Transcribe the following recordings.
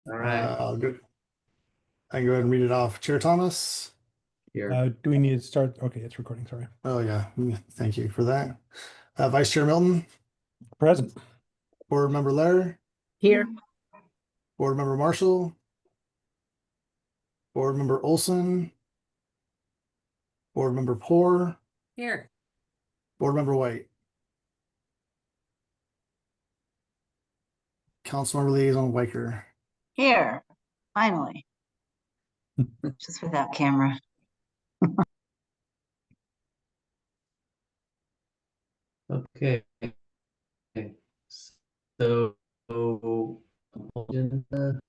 All right, I'll go. I can go ahead and read it off. Chair Thomas. here. Do we need to start? Okay, it's recording. Sorry. Oh yeah, thank you for that. Vice Chair Milton. Present. Board Member Lair. Here. Board Member Marshall. Board Member Olson. Board Member Poor. Here. Board Member White. Councilmember Liaison Weicker. Here. Finally. Just without camera. Okay. So, agenda.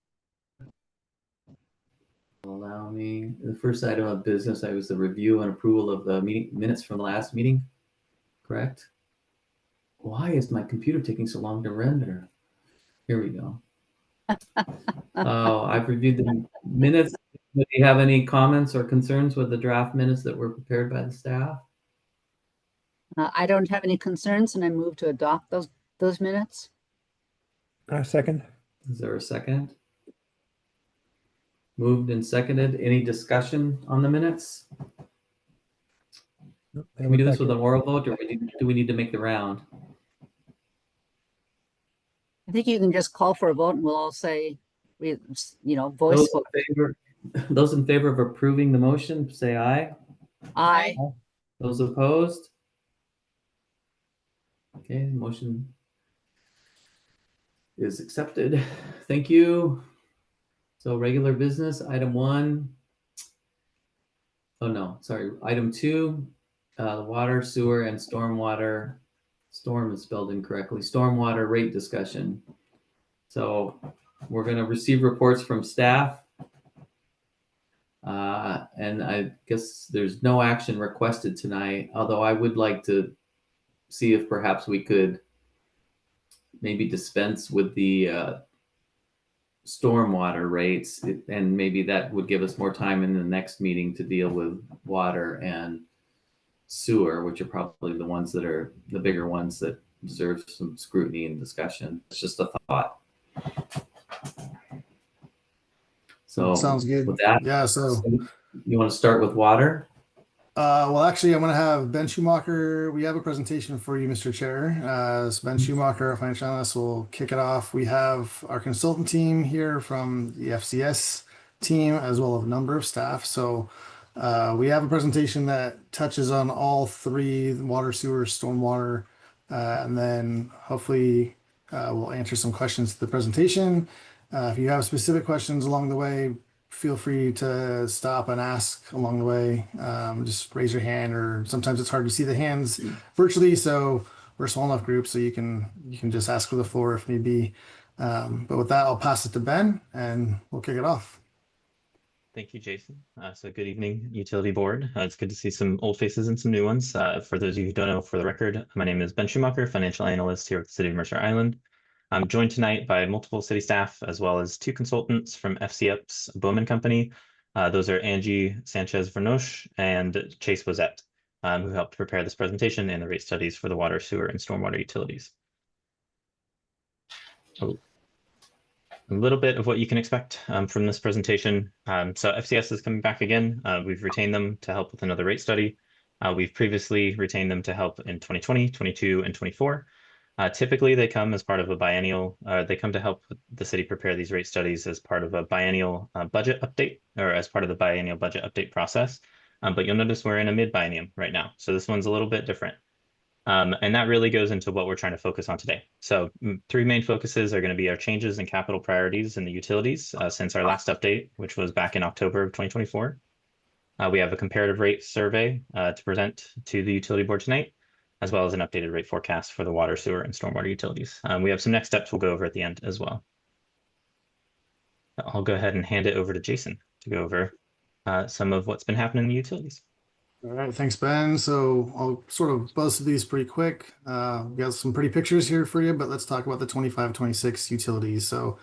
Allow me. The first item of business, I was the review and approval of the meeting minutes from the last meeting. Correct? Why is my computer taking so long to render? Here we go. I've reviewed the minutes. Do you have any comments or concerns with the draft minutes that were prepared by the staff? I don't have any concerns, and I move to adopt those minutes. Second. Is there a second? Moved and seconded. Any discussion on the minutes? Can we do this with an oral vote, or do we need to make the round? I think you can just call for a vote, and we'll all say, voice Those vote. those in favor of approving the motion, say aye. Aye. Those opposed? Okay, the motion is accepted. Thank you. So regular business, item 1. Oh no, sorry, item 2, water, sewer, and stormwater. Storm is spelled incorrectly. Stormwater rate discussion. So we're going to receive reports from staff. And I guess there's no action requested tonight, although I would like to see if perhaps we could maybe dispense with the stormwater rates, and maybe that would give us more time in the next meeting to deal with water and sewer, which are probably the ones that are the bigger ones that deserve some scrutiny and discussion. It's just a thought. So Sounds good. With that, Yeah, so you want to start with water? well, actually, I'm going to have Ben Schumacher. We have a presentation for you, Mr. Chair. So Ben Schumacher, our financial analyst, will kick it off. We have our consultant team here from the FCS team, as well as a number of staff. So we have a presentation that touches on all 3, water, sewer, stormwater, and then hopefully we'll answer some questions to the presentation. If you have specific questions along the way, feel free to stop and ask along the way. Just raise your hand, or sometimes it's hard to see the hands virtually, so we're a small enough group so you can just ask for the floor if need be. But with that, I'll pass it to Ben and we'll kick it off. Thank you, Jason. So good evening, Utility Board. It's good to see some old faces and some new ones. For those of you who don't know, for the record, my name is Ben Schumacher, financial analyst here at the City of Mercer Island. I'm joined tonight by multiple city staff, as well as 2 consultants from FCF's Bowman Company. Those are Angie Sanchez-Vernoche and Chase Wazette, who helped prepare this presentation and the rate studies for the water, sewer, and stormwater utilities. So, a little bit of what you can expect from this presentation. So FCS is coming back again. We've retained them to help with another rate study. We've previously retained them to help in 2020, 22, and 24. Typically, they come as part of a biennial. They come to help the city prepare these rate studies as part of a biennial budget update, or as part of the biennial budget update process. But you'll notice we're in a mid-biennium right now. So this one's a little bit different. And that really goes into what we're trying to focus on today. So 3 main focuses are going to be our changes in capital priorities in the utilities since our last update, which was back in October of 2024. We have a comparative rate survey to present to the utility board tonight, as well as an updated rate forecast for the water, sewer, and stormwater utilities. We have some next steps we'll go over at the end as well. I'll go ahead and hand it over to Jason to go over some of what's been happening in the utilities. All right, thanks, Ben. So I'll sort of buzz through these pretty quick. We got some pretty pictures here for you, but let's talk about the 25-26 utilities. So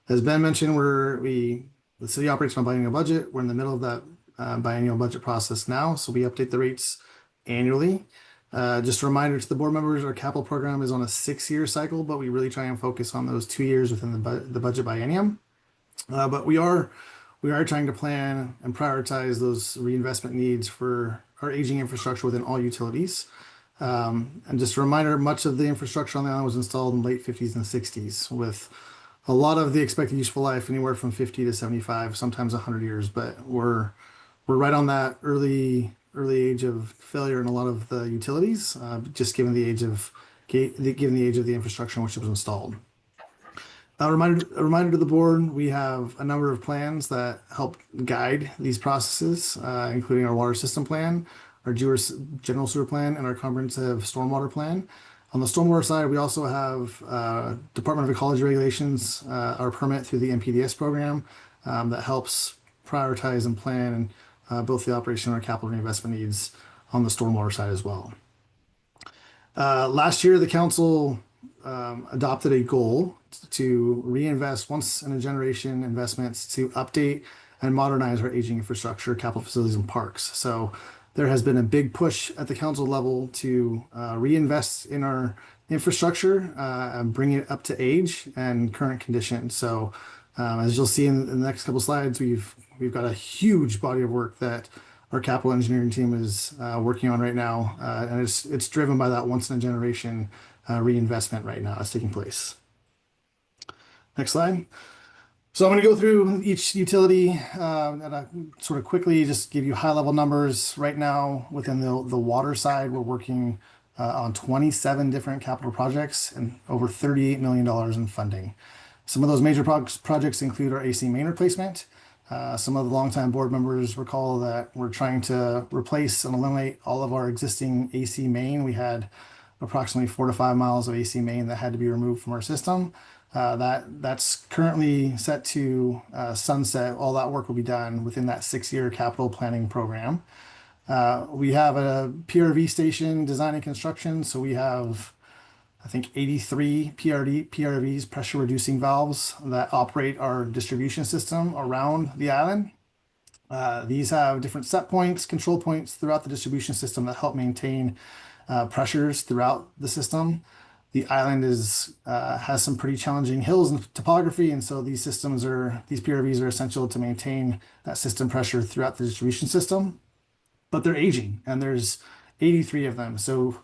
as Ben mentioned, the city operates on a biennial budget. We're in the middle of that biennial budget process now. So we update the rates annually. Just a reminder to the board members, our capital program is on a 6-year cycle, but we really try and focus on those 2 years within the budget biennium. But we are trying to plan and prioritize those reinvestment needs for our aging infrastructure within all utilities. And just a reminder, much of the infrastructure on the island was installed in late 50s and 60s, with a lot of the expected useful life anywhere from 50 to 75, sometimes 100 years. But we're right on that early age of failure in a lot of the utilities, just given the age of the infrastructure in which it was installed. A reminder to the board, we have a number of plans that help guide these processes, including our water system plan, our general sewer plan, and our comprehensive stormwater plan. On the stormwater side, we also have Department of Ecology regulations, our permit through the NPDES program that helps prioritize and plan both the operation and our capital reinvestment needs on the stormwater side as well. Last year, the council adopted a goal to reinvest once in a generation investments to update and modernize our aging infrastructure, capital facilities, and parks. So there has been a big push at the council level to reinvest in our infrastructure and bring it up to age and current condition. So as you'll see in the next couple slides, we've got a huge body of work that our capital engineering team is working on right now, and it's driven by that once in a generation reinvestment right now that's taking place. Next slide. So I'm going to go through each utility and sort of quickly just give you high level numbers. Right now, within the water side, we're working on 27 different capital projects and over $38 million in funding. Some of those major projects include our AC main replacement. Some of the longtime board members recall that we're trying to replace and eliminate all of our existing AC main. We had approximately 4 to 5 miles of AC main that had to be removed from our system. That's currently set to sunset. All that work will be done within that 6-year capital planning program. We have a PRV station design and construction. So we have, I think, 83 PRVs, pressure reducing valves, that operate our distribution system around the island. These have different set points, control points throughout the distribution system that help maintain pressures throughout the system. The island has some pretty challenging hills and topography, and so these PRVs are essential to maintain that system pressure throughout the distribution system. But they're aging, and there's 83 of them. So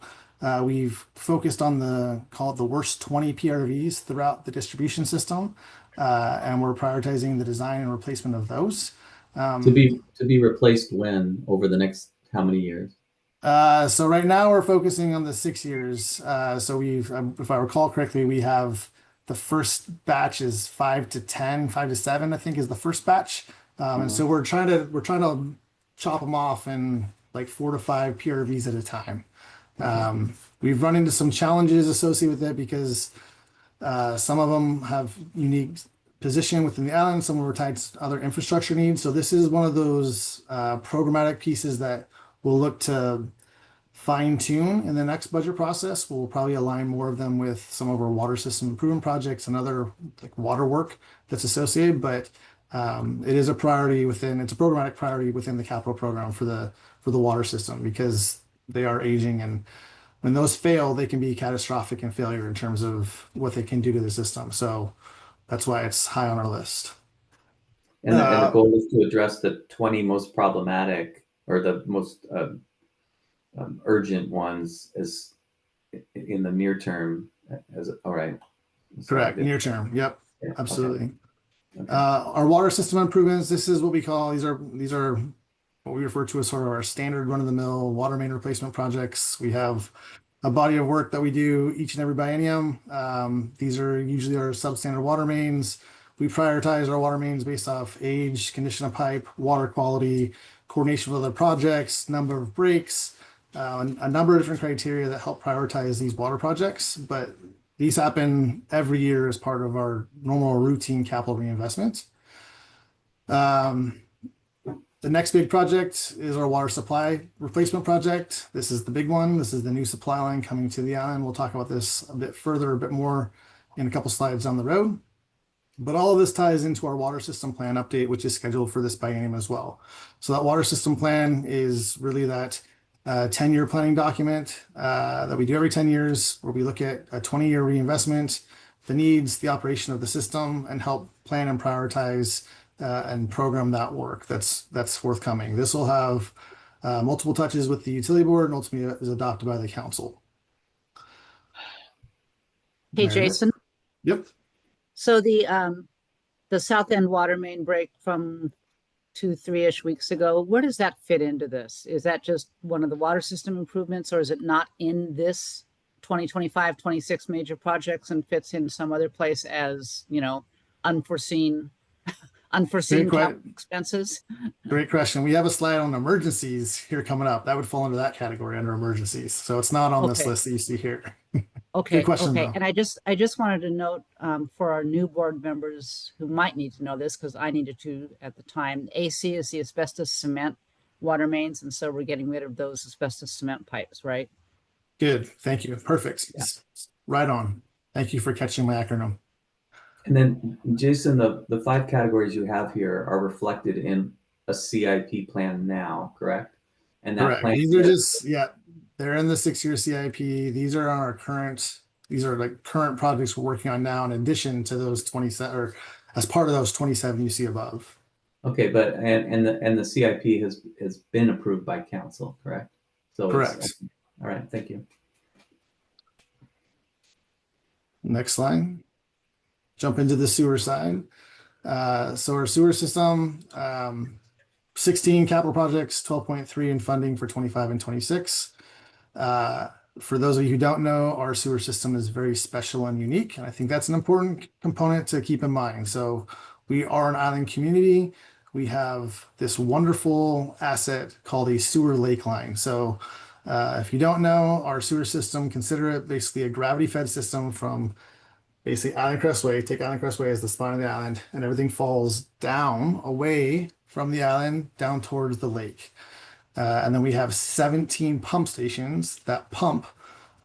we've focused on call it the worst 20 PRVs throughout the distribution system, and we're prioritizing the design and replacement of those. To be replaced when over the next how many years? So right now we're focusing on the 6 years. So if I recall correctly, we have the first batch is 5 to 10, 5 to 7, I think is the first batch. And so we're trying to chop them off in like 4 to 5 PRVs at a time. We've run into some challenges associated with it because some of them have unique position within the island. Some of them are tied to other infrastructure needs. So this is one of those programmatic pieces that we'll look to fine tune in the next budget process. We'll probably align more of them with some of our water system improvement projects and other like water work that's associated. But it is a priority it's a programmatic priority within the capital program for the water system because they are aging, and when those fail, they can be catastrophic in failure in terms of what they can do to the system. So that's why it's high on our list. And the goal is to address the 20 most problematic or the most urgent ones as in the near term. All right. Correct. Near term. Yep. Yeah, Absolutely. okay. Our water system improvements. This is what we call. These are what we refer to as sort of our standard run-of-the-mill water main replacement projects. We have a body of work that we do each and every biennium. These are usually our substandard water mains. We prioritize our water mains based off age, condition of pipe, water quality, coordination with other projects, number of breaks, a number of different criteria that help prioritize these water projects. But these happen every year as part of our normal routine capital reinvestment. The next big project is our water supply replacement project. This is the big one. This is the new supply line coming to the island. We'll talk about this a bit more in a couple slides down the road. But all of this ties into our water system plan update, which is scheduled for this biennium as well. So that water system plan is really that 10-year planning document that we do every 10 years, where we look at a 20-year reinvestment the needs, the operation of the system, and help plan and prioritize and program that work that's forthcoming. This will have multiple touches with the utility board and ultimately is adopted by the council. Hey, There it is. Jason, Yep. so the South End water main break from 2, 3-ish weeks ago, where does that fit into this? Is that just one of the water system improvements, or is it not in this 2025-26 major projects and fits in some other place as, you know, unforeseen Great capital expenses? Great question. We have a slide on emergencies here coming up. That would fall into that category under emergencies. So it's not on this Okay. list that you see here. Okay, Good question, okay. though. And I just wanted to note for our new board members who might need to know this, because I needed to at the time, AC is the asbestos cement water mains, and so we're getting rid of those asbestos cement pipes, right? Good. Thank you. Perfect. Yeah. Right on. Thank you for catching my acronym. And then, Jason, the 5 categories you have here are reflected in a CIP plan now, correct? And that Correct. plan, These are just, yeah, they're in the 6-year CIP. These are on our current, these are like current projects we're working on now in addition to those 27, or as part of those 27 you see above. okay, but and the CIP has been approved by council, correct? So Correct. it's all right. Thank you. Next slide. Jump into the sewer side. So our sewer system, 16 capital projects, 12.3 in funding for 25 and 26. For those of you who don't know, our sewer system is very special and unique. And I think that's an important component to keep in mind. So we are an island community. We have this wonderful asset called a sewer lake line. So if you don't know our sewer system, consider it basically a gravity fed system from basically Island Crestway. Take Island Crestway as the spine of the island, and everything falls down away from the island down towards the lake. And then we have 17 pump stations that pump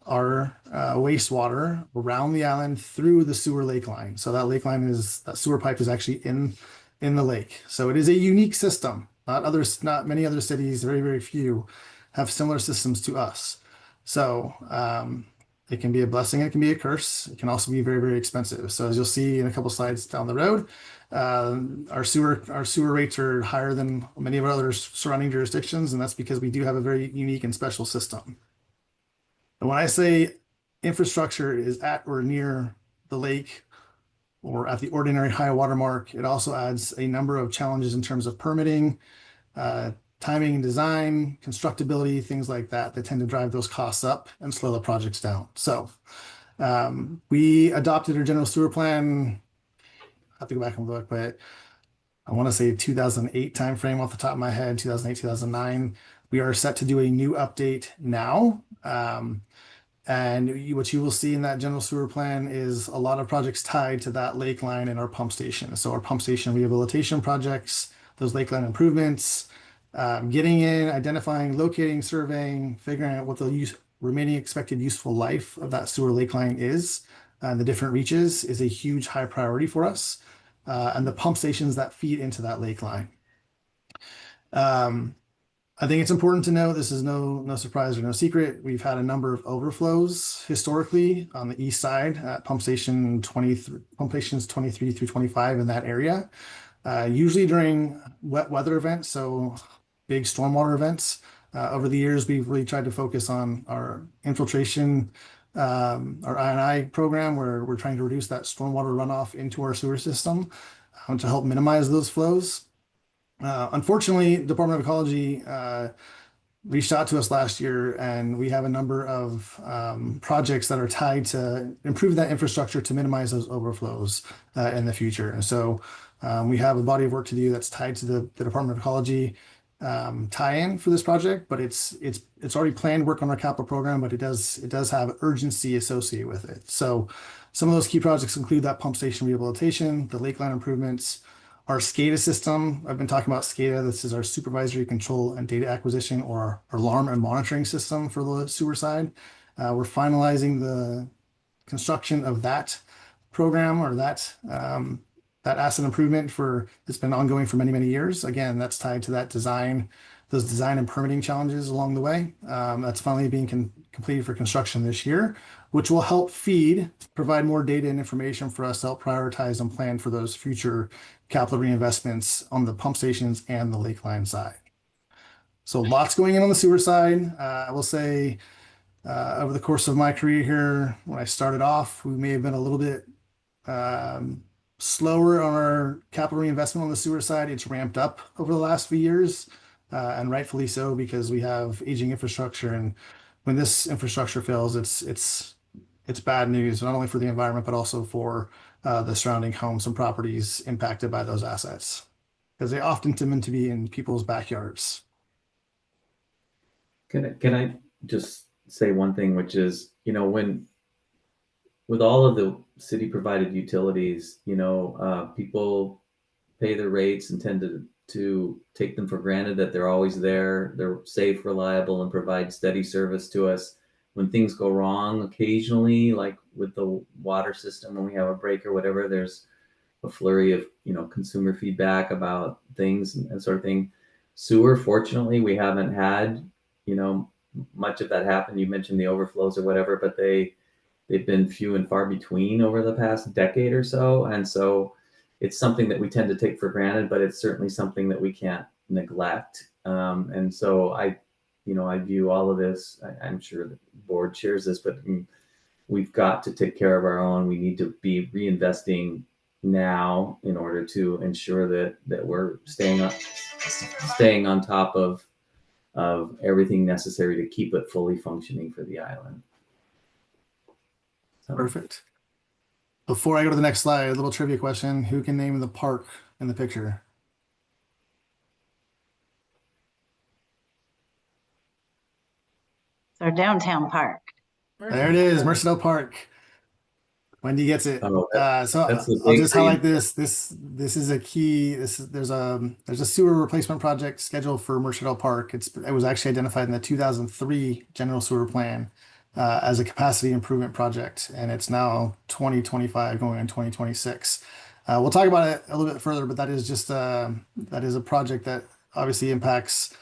our wastewater around the island through the sewer lake line. So that lake line is, that sewer pipe is actually in the lake. So it is a unique system. Not many other cities, very, very few, have similar systems to us. So it can be a blessing, it can be a curse. It can also be very, very expensive. So as you'll see in a couple slides down the road, our sewer rates are higher than many of our other surrounding jurisdictions, and that's because we do have a very unique and special system. And when I say infrastructure is at or near the lake or at the ordinary high water mark, it also adds a number of challenges in terms of permitting, timing and design, constructability, things like that tend to drive those costs up and slow the projects down. So we adopted our general sewer plan, I have to go back and look, but I want to say 2008 timeframe off the top of my head, 2008, 2009. We are set to do a new update now. And what you will see in that general sewer plan is a lot of projects tied to that lake line and our pump station. So our pump station rehabilitation projects, those lake line improvements, getting in, identifying, locating, surveying, figuring out what the remaining expected useful life of that sewer lake line is, and the different reaches is a huge high priority for us, and the pump stations that feed into that lake line. I think it's important to know, this is no surprise or no secret. We've had a number of overflows historically on the east side at pump stations 23 through 25 in that area, usually during wet weather events, so big stormwater events. Over the years, we've really tried to focus on our infiltration, our I&I program, where we're trying to reduce that stormwater runoff into our sewer system to help minimize those flows. Unfortunately, Department of Ecology reached out to us last year, and we have a number of projects that are tied to improve that infrastructure to minimize those overflows in the future. And so we have a body of work to do that's tied to the Department of Ecology tie-in for this project, but it's already planned work on our capital program, but it does have urgency associated with it. So some of those key projects include that pump station rehabilitation, the lake line improvements, our SCADA system. I've been talking about SCADA. This is our supervisory control and data acquisition, or our alarm and monitoring system for the sewer side. We're finalizing the construction of that program, or that asset improvement it's been ongoing for many, many years. Again, that's tied to that design those design and permitting challenges along the way. That's finally being completed for construction this year, which will help provide more data and information for us to help prioritize and plan for those future capital reinvestments on the pump stations and the lakeline side. So lots going in on the sewer side. I will say over the course of my career here, when I started off, we may have been a little bit slower on our capital reinvestment on the sewer side. It's ramped up over the last few years, and rightfully so, because we have aging infrastructure, and when this infrastructure fails, it's bad news, not only for the environment but also for the surrounding homes and properties impacted by those assets, because they often tend to be in people's backyards. Can I just say one thing, which is, with all of the city provided utilities, people pay their rates and tend to take them for granted that they're always there. They're safe, reliable, and provide steady service to us. When things go wrong occasionally, like with the water system, when we have a break or whatever, there's a flurry of, consumer feedback about things and sort of thing. Sewer, fortunately, we haven't had, much of that happen. You mentioned the overflows or whatever, but they've been few and far between over the past decade or so. And so it's something that we tend to take for granted, but it's certainly something that we can't neglect. And so I view all of this, I'm sure the board shares this, but we've got to take care of our own. We need to be reinvesting now in order to ensure that we're staying on top of everything necessary to keep it fully functioning for the island. So. Perfect. Before I go to the next slide, a little trivia question. Who can name the park in the picture? It's our downtown park. There it is, Mercer Park. Wendy gets it. Oh, So that's the I'll big just green. highlight this. This is a key. There's a sewer replacement project scheduled for Mercer Park. It was actually identified in the 2003 general sewer plan as a capacity improvement project, and it's now 2025 going in 2026. We'll talk about it a little bit further, but that is a project that obviously impacts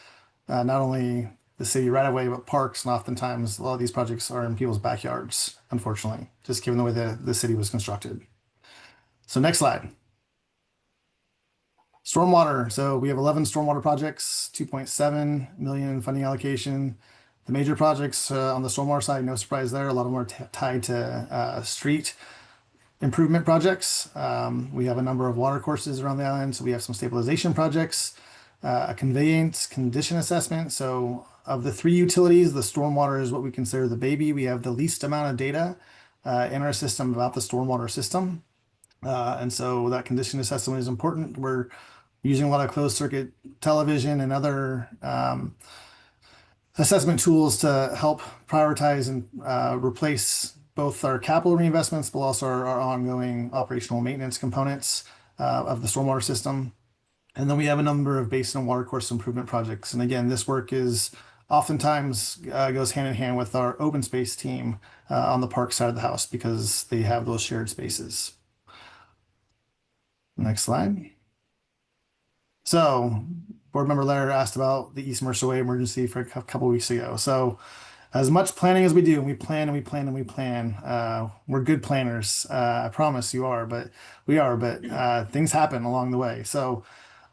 not only the city right away, but parks, and oftentimes a lot of these projects are in people's backyards, unfortunately, just given the way the city was constructed. So next slide. Stormwater. So we have 11 stormwater projects, 2.7 million in funding allocation. The major projects on the stormwater side, no surprise there. A lot of them are tied to street improvement projects. We have a number of water courses around the island. So we have some stabilization projects, a conveyance condition assessment. So of the three utilities, the stormwater is what we consider the baby. We have the least amount of data in our system about the stormwater system. And so that condition assessment is important. We're using a lot of closed circuit television and other assessment tools to help prioritize and replace both our capital reinvestments, but also our ongoing operational maintenance components of the stormwater system. And then we have a number of basin and watercourse improvement projects. And again, this work is oftentimes goes hand in hand with our open space team on the park side of the house because they have those shared spaces. Next slide. So board member Lair asked about the East Mercer Way emergency for a couple of weeks ago. So as much planning as we do, we plan and we plan and we plan. We're good planners. I promise you are, but things happen along the way. So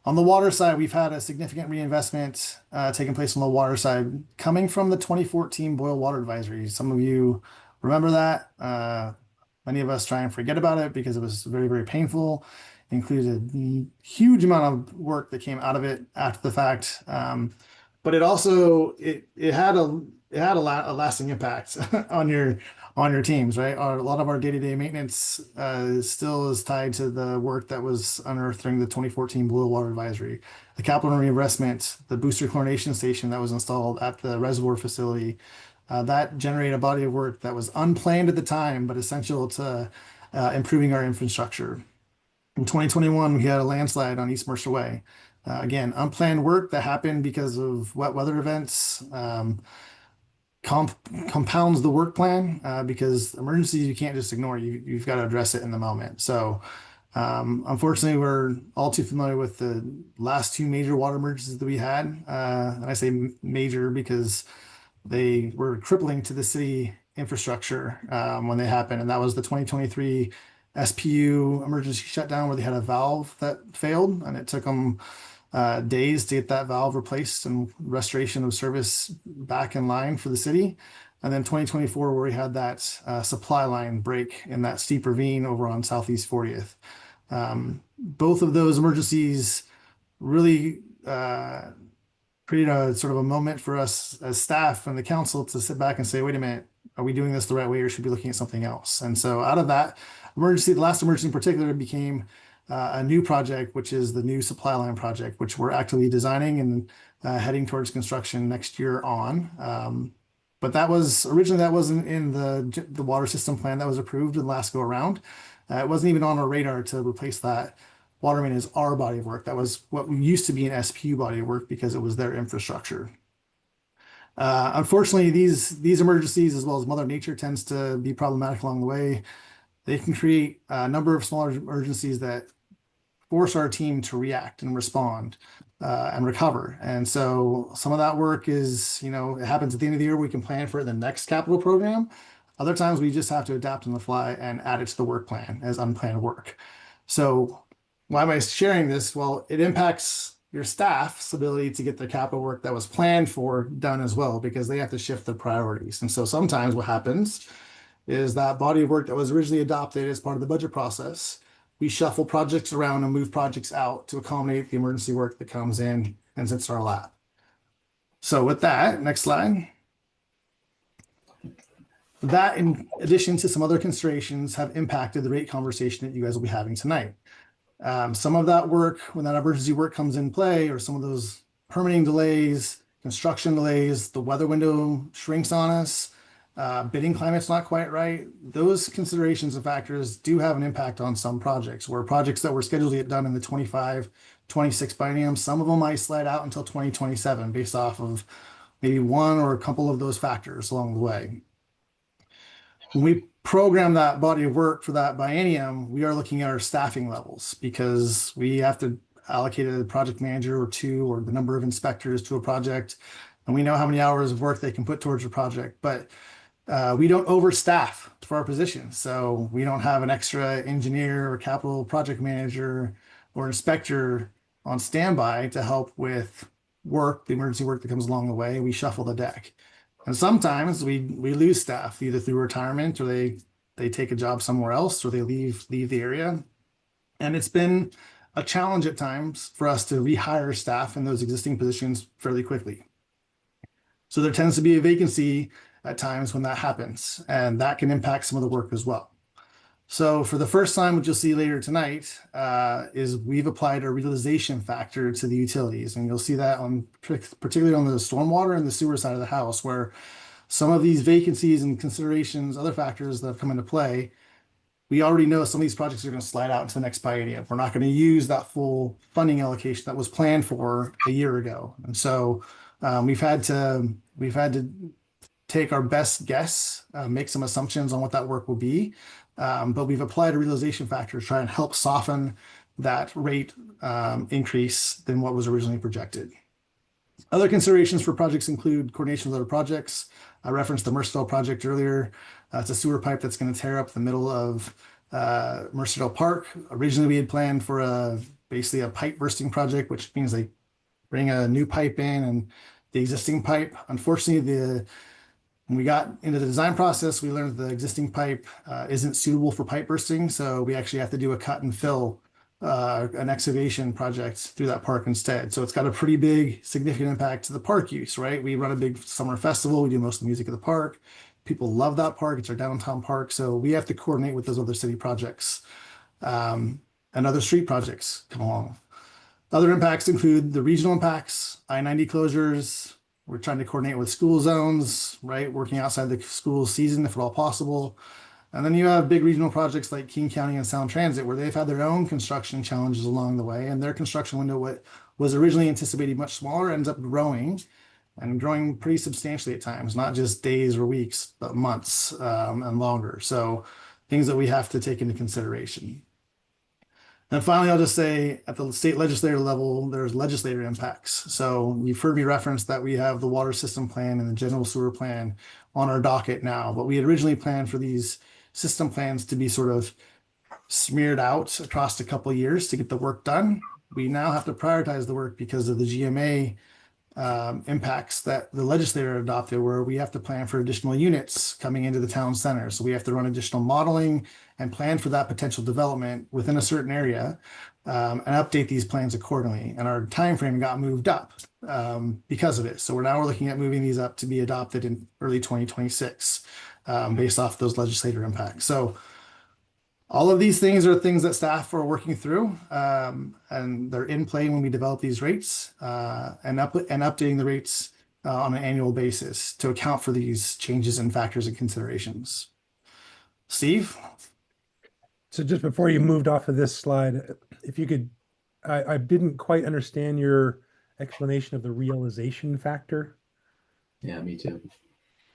on the water side, we've had a significant reinvestment taking place on the water side coming from the 2014 Boil Water Advisory. Some of you remember that. Many of us try and forget about it because it was very, very painful. Included a huge amount of work that came out of it after the fact. But it also it had a lasting impact on your teams, right? A lot of our day-to-day maintenance still is tied to the work that was unearthed during the 2014 Boil Water Advisory. The capital reinvestment, the booster chlorination station that was installed at the reservoir facility, that generated a body of work that was unplanned at the time, but essential to improving our infrastructure. In 2021, we had a landslide on East Mercer Way. Again, unplanned work that happened because of wet weather events. Compounds the work plan because emergencies you can't just ignore. You've got to address it in the moment. So Unfortunately, we're all too familiar with the last two major water emergencies that we had. And I say major because they were crippling to the city infrastructure when they happened. And that was the 2023 SPU emergency shutdown where they had a valve that failed, and it took them days to get that valve replaced and restoration of service back in line for the city. And then 2024, where we had that supply line break in that steep ravine over on Southeast 40th. Both of those emergencies really create a sort of a moment for us as staff and the council to sit back and say, wait a minute, are we doing this the right way, or should we be looking at something else? And so out of that emergency, the last emergency in particular became a new project, which is the new supply line project, which we're actively designing and heading towards construction next year on. But that was originally, that wasn't in the water system plan that was approved in the last go around. It wasn't even on our radar to replace that water main as our body of work. That was what used to be an SPU body of work because it was their infrastructure. Unfortunately, these emergencies, as well as Mother Nature, tends to be problematic along the way. They can create a number of smaller emergencies that force our team to react and respond and recover. And so some of that work is, you know, it happens at the end of the year. We can plan for the next capital program. Other times we just have to adapt on the fly and add it to the work plan as unplanned work. So why am I sharing this? Well, it impacts your staff's ability to get the capital work that was planned for done as well, because they have to shift their priorities. And so sometimes what happens is that body of work that was originally adopted as part of the budget process, we shuffle projects around and move projects out to accommodate the emergency work that comes in and sits in our lap. So with that, next slide. That, in addition to some other considerations, have impacted the rate conversation that you guys will be having tonight. Some of that work, when that emergency work comes in play, or some of those permitting delays, construction delays, the weather window shrinks on us, bidding climate's not quite right. Those considerations and factors do have an impact on some projects, where projects that were scheduled to get done in the 25-26 biennium, some of them might slide out until 2027 based off of maybe one or a couple of those factors along the way. When we program that body of work for that biennium, we are looking at our staffing levels, because we have to allocate a project manager or two, or the number of inspectors to a project, and we know how many hours of work they can put towards a project. But we don't overstaff for our position. So we don't have an extra engineer or capital project manager or inspector on standby to help with work, the emergency work that comes along the way. We shuffle the deck. And sometimes we lose staff, either through retirement, or they take a job somewhere else, or they leave the area. And it's been a challenge at times for us to rehire staff in those existing positions fairly quickly. So there tends to be a vacancy at times when that happens, and that can impact some of the work as well. So for the first time, what you'll see later tonight is we've applied a realization factor to the utilities, and you'll see that on particularly on the stormwater and the sewer side of the house, where some of these vacancies and considerations, other factors that have come into play, we already know some of these projects are going to slide out into the next biennium. We're not going to use that full funding allocation that was planned for a year ago, and so we've had to take our best guess, make some assumptions on what that work will be. But we've applied a realization factor to try and help soften that rate increase than what was originally projected. Other considerations for projects include coordination with other projects. I referenced the Mercer project earlier. It's a sewer pipe that's going to tear up the middle of Mercer Park. Originally, we had planned for basically a pipe bursting project, which means they bring a new pipe in and the existing pipe. Unfortunately, when we got into the design process, we learned the existing pipe isn't suitable for pipe bursting. So we actually have to do a cut and fill, an excavation project through that park instead. So it's got a pretty big, significant impact to the park use, right? We run a big summer festival. We do most of the music at the park. People love that park. It's our downtown park. So we have to coordinate with those other city projects and other street projects come along. Other impacts include the regional impacts, I-90 closures. We're trying to coordinate with school zones, right? Working outside the school season, if at all possible. And then you have big regional projects like King County and Sound Transit, where they've had their own construction challenges along the way. And their construction window, what was originally anticipated much smaller, ends up growing, and growing pretty substantially at times, not just days or weeks, but months and longer. So things that we have to take into consideration. And finally, I'll just say at the state legislature level, there's legislator impacts. So you've heard me reference that we have the water system plan and the general sewer plan on our docket now, but we had originally planned for these system plans to be sort of smeared out across a couple of years to get the work done. We now have to prioritize the work because of the GMA impacts that the legislature adopted, where we have to plan for additional units coming into the town center. So we have to run additional modeling and plan for that potential development within a certain area, and update these plans accordingly. And our time frame got moved up because of it. So we're looking at moving these up to be adopted in early 2026 based off those legislator impacts. So all of these things are things that staff are working through, and they're in play when we develop these rates and updating the rates on an annual basis to account for these changes in factors and considerations. Steve? So just before you moved off of this slide, if you could, I didn't quite understand your explanation of the realization factor. Yeah, me too.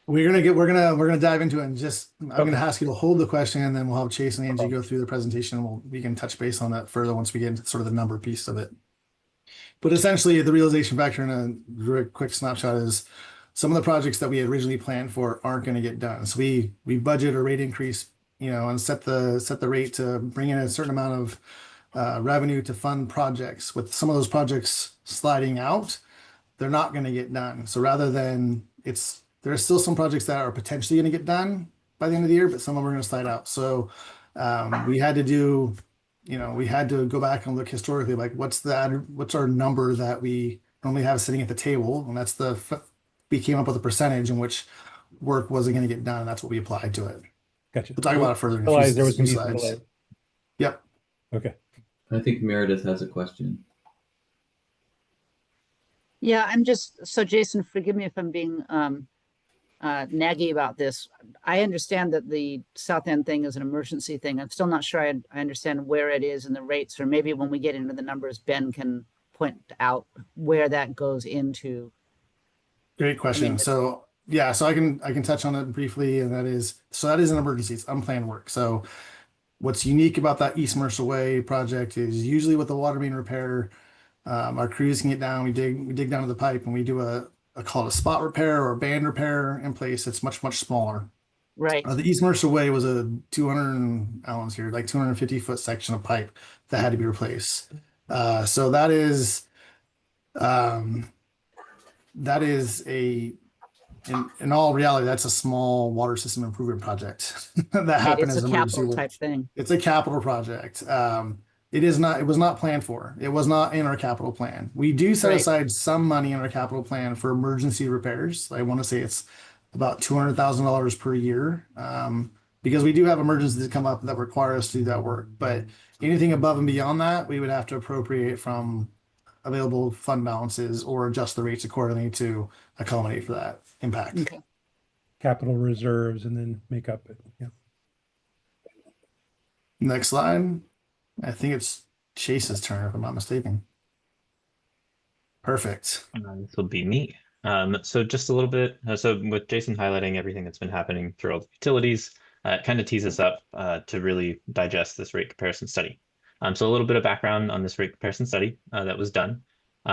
We're gonna dive into it and I'm Okay. gonna ask you to hold the question, and then we'll have Chase and Angie go through the presentation, and we can touch base on that further once we get into sort of the number piece of it. But essentially, the realization factor in a very quick snapshot is some of the projects that we had originally planned for aren't going to get done. So we budget a rate increase, and set the rate to bring in a certain amount of revenue to fund projects. With some of those projects sliding out, they're not going to get done. So rather than there are still some projects that are potentially going to get done by the end of the year, but some of them are going to slide out. So we had to go back and look historically, like what's our number that we normally have sitting at the table, and we came up with a percentage in which work wasn't going to get done, and that's what we applied to it. Gotcha. We'll talk about it further in a Realized there was few going to be some slides. delay. Yep. Okay. I think Meredith has a question. Yeah, so Jason, forgive me if I'm being naggy about this. I understand that the South End thing is an emergency thing. I'm still not sure I understand where it is in the rates, or maybe when we get into the numbers, Ben can point out where that goes into. Great question. mean, So yeah, so I can touch on it briefly, and that is an emergency. It's unplanned work. So what's unique about that East Mercer Way project is usually with the water main repair, our crews can get down, we dig down to the pipe, and we do a call it a spot repair or a band repair in place. It's much smaller. Right. The East Mercer Way was a 250-foot section of pipe that had to be replaced. So that is in all reality, that's a small water system improvement project that happened It's as a an emergency capital work. type thing. It's a capital project. It was not planned for. It was not in our capital plan. We do set Right. aside some money in our capital plan for emergency repairs. I want to say it's about $200,000 per year, because we do have emergencies that come up that require us to do that work. But anything above and beyond that, we would have to appropriate from available fund balances or adjust the rates accordingly to accommodate for that impact. Okay. Capital reserves and then make up it. Yeah. Next slide. I think it's Chase's turn, if I'm not mistaken. Perfect. This will be me. So just a little bit, so with Jason highlighting everything that's been happening through all the utilities, it kind of tees us up to really digest this rate comparison study. So a little bit of background on this rate comparison study that was done.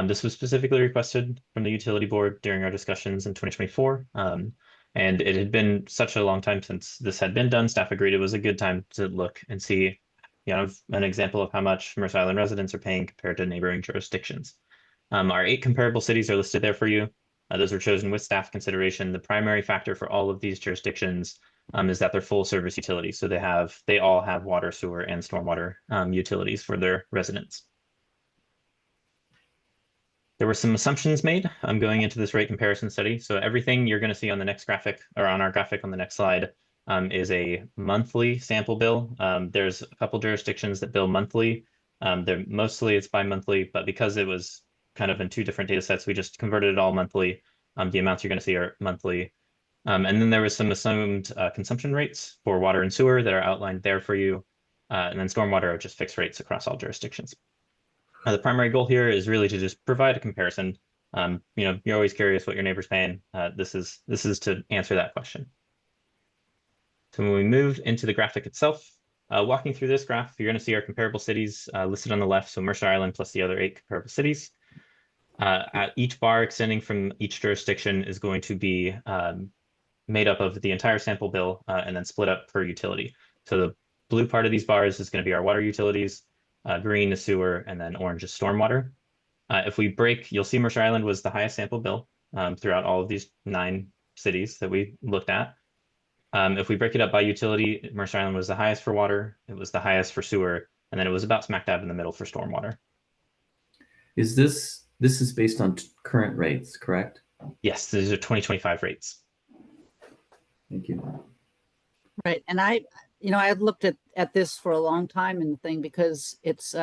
This was specifically requested from the utility board during our discussions in 2024. And it had been such a long time since this had been done. Staff agreed it was a good time to look and see, an example of how much Mercer Island residents are paying compared to neighboring jurisdictions. Our 8 comparable cities are listed there for you. Those were chosen with staff consideration. The primary factor for all of these jurisdictions is that they're full service utilities. So they all have water, sewer, and stormwater utilities for their residents. There were some assumptions made going into this rate comparison study. So everything you're going to see on the next graphic, or on our graphic on the next slide, is a monthly sample bill. There's a couple jurisdictions that bill monthly. It's bi-monthly, but because it was kind of in 2 different data sets, we just converted it all monthly. The amounts you're going to see are monthly. And then there was some assumed consumption rates for water and sewer that are outlined there for you. And then stormwater are just fixed rates across all jurisdictions. The primary goal here is really to just provide a comparison. You're always curious what your neighbor's paying. This is to answer that question. So when we move into the graphic itself, Walking through this graph, you're going to see our comparable cities listed on the left. So Mercer Island plus the other 8 comparable cities. At each bar extending from each jurisdiction is going to be made up of the entire sample bill and then split up per utility. So the blue part of these bars is going to be our water utilities, green is sewer, and then orange is stormwater. If we break, you'll see Mercer Island was the highest sample bill throughout all of these 9 cities that we looked at. If we break it up by utility, Mercer Island was the highest for water, it was the highest for sewer, and then it was about smack dab in the middle for stormwater. This is based on current rates, correct? Yes, these are 2025 rates. Thank you. Right. And I've looked at this for a long time in the thing because it's,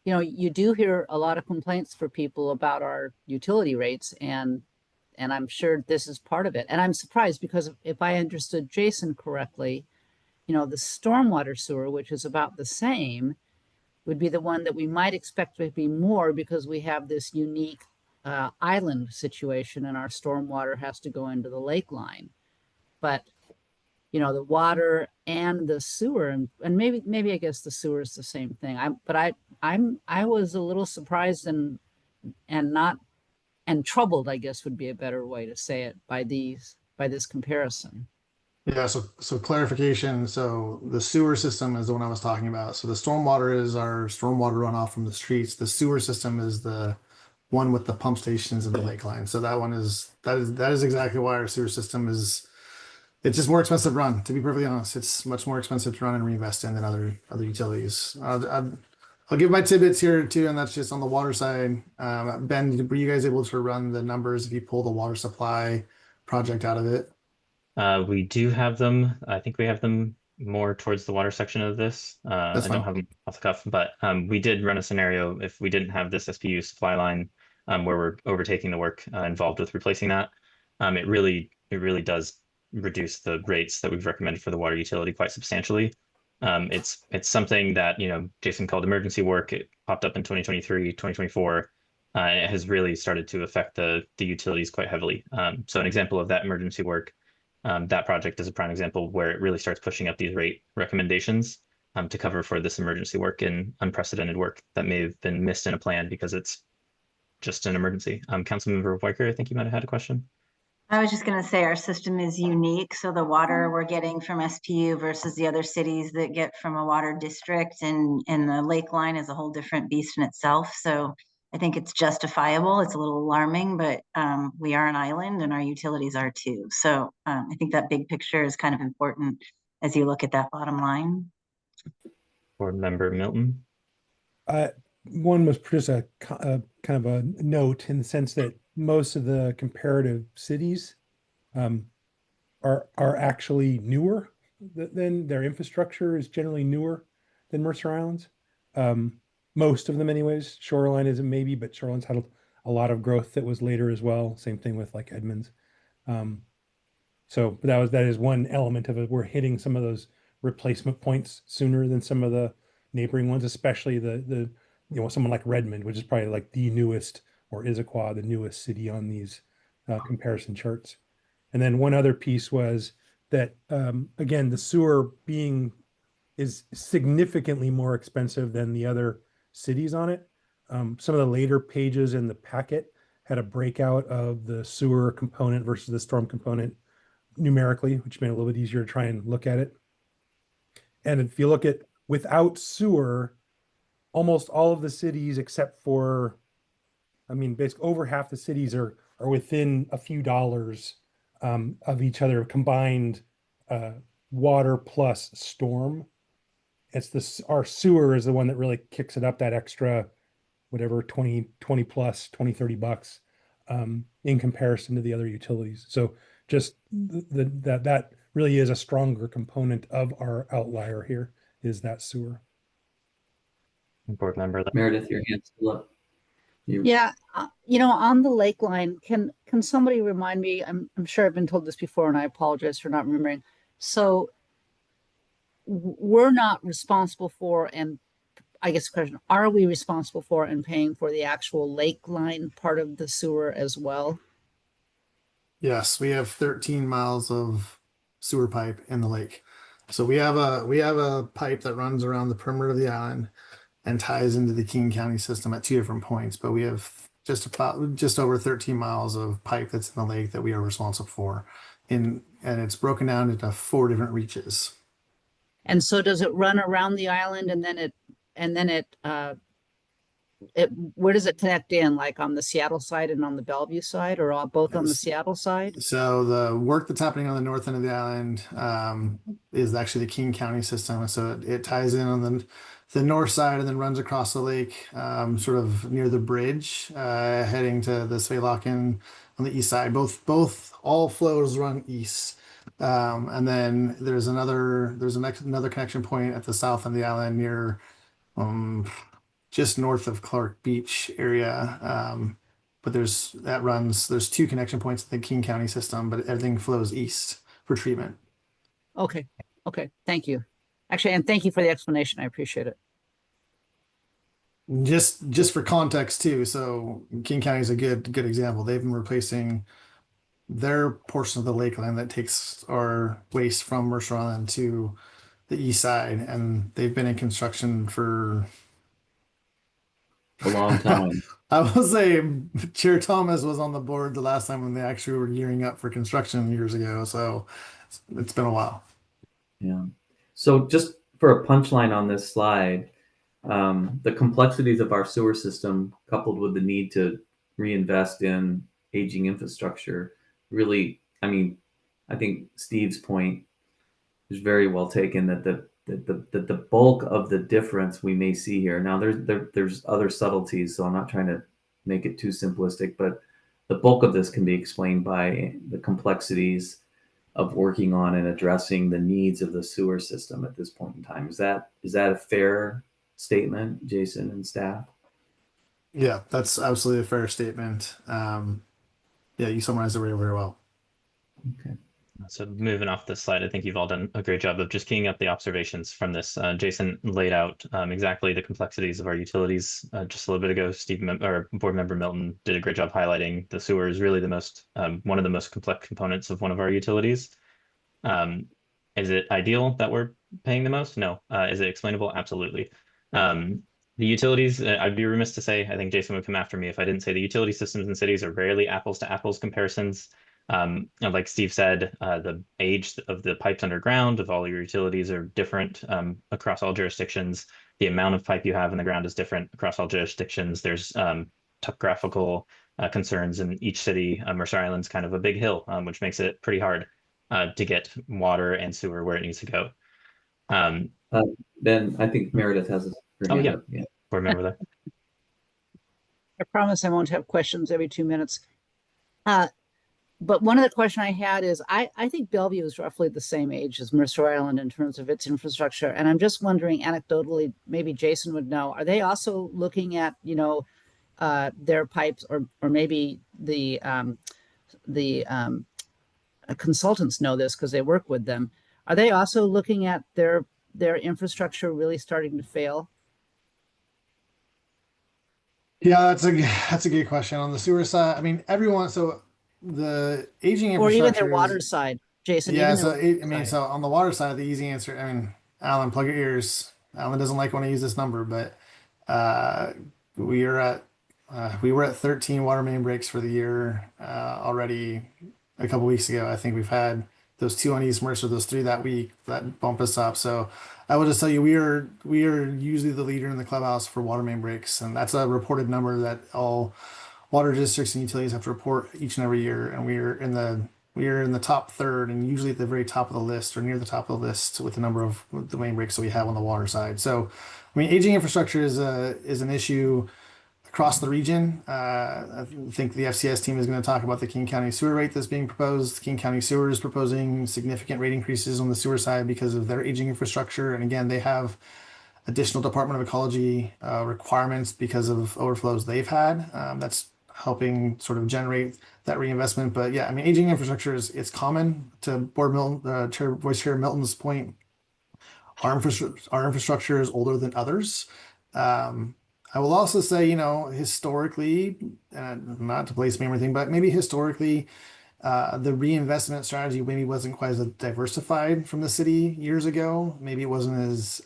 you do hear a lot of complaints for people about our utility rates and I'm sure this is part of it. And I'm surprised because if I understood Jason correctly, the stormwater sewer, which is about the same, would be the one that we might expect to be more because we have this unique island situation and our stormwater has to go into the lake line. But the water and the sewer, and maybe I guess the sewer is the same thing. I was a little surprised and troubled, I guess would be a better way to say it, by this comparison. Yeah, so clarification. So the sewer system is the one I was talking about. So the stormwater is our stormwater runoff from the streets. The sewer system is the one with the pump stations and the lake line. So that is exactly why our sewer system is. It's just more expensive to run. To be perfectly honest, it's much more expensive to run and reinvest in than other utilities. I'll give my tidbits here too, and that's just on the water side. Ben, were you guys able to run the numbers if you pull the water supply project out of it? We do have them. I think we have them more towards the water section of this. That's I don't fine. have them off the cuff, but we did run a scenario if we didn't have this SPU supply line where we're overtaking the work involved with replacing that. It really does reduce the rates that we've recommended for the water utility quite substantially. It's something that, Jason called emergency work. It popped up in 2023, 2024. And it has really started to affect the utilities quite heavily. So an example of that emergency work, that project is a prime example where it really starts pushing up these rate recommendations to cover for this emergency work and unprecedented work that may have been missed in a plan because it's just an emergency. Councilmember Weicker, I think you might have had a question. I was just going to say our system is unique. So the water we're getting from SPU versus the other cities that get from a water district and the lake line is a whole different beast in itself. So I think it's justifiable. It's a little alarming, but we are an island and our utilities are too. So I think that big picture is kind of important as you look at that bottom line. Board Member Milton. One was just a kind of a note in the sense that most of the comparative cities are actually newer than their infrastructure is generally newer than Mercer Islands. Most of them anyways. Shoreline isn't maybe, but Shoreline's had a lot of growth that was later as well. Same thing with like Edmonds. So that is one element of it. We're hitting some of those replacement points sooner than some of the neighboring ones, especially the someone like Redmond, which is probably like the newest, or Issaquah, the newest city on these comparison charts. And then one other piece was that, again, the sewer is significantly more expensive than the other cities on it. Some of the later pages in the packet had a breakout of the sewer component versus the storm component numerically, which made it a little bit easier to try and look at it. And if you look at without sewer, almost all of the cities except for, basically over half the cities are within a few dollars of each other combined water plus storm. Our sewer is the one that really kicks it up that extra, whatever, 20 plus, 20, $30 in comparison to the other utilities. So just that really is a stronger component of our outlier here is that sewer. Board Member Meredith, your hand's still up. Yeah, on the lake line, can somebody remind me? I'm sure I've been told this before, and I apologize for not remembering. So we're not responsible for, and I guess the question, are we responsible for and paying for the actual lake line part of the sewer as well? Yes, we have 13 miles of sewer pipe in the lake. So we have a pipe that runs around the perimeter of the island and ties into the King County system at two different points. But we have just over 13 miles of pipe that's in the lake that we are responsible for, and it's broken down into four different reaches. And so does it run around the island and then where does it connect in? Like on the Seattle side and on the Bellevue side, or both on the Yes. Seattle side? So the work that's happening on the north end of the island is actually the King County system. And so it ties in on the north side and then runs across the lake, sort of near the bridge, heading to the Sveilaken on the east side. All flows run east. And then there's another connection point at the south end of the island near just north of Clark Beach area. But there's two connection points in the King County system, but everything flows east for treatment. Okay. Okay. Thank you. Actually, and thank you for the explanation. I appreciate it. Just for context too, so King County is a good example. They've been replacing their portion of the lakeland that takes our waste from Mercer Island to the east side, and they've been in construction for A long time. I will say Chair Thomas was on the board the last time when they actually were gearing up for construction years ago. So it's been a while. Yeah. So just for a punchline on this slide, the complexities of our sewer system, coupled with the need to reinvest in aging infrastructure, really, I mean, I think Steve's point is very well taken that the bulk of the difference we may see here. Now there's other subtleties, so I'm not trying to make it too simplistic, but the bulk of this can be explained by the complexities of working on and addressing the needs of the sewer system at this point in time. Is that a fair statement, Jason and staff? Yeah, that's absolutely a fair statement. Yeah, you summarized it very, very well. Okay. So moving off this slide, I think you've all done a great job of just keying up the observations from this. Jason laid out exactly the complexities of our utilities just a little bit ago. Or Board Member Milton did a great job highlighting the sewer is really the most one of the most complex components of one of our utilities. Is it ideal that we're paying the most? No. Is it explainable? Absolutely. The utilities, I'd be remiss to say, I think Jason would come after me if I didn't say the utility systems in cities are rarely apples to apples comparisons. Like Steve said, the age of the pipes underground of all your utilities are different across all jurisdictions. The amount of pipe you have in the ground is different across all jurisdictions. There's topographical concerns in each city. Mercer Island's kind of a big hill, which makes it pretty hard to get water and sewer where it needs to go. Ben, I think Meredith has her hand up. Yeah. Board member there. I promise I won't have questions every 2 minutes. But one of the questions I had is I think Bellevue is roughly the same age as Mercer Island in terms of its infrastructure. And I'm just wondering anecdotally, maybe Jason would know, are they also looking at, their pipes or maybe the consultants know this because they work with them. Are they also looking at their infrastructure really starting to fail? Yeah, that's a good question. On the sewer side, I mean, so the aging Or even infrastructure their water side, Jason? Yeah, even so their I water mean, side. so on the water side, the easy answer, I mean, Alan, plug your ears. Alan doesn't like when I use this number, but uh, we are at we were at 13 water main breaks for the year already a couple weeks ago. I think we've had those two on East Mercer, those three that week that bump us up. So I will just tell you, we are usually the leader in the clubhouse for water main breaks, and that's a reported number that all water districts and utilities have to report each and every year, and we are in the top third and usually at the very top of the list or near the top of the list with the number of the main breaks that we have on the water side. So, I mean, aging infrastructure is an issue across the region. I think the FCS team is going to talk about the King County sewer rate that's being proposed. King County Sewer is proposing significant rate increases on the sewer side because of their aging infrastructure. And again, they have additional Department of Ecology requirements because of overflows they've had. That's helping sort of generate that reinvestment. But yeah, I mean, aging infrastructure it's common. To Vice Chair Milton's point, our infrastructure is older than others. I will also say, historically, not to place blame or anything, but maybe historically, The reinvestment strategy maybe wasn't quite as diversified from the city years ago. Maybe it wasn't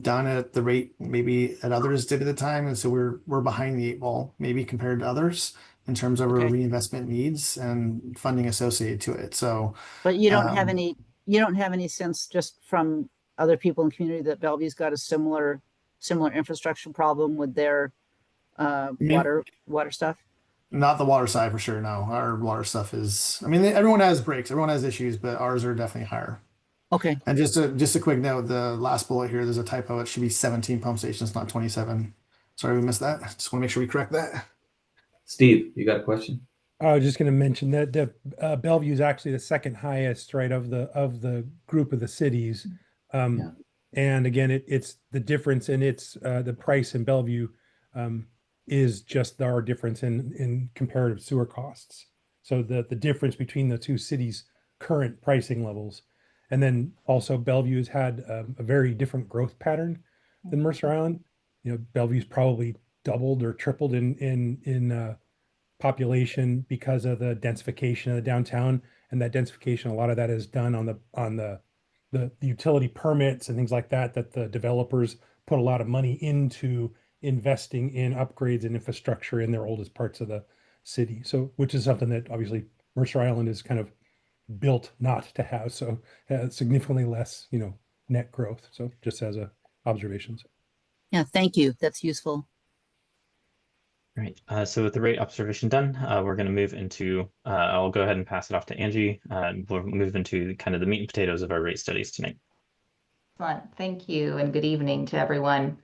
done at the rate maybe at others did at the time, and so we're behind the eight ball maybe compared to others in terms of our Okay. reinvestment needs and funding associated to it. So But um, you don't have any sense just from other people in the community that Bellevue's got a similar infrastructure problem with their I mean, water stuff? not the water side for sure. No, our water stuff is. I mean, everyone has breaks, everyone has issues, but ours are definitely higher. Okay. And just a quick note, the last bullet here, there's a typo. It should be 17 pump stations, not 27. Sorry, we missed that. Just want to make sure we correct that. Steve, you got a question? I was just going to mention that the Bellevue is actually the second highest, right, of the group of the cities. Yeah. And again, it's the difference in its the price in Bellevue is just our difference in comparative sewer costs. So the difference between the two cities' current pricing levels, and then also Bellevue has had a very different growth pattern than Mercer Island. You know, Bellevue's probably doubled or tripled in population because of the densification of the downtown, and that densification, a lot of that is done on the utility permits and things like that the developers put a lot of money into investing in upgrades and infrastructure in their oldest parts of the city. So which is something that obviously Mercer Island is kind of built not to have, so significantly less, net growth. So just as a observations. Yeah, thank you. That's useful. Right. So with the rate observation done, we're going to move into, I'll go ahead and pass it off to Angie. We'll move into kind of the meat and potatoes of our rate studies tonight. Excellent. Thank you and good evening to everyone.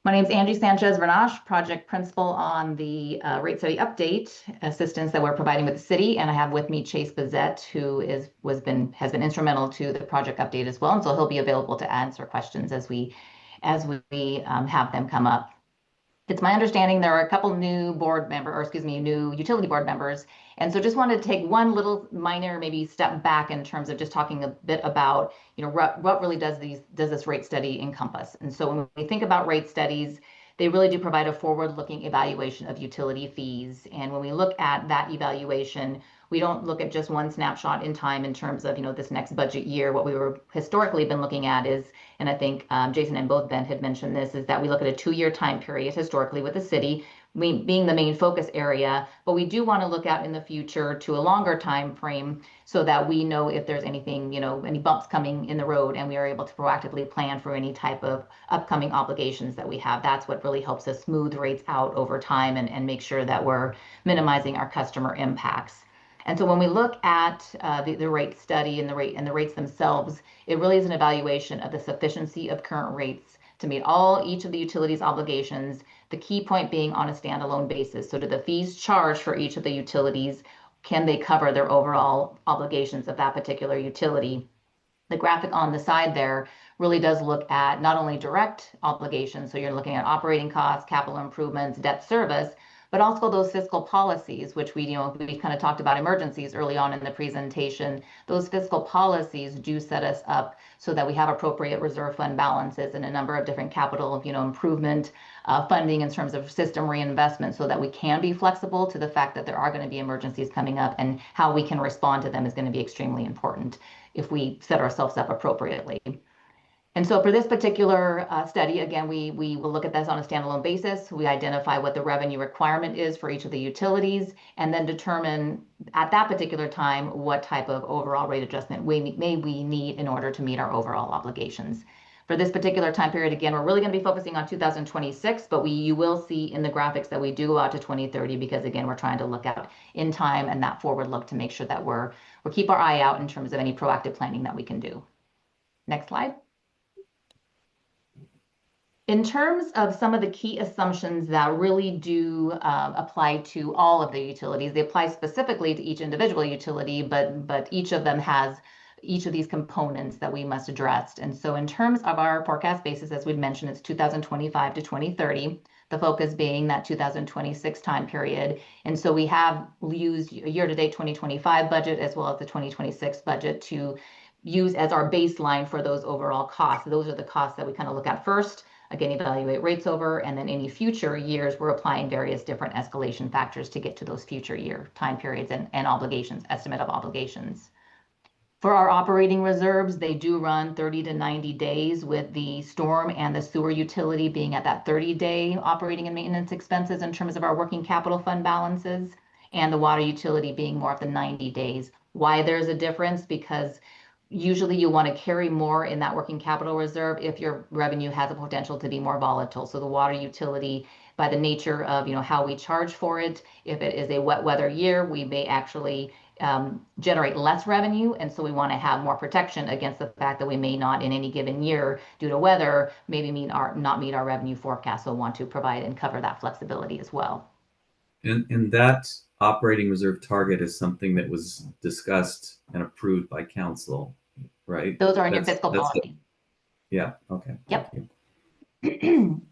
My name is Angie Sanchez Vernache, project principal on the rate study update assistance that we're providing with the city. And I have with me Chase Bazette, who has been instrumental to the project update as well. And so he'll be available to answer questions as we have them come up. It's my understanding there are a couple new new utility board members. And so just wanted to take one little minor maybe step back in terms of just talking a bit about, what really does this rate study encompass? And so when we think about rate studies, they really do provide a forward-looking evaluation of utility fees. And when we look at that evaluation, we don't look at just one snapshot in time in terms of, this next budget year. What we were historically been looking at is, and I think Jason and both Ben had mentioned this, is that we look at a 2-year time period historically with the city, being the main focus area, but we do want to look out in the future to a longer time frame so that we know if there's anything, any bumps coming in the road, and we are able to proactively plan for any type of upcoming obligations that we have. That's what really helps us smooth rates out over time and make sure that we're minimizing our customer impacts. And so when we look at the rate study and the rates themselves, it really is an evaluation of the sufficiency of current rates to meet each of the utilities obligations. The key point being on a standalone basis. So do the fees charged for each of the utilities, can they cover their overall obligations of that particular utility? The graphic on the side there really does look at not only direct obligations, so you're looking at operating costs, capital improvements, debt service, but also those fiscal policies, which we kind of talked about emergencies early on in the presentation. Those fiscal policies do set us up so that we have appropriate reserve fund balances and a number of different capital, improvement funding in terms of system reinvestment, so that we can be flexible to the fact that there are going to be emergencies coming up, and how we can respond to them is going to be extremely important if we set ourselves up appropriately. And so for this particular study, again, we will look at this on a standalone basis. We identify what the revenue requirement is for each of the utilities, and then determine at that particular time what type of overall rate adjustment we need in order to meet our overall obligations. For this particular time period, again, we're really going to be focusing on 2026, but you will see in the graphics that we do go out to 2030, because again, we're trying to look out in time and that forward look to make sure that we're keep our eye out in terms of any proactive planning that we can do. Next slide. In terms of some of the key assumptions that really do apply to all of the utilities, they apply specifically to each individual utility, but each of them has each of these components that we must address. And so in terms of our forecast basis, as we've mentioned, it's 2025 to 2030, the focus being that 2026 time period. And so we have used a year-to-date 2025 budget as well as the 2026 budget to use as our baseline for those overall costs. Those are the costs that we kind of look at first. again, evaluate rates over, and then any future years, we're applying various different escalation factors to get to those future year time periods and obligations, estimate of obligations. For our operating reserves, they do run 30 to 90 days, with the storm and the sewer utility being at that 30-day operating and maintenance expenses in terms of our working capital fund balances, and the water utility being more of the 90 days. Why there's a difference? Because usually you want to carry more in that working capital reserve if your revenue has a potential to be more volatile. So the water utility, by the nature of how we charge for it, if it is a wet weather year, we may actually generate less revenue, and so we want to have more protection against the fact that we may not in any given year, due to weather, maybe not meet our revenue forecast. So want to provide and cover that flexibility as well. And that operating reserve target is something that was discussed and approved by council, right? Those are in your fiscal policy. Yeah, okay. Yep. Thank you.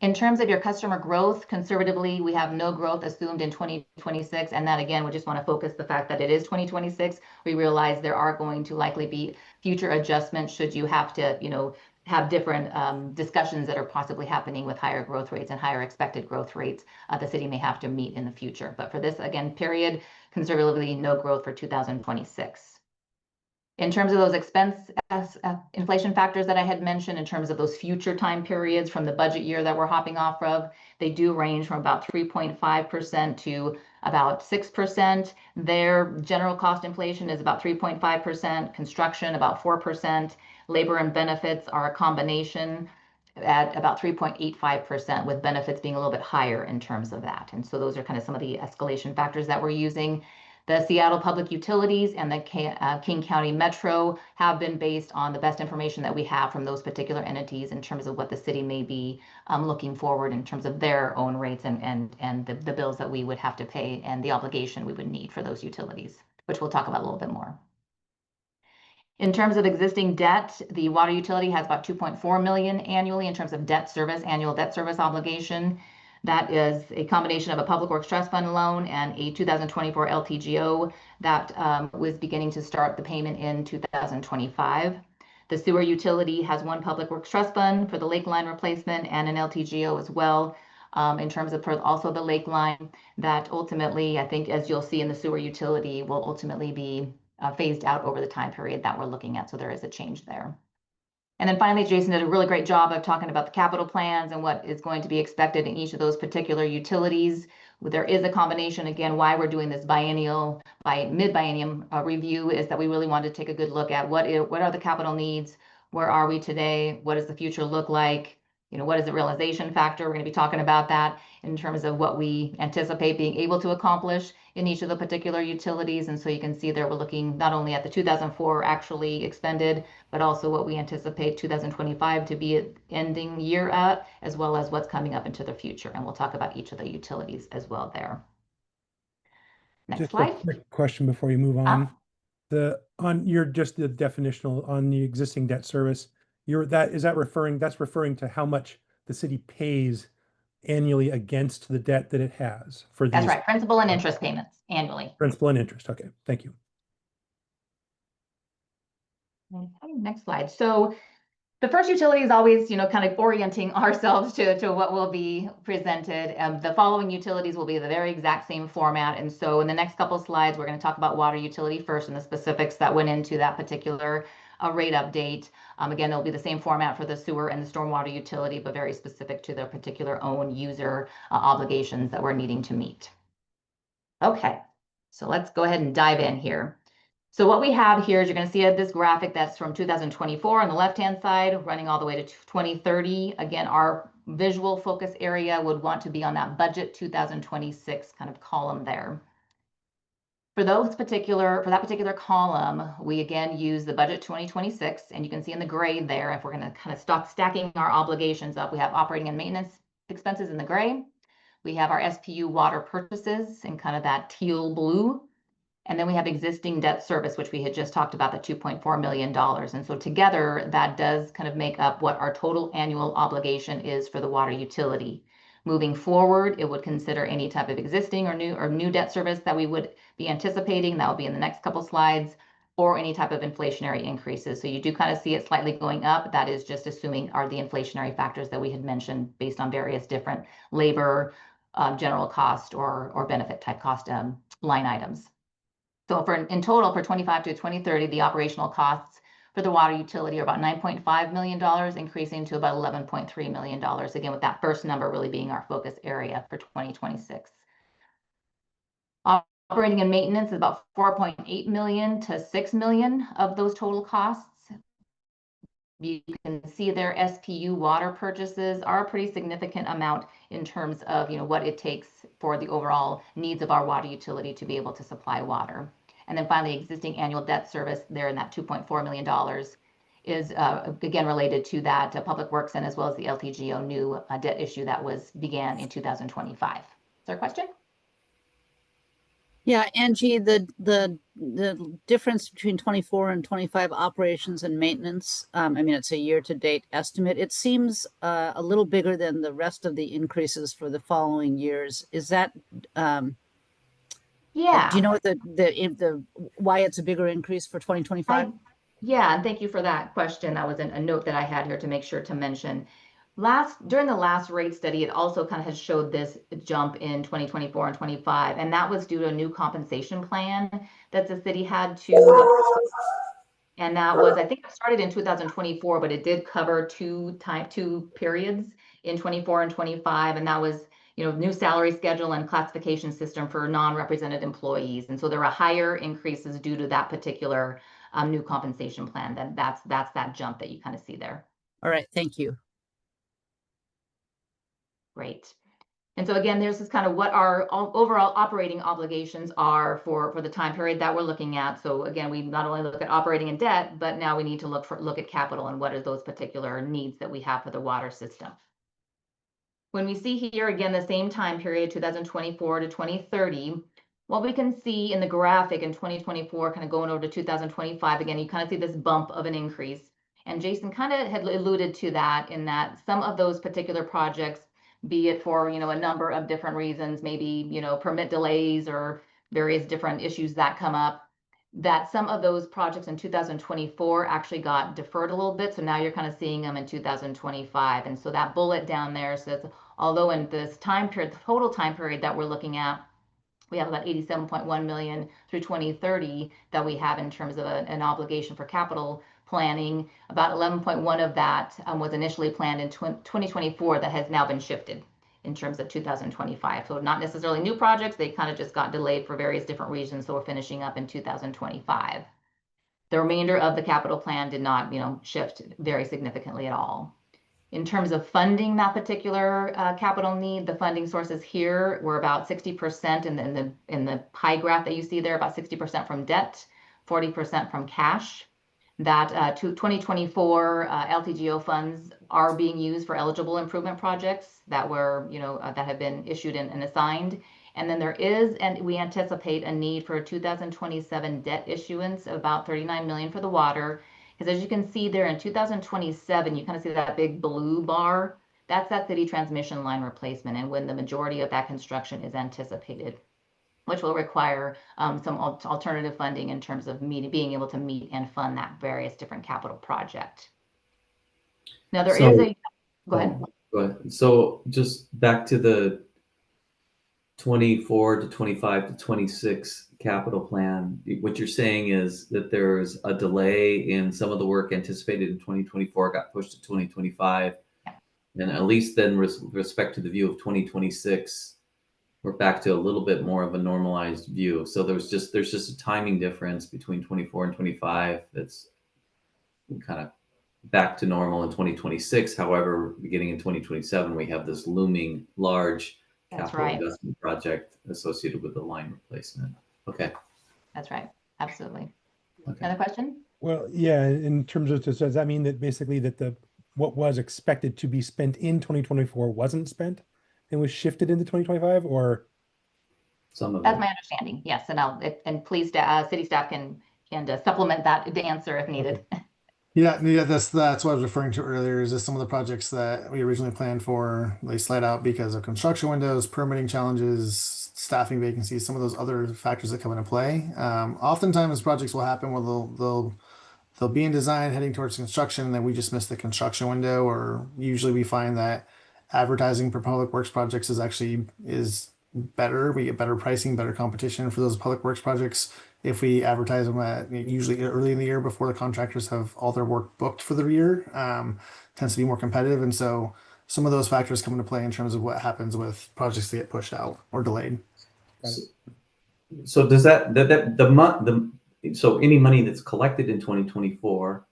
In terms of your customer growth, conservatively, we have no growth assumed in 2026. And that, again, we just want to focus the fact that it is 2026. We realize there are going to likely be future adjustments should you have to, have different discussions that are possibly happening with higher growth rates and higher expected growth rates the city may have to meet in the future. But for this, again, period, conservatively, no growth for 2026. In terms of those expense inflation factors that I had mentioned, in terms of those future time periods from the budget year that we're hopping off of, they do range from about 3.5% to about 6%. Their general cost inflation is about 3.5%, construction about 4%, labor and benefits are a combination at about 3.85%, with benefits being a little bit higher in terms of that. And so those are kind of some of the escalation factors that we're using. The Seattle Public Utilities and the King County Metro have been based on the best information that we have from those particular entities in terms of what the city may be looking forward in terms of their own rates and the bills that we would have to pay and the obligation we would need for those utilities, which we'll talk about a little bit more. In terms of existing debt, the water utility has about 2.4 million annually in terms of debt service, annual debt service obligation. That is a combination of a Public Works Trust Fund loan and a 2024 LTGO that was beginning to start the payment in 2025. The sewer utility has one Public Works Trust Fund for the lake line replacement and an LTGO as well. In terms of also the lake line, that ultimately, I think, as you'll see in the sewer utility, will ultimately be phased out over the time period that we're looking at. So there is a change there. And then finally, Jason did a really great job of talking about the capital plans and what is going to be expected in each of those particular utilities. There is a combination, again, why we're doing this mid-biennium review is that we really want to take a good look at what are the capital needs, where are we today, what does the future look like, what is the realization factor? We're going to be talking about that in terms of what we anticipate being able to accomplish in each of the particular utilities. And so you can see there we're looking not only at the 2004 actually expended, but also what we anticipate 2025 to be ending year at, as well as what's coming up into the future. And we'll talk about each of the utilities as well there. Next Just slide. a quick question before you move on. Just the definitional on the existing debt service. That's referring to how much the city pays annually against the debt that it has for these. That's right, principal and interest payments annually. Principal and interest. Okay, thank you. Okay, next slide. So the first utility is always, kind of orienting ourselves to what will be presented. The following utilities will be the very exact same format. And so in the next couple of slides, we're going to talk about water utility first and the specifics that went into that particular rate update. Again, it'll be the same format for the sewer and the stormwater utility, but very specific to their particular own user obligations that we're needing to meet. Okay, so let's go ahead and dive in here. So what we have here is you're going to see this graphic that's from 2024 on the left-hand side, running all the way to 2030. Again, our visual focus area would want to be on that budget 2026 kind of column there. For that particular column, we again use the budget 2026, and you can see in the gray there, if we're going to kind of start stacking our obligations up, we have operating and maintenance expenses in the gray. We have our SPU water purchases in kind of that teal blue. And then we have existing debt service, which we had just talked about, the $2.4 million. And so together, that does kind of make up what our total annual obligation is for the water utility. Moving forward, it would consider any type of existing or new debt service that we would be anticipating. That will be in the next couple slides. or any type of inflationary increases. So you do kind of see it slightly going up. That is just assuming are the inflationary factors that we had mentioned based on various different labor, general cost or benefit type cost line items. So in total for 25 to 2030, the operational costs for the water utility are about $9.5 million, increasing to about $11.3 million. Again, with that first number really being our focus area for 2026. Operating and maintenance is about 4.8 million to 6 million of those total costs. You can see their SPU water purchases are a pretty significant amount in terms of what it takes for the overall needs of our water utility to be able to supply water. And then finally, existing annual debt service there in that $2.4 million is again related to that Public Works and as well as the LTGO new debt issue that began in 2025. Is there a question? Yeah, Angie, the difference between 24 and 25 operations and maintenance, I mean, it's a year-to-date estimate. It seems a little bigger than the rest of the increases for the following years. Is that, Yeah. do you know what the why it's a bigger increase for 2025? Yeah, and thank you for that question. That was a note that I had here to make sure to mention. During the last rate study, it also kind of has showed this jump in 2024 and 25, and that was due to a new compensation plan that the city had to, and that was, I think it started in 2024, but it did cover two periods in 24 and 25, and that was new salary schedule and classification system for non-represented employees, and so there were higher increases due to that particular new compensation plan. Then that's that jump that you kind of see there. All right, thank you. Great. And so again, there's this kind of what our overall operating obligations are for the time period that we're looking at. So again, we not only look at operating and debt, but now we need to look at capital and what are those particular needs that we have for the water system. When we see here again the same time period, 2024 to 2030, what we can see in the graphic in 2024, kind of going over to 2025, again, you kind of see this bump of an increase. And Jason kind of had alluded to that in that some of those particular projects, be it for a number of different reasons, maybe permit delays or various different issues that come up, that some of those projects in 2024 actually got deferred a little bit. So now you're kind of seeing them in 2025. And so that bullet down there says, although in this time period, the total time period that we're looking at, we have about 87.1 million through 2030 that we have in terms of an obligation for capital planning. About 11.1 of that was initially planned in 2024 that has now been shifted in terms of 2025. So not necessarily new projects, they kind of just got delayed for various different reasons. So we're finishing up in 2025. The remainder of the capital plan did not, shift very significantly at all. In terms of funding that particular capital need, the funding sources here were about 60% in the pie graph that you see there, about 60% from debt, 40% from cash. That 2024 LTGO funds are being used for eligible improvement projects that were, that have been issued and assigned. And then there is, and we anticipate a need for a 2027 debt issuance of about 39 million for the water. Because as you can see there in 2027, you kind of see that big blue bar. That's that city transmission line replacement, and when the majority of that construction is anticipated, which will require some alternative funding in terms of being able to meet and fund that various different capital project. Now there is a, go ahead. Go ahead. So just back to the 24 to 25 to 26 capital plan. What you're saying is that there's a delay in some of the work anticipated in 2024 got pushed to 2025. And at least then with respect to the view of 2026, we're back to a little bit more of a normalized view. So there's just a timing difference between 24 and 25 that's kind of back to normal in 2026. However, beginning in 2027, we have this looming large capital investment project associated with the line replacement. Okay. That's right. Absolutely. Okay. Another question? Well, yeah, in terms of, does that mean that basically that what was expected to be spent in 2024 wasn't spent and was shifted into 2025, or? Some of That's it. my understanding. Yes. And please, city staff can supplement the answer if needed. Okay. Yeah, that's what I was referring to earlier. Is just some of the projects that we originally planned for, they slide out because of construction windows, permitting challenges, staffing vacancies, some of those other factors that come into play. Oftentimes projects will happen where they'll be in design heading towards construction, and then we just miss the construction window, or usually we find that advertising for public works projects is better. We get better pricing, better competition for those public works projects if we advertise them at usually early in the year before the contractors have all their work booked for the year. Tends to be more competitive, and so some of those factors come into play in terms of what happens with projects that get pushed out or delayed. So does so any money that's collected in 2024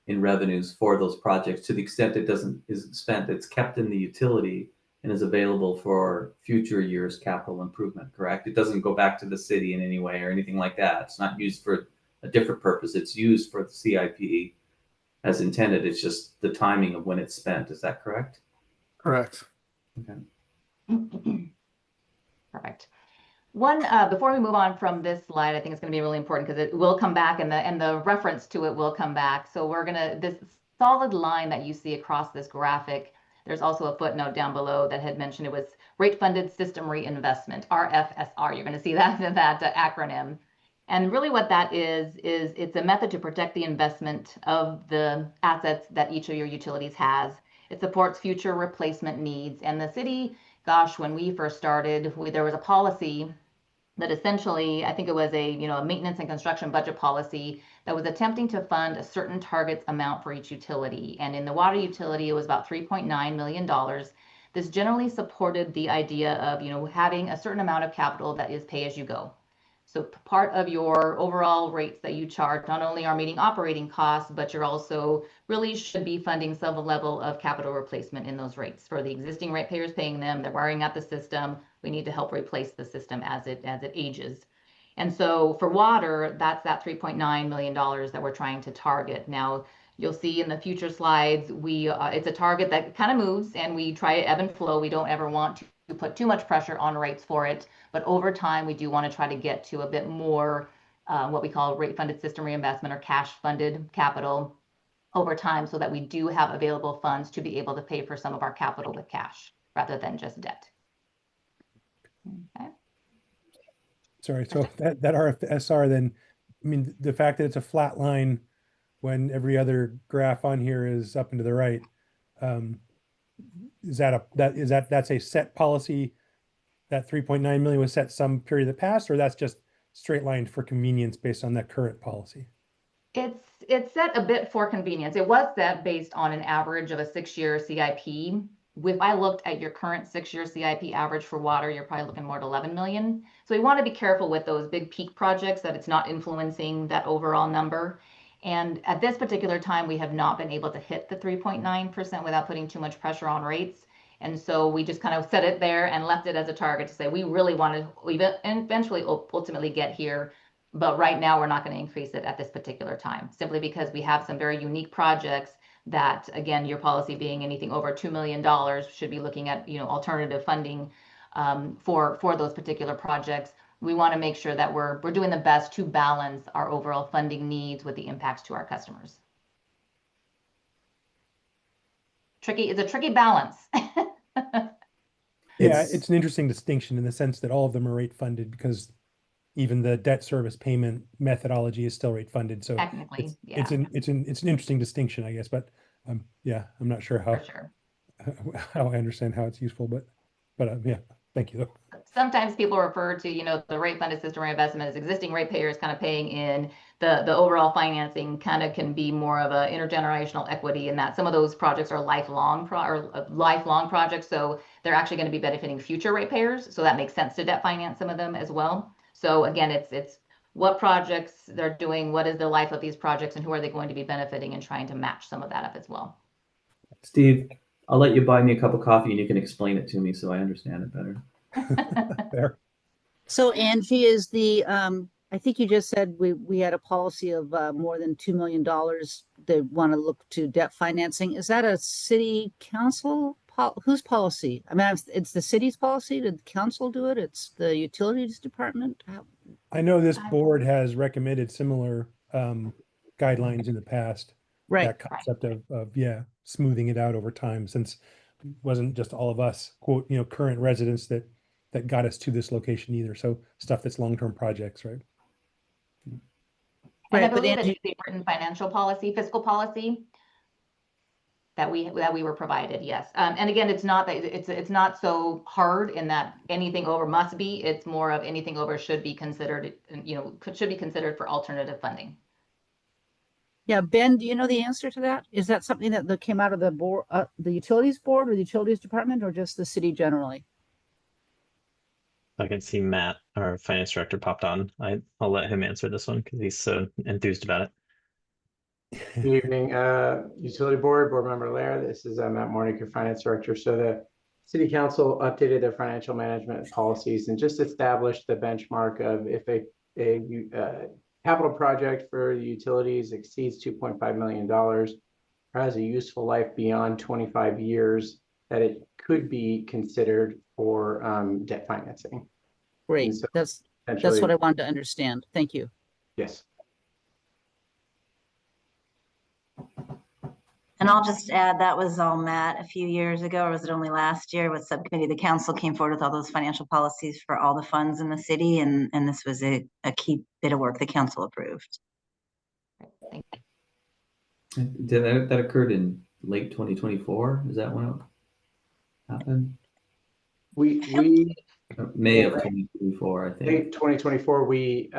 in revenues for those projects, to the extent it isn't spent, it's kept in the utility and is available for future years' capital improvement, correct? It doesn't go back to the city in any way or anything like that. It's not used for a different purpose. It's used for the CIP as intended. It's just the timing of when it's spent. Is that correct? Correct. Okay. Perfect. Before we move on from this slide, I think it's going to be really important because it will come back, and the reference to it will come back. So this solid line that you see across this graphic, there's also a footnote down below that had mentioned it was rate funded system reinvestment, RFSR. You're going to see that acronym. And really what that is it's a method to protect the investment of the assets that each of your utilities has. It supports future replacement needs. And the city, gosh, when we first started, there was a policy that essentially, I think it was a maintenance and construction budget policy that was attempting to fund a certain target amount for each utility. And in the water utility, it was about $3.9 million. This generally supported the idea of having a certain amount of capital that is pay as you go. So part of your overall rates that you charge not only are meeting operating costs, but you're also really should be funding some level of capital replacement in those rates. For the existing ratepayers paying them, they're wiring out the system. We need to help replace the system as it ages. And so for water, that's that $3.9 million that we're trying to target. Now, you'll see in the future slides, it's a target that kind of moves, and we try to ebb and flow. We don't ever want to put too much pressure on rates for it. But over time, we do want to try to get to a bit more what we call rate funded system reinvestment or cash funded capital over time, so that we do have available funds to be able to pay for some of our capital with cash rather than just debt. Okay. Sorry, so that RFSR then, I mean, the fact that it's a flat line when every other graph on here is up and to the right, that's a set policy? That 3.9 million was set some period of the past, or that's just straight lined for convenience based on that current policy? It's set a bit for convenience. It was set based on an average of a 6-year CIP. If I looked at your current 6-year CIP average for water, you're probably looking more at 11 million. So we want to be careful with those big peak projects that it's not influencing that overall number. And at this particular time, we have not been able to hit the 3.9% without putting too much pressure on rates. And so we just kind of set it there and left it as a target to say we really want to eventually ultimately get here. But right now, we're not going to increase it at this particular time, simply because we have some very unique projects that, again, your policy being anything over $2 million should be looking at alternative funding for those particular projects. We want to make sure that we're doing the best to balance our overall funding needs with the impacts to our customers. It's a tricky balance. Yeah, it's an interesting distinction in the sense that all of them are rate funded, because even the debt service payment methodology is still rate funded. So technically, it's an interesting distinction, I guess. But yeah, I'm not sure how how I understand how it's useful, but yeah, thank you though. Sometimes people refer to the rate funded system reinvestment as existing ratepayers kind of paying in. The overall financing kind of can be more of a intergenerational equity, in that some of those projects are lifelong projects, so they're actually going to be benefiting future ratepayers. So that makes sense to debt finance some of them as well. So again, it's what projects they're doing, what is the life of these projects, and who are they going to be benefiting, and trying to match some of that up as well. Steve, I'll let you buy me a cup of coffee and you can explain it to me so I understand it better. Fair. So Angie, is I think you just said we had a policy of more than $2 million. They want to look to debt financing. Is that a city council? Whose policy? I mean, it's the city's policy. Did the council do it? It's the utilities department. I know this board has recommended similar guidelines in the past. Right. That concept of smoothing it out over time, since it wasn't just all of us, quote, current residents that that got us to this location either. So stuff that's long-term projects, right? And I Right, but believe Angie, it's the written financial policy, fiscal policy that we were provided, yes. And again, it's not that it's not so hard in that anything over must be. It's more of anything over should be considered, should be considered for alternative funding. yeah, Ben, do you know the answer to that? Is that something that came out of the board, the utilities board or the utilities department, or just the city I can see Matt, our finance director, popped on. I'll let him answer this one because he's so enthused about it. Good evening, Utility Board Member Lair. This is Matt Mornick, your Finance Director. So the City Council updated their financial management policies and just established the benchmark of if a capital project for the utilities exceeds $2.5 million or has a useful life beyond 25 years, that it could be considered for debt financing. Great. And so That's what I wanted to understand. Thank you. yes. And I'll just add, that was all Matt a few years ago, or was it only last year with subcommittee? The council came forward with all those financial policies for all the funds in the city. And this was a key bit of work the council approved. Thank you. That occurred in late 2024? Is that when it happened? We May of 2024, I think. late 2024, we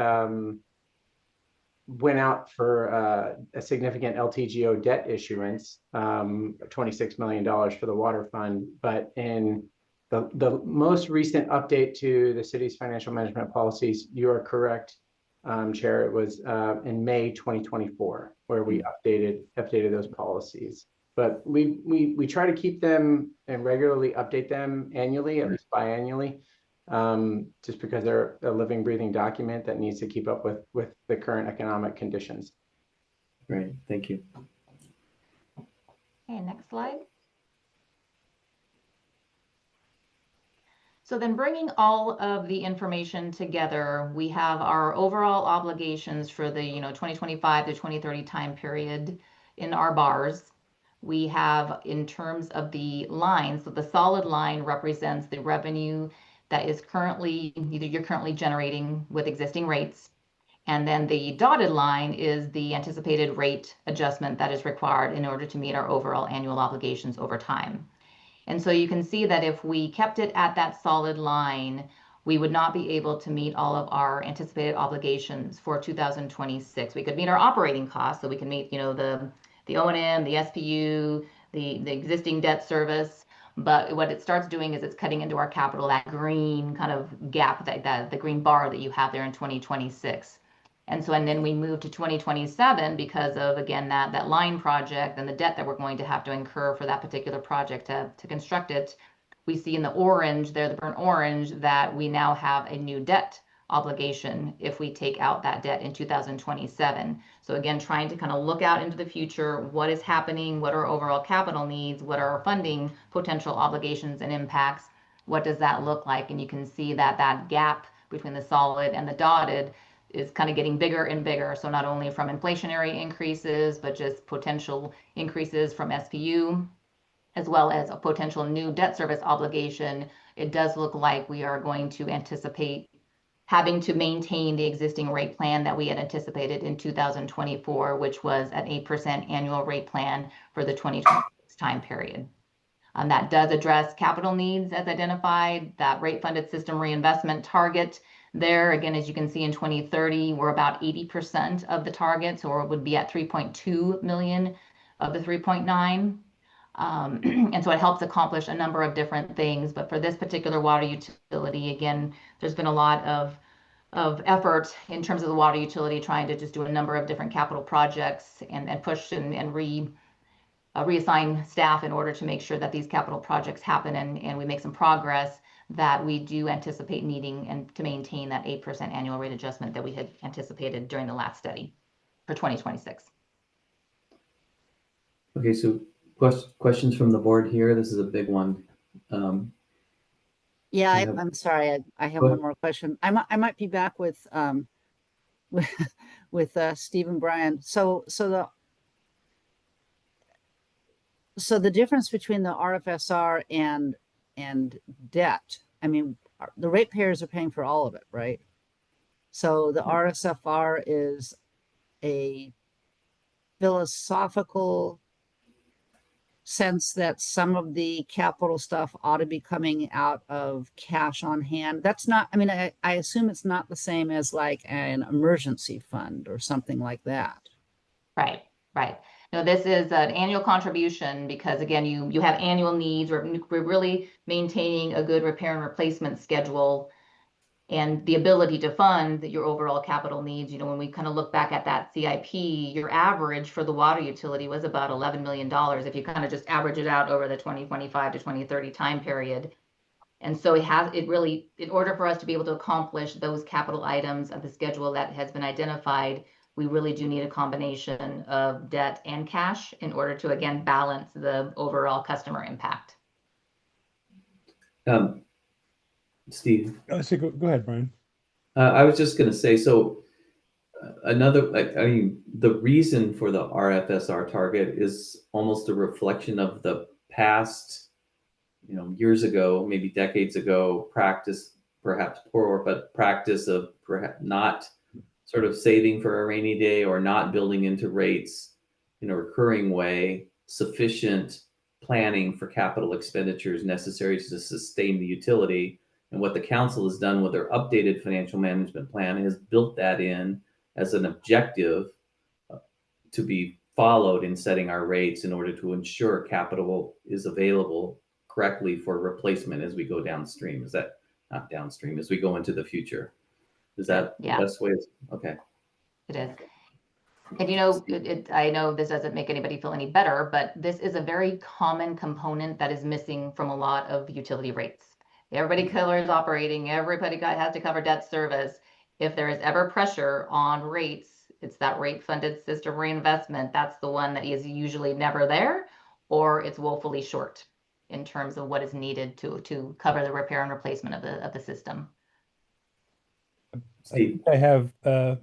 went out for a significant LTGO debt issuance, $26 million for the water fund. But in the most recent update to the city's financial management policies, you are correct, Chair. It was in May 2024 where we updated those policies. But we try to keep them and regularly update them annually, at least biannually. Just because they're a living, breathing document that needs to keep up with the current economic conditions. Great, thank you. Okay, next slide. So then bringing all of the information together, we have our overall obligations for the 2025 to 2030 time period in our bars. We have, in terms of the lines, so the solid line represents the revenue that is currently, you're currently generating with existing rates. And then the dotted line is the anticipated rate adjustment that is required in order to meet our overall annual obligations over time. And so you can see that if we kept it at that solid line, we would not be able to meet all of our anticipated obligations for 2026. We could meet our operating costs, so we can meet, the O&M, the SPU, the existing debt service. But what it starts doing is it's cutting into our capital, that green kind of gap, that the green bar that you have there in 2026. And then we move to 2027 because of, again, that line project and the debt that we're going to have to incur for that particular project to construct it. We see in the orange there, the burnt orange, that we now have a new debt obligation if we take out that debt in 2027. So again, trying to kind of look out into the future, what is happening, what are overall capital needs, what are our funding potential obligations and impacts, what does that look like? And you can see that that gap between the solid and the dotted is kind of getting bigger and bigger. So not only from inflationary increases, but just potential increases from SPU, as well as a potential new debt service obligation. It does look like we are going to anticipate having to maintain the existing rate plan that we had anticipated in 2024, which was an 8% annual rate plan for the 2026 time period. That does address capital needs as identified, that rate funded system reinvestment target. There, again, as you can see in 2030, we're about 80% of the target, so it would be at 3.2 million of the 3.9. And so it helps accomplish a number of different things. But for this particular water utility, again, there's been a lot of effort in terms of the water utility trying to just do a number of different capital projects and push and reassign staff in order to make sure that these capital projects happen and we make some progress, that we do anticipate needing and to maintain that 8% annual rate adjustment that we had anticipated during the last study for 2026. Okay, so questions from the board here. This is a big one. Yeah, I have- I'm sorry. I have Go one ahead. more question. I might be back with with Steve and Brian. So the difference between the RFSR and debt I mean, the ratepayers are paying for all of it, right? So the RSFR is a philosophical sense that some of the capital stuff ought to be coming out of cash on hand. That's not, I mean, I assume it's not the same as like an emergency fund or something like that. Right, right. No, this is an annual contribution because again, you have annual needs. We're really maintaining a good repair and replacement schedule and the ability to fund your overall capital needs. You know, when we kind of look back at that CIP, your average for the water utility was about $11 million if you kind of just average it out over the 2025 to 2030 time period. And so it really, in order for us to be able to accomplish those capital items of the schedule that has been identified, we really do need a combination of debt and cash in order to, again, balance the overall customer impact. Steve. So go ahead, Brian. I was just going to say, so I mean, the reason for the RFSR target is almost a reflection of the past, years ago, maybe decades ago, practice, perhaps poor, but practice of perhaps not sort of saving for a rainy day or not building into rates in a recurring way sufficient planning for capital expenditures necessary to sustain the utility. And what the council has done with their updated financial management plan is built that in as an objective to be followed in setting our rates in order to ensure capital is available correctly for replacement as we go downstream. Is that not downstream as we go into the future? Is that the best way? Okay. It is. And you know, I know this doesn't make anybody feel any better, but this is a very common component that is missing from a lot of utility rates. Everybody covers operating, everybody has to cover debt service. If there is ever pressure on rates, it's that rate funded system reinvestment. That's the one that is usually never there, or it's woefully short in terms of what is needed to cover the repair and replacement of the system. I have a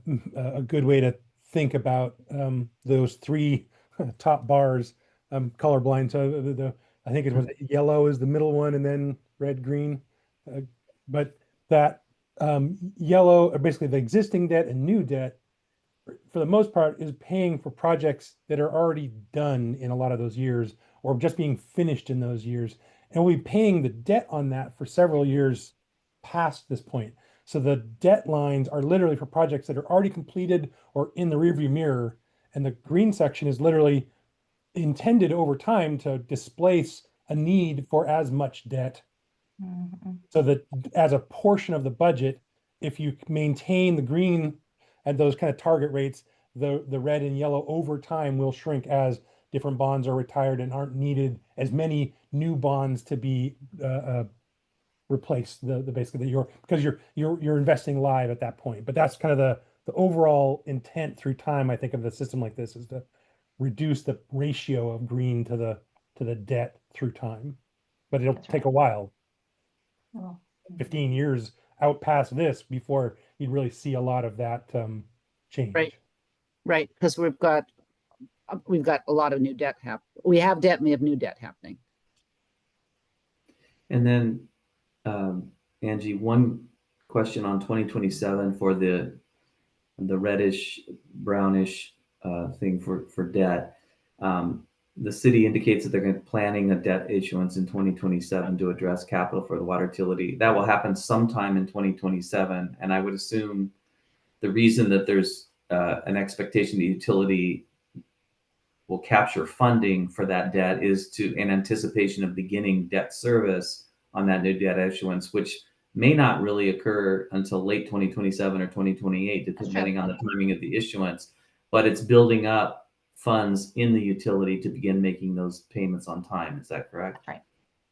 good way to think about those three top bars. I'm colorblind, so I think it was yellow is the middle one, and then red, green. But that yellow, or basically the existing debt and new debt, for the most part, is paying for projects that are already done in a lot of those years, or just being finished in those years, and we'll be paying the debt on that for several years past this point. So the debt lines are literally for projects that are already completed or in the rearview mirror. And the green section is literally intended over time to displace a need for as much debt. So that as a portion of the budget, if you maintain the green at those kind of target rates, the red and yellow over time will shrink as different bonds are retired and aren't needed as many new bonds to be replace the basically because you're investing live at that point. But that's kind of the overall intent through time, I think, of the system like this is to reduce the ratio of green to the debt through time. But it'll take a while. 15 years out past this before you'd really see a lot of that change. Right, because we've got a lot of new debt we have debt and we have new debt happening. And then Angie, one question on 2027 for the reddish brownish thing for debt. The city indicates that they're planning a debt issuance in 2027 to address capital for the water utility. That will happen sometime in 2027, and I would assume the reason that there's an expectation the utility will capture funding for that debt is in anticipation of beginning debt service on that new debt issuance, which may not really occur until late 2027 or 2028, depending on the timing of the issuance. But it's building up funds in the utility to begin making those payments on time. Is that correct? That's right.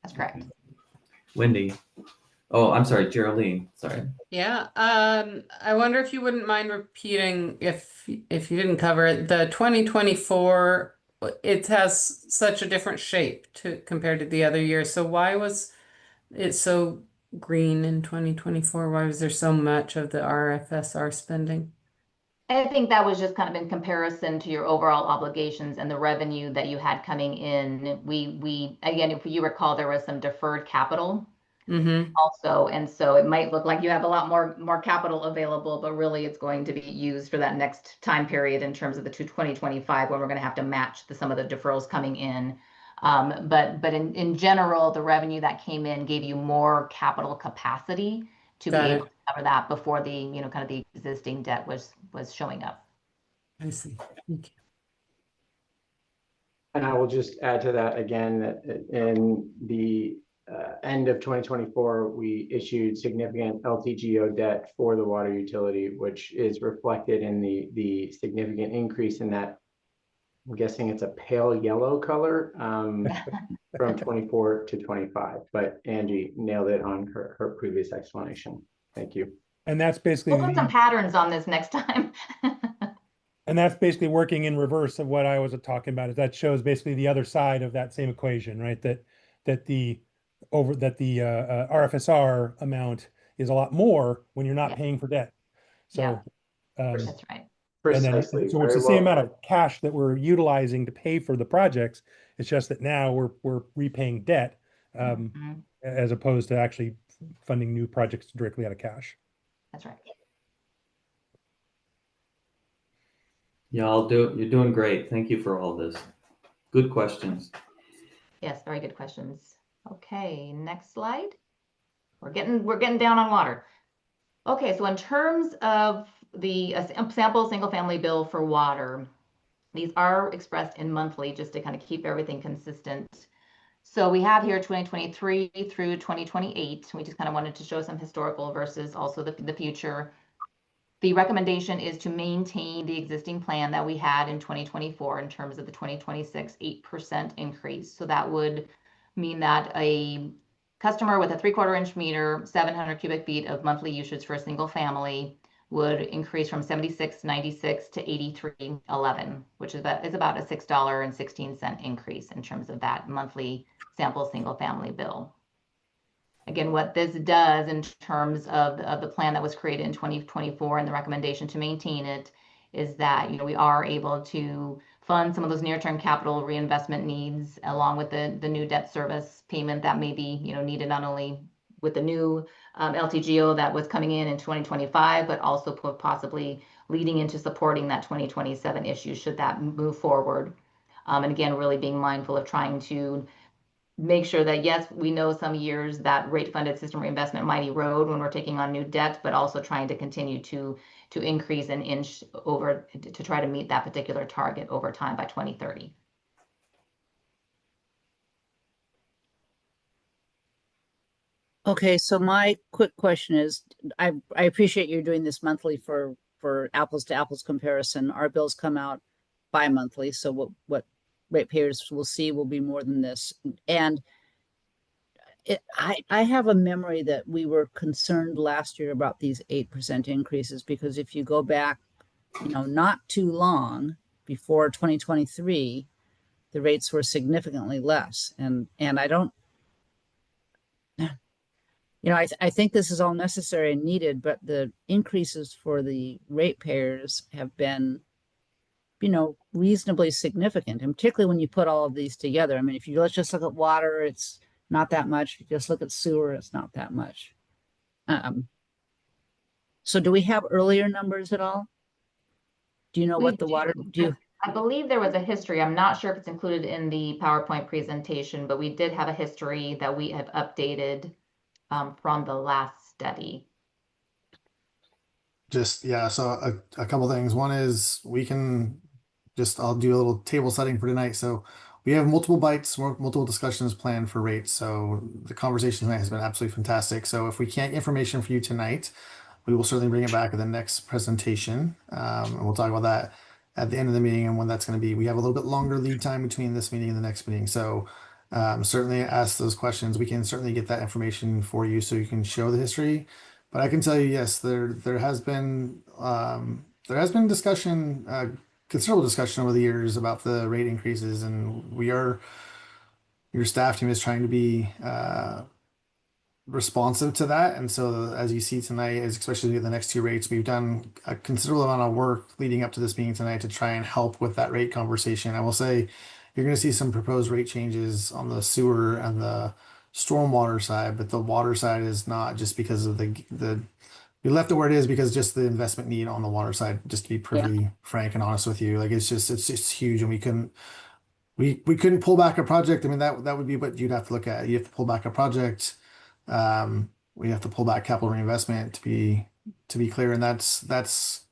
That's correct. Wendy. Oh, I'm sorry, Geraldine. Sorry. Yeah. I wonder if you wouldn't mind repeating if you didn't cover it. The 2024, it has such a different shape compared to the other years. So why was it so green in 2024? Why was there so much of the RFSR spending? I think that was just kind of in comparison to your overall obligations and the revenue that you had coming in. We again, if you recall, there was some deferred capital Mm-hmm. also. And so it might look like you have a lot more capital available, but really it's going to be used for that next time period in terms of the 2025 when we're going to have to match some of the deferrals coming in. But in general, the revenue that came in gave you more capital capacity to Got be it. able to cover that before the, kind of the existing debt was showing up. I see. Thank you. And I will just add to that again that in the end of 2024, we issued significant LTGO debt for the water utility, which is reflected in the significant increase in that. I'm guessing it's a pale yellow color from 24 to 25. But Angie nailed it on her previous explanation. Thank you. And that's basically We'll put some patterns on this next time. and that's basically working in reverse of what I was talking about. Is that shows basically the other side of that same equation, right? That the RFSR amount is a lot more when you're not Yeah. paying for debt. So That's right. and then Precisely. so it's the same amount of cash that we're utilizing to pay for the projects. It's just that now we're repaying debt as opposed to actually funding new projects directly out of cash. That's right. Y'all you're doing great. Thank you for all this. Good questions. Yes, very good questions. Okay, next slide. We're getting down on water. Okay, so in terms of the sample single family bill for water, these are expressed in monthly just to kind of keep everything consistent. So we have here 2023 through 2028. We just kind of wanted to show some historical versus also the future. The recommendation is to maintain the existing plan that we had in 2024 in terms of the 2026 8% increase. So that would mean that a customer with a 3/4 inch meter, 700 cubic feet of monthly usage for a single family would increase from 76.96 to 83.11, which is about a $6.16 increase in terms of that monthly sample single family bill. Again, what this does in terms of the plan that was created in 2024 and the recommendation to maintain it is that we are able to fund some of those near-term capital reinvestment needs along with the new debt service payment that may be needed not only with the new LTGO that was coming in 2025, but also possibly leading into supporting that 2027 issue should that move forward. And again, really being mindful of trying to make sure that, yes, we know some years that rate funded system reinvestment might erode when we're taking on new debt, but also trying to continue to increase and inch over to try to meet that particular target over time by 2030. Okay, so my quick question is, I appreciate you doing this monthly for apples to apples comparison. Our bills come out bi-monthly, so what ratepayers will see will be more than this. And I have a memory that we were concerned last year about these 8% increases because if you go back, not too long before 2023, the rates were significantly less. And I don't, I think this is all necessary and needed, but the increases for the ratepayers have been, reasonably significant, and particularly when you put all of these together. I mean, if you let's just look at water, it's not that much. If you just look at sewer, it's not that much. So do we have earlier numbers at all? Do you know what the water do? I believe there was a history. I'm not sure if it's included in the PowerPoint presentation, but we did have a history that we have updated from the last study. So a couple things. One is I'll do a little table setting for tonight. So we have multiple bites, multiple discussions planned for rates. So the conversation tonight has been absolutely fantastic. So if we can't get information for you tonight, we will certainly bring it back at the next presentation. And we'll talk about that at the end of the meeting and when that's going to be. We have a little bit longer lead time between this meeting and the next meeting. So certainly ask those questions. We can certainly get that information for you so you can show the history. But I can tell you, yes, there has been discussion, considerable discussion over the years about the rate increases, and your staff team is trying to be responsive to that. And so as you see tonight, especially the next two rates, we've done a considerable amount of work leading up to this meeting tonight to try and help with that rate conversation. I will say you're going to see some proposed rate changes on the sewer and the stormwater side, but the water side is not just because of we left it where it is because just the investment need on the water side, just to be perfectly frank and honest with you. Like it's just huge, and we couldn't pull back a project. I mean, that would be what you'd have to look at. You have to pull back a project. We have to pull back capital reinvestment to be clear, and that's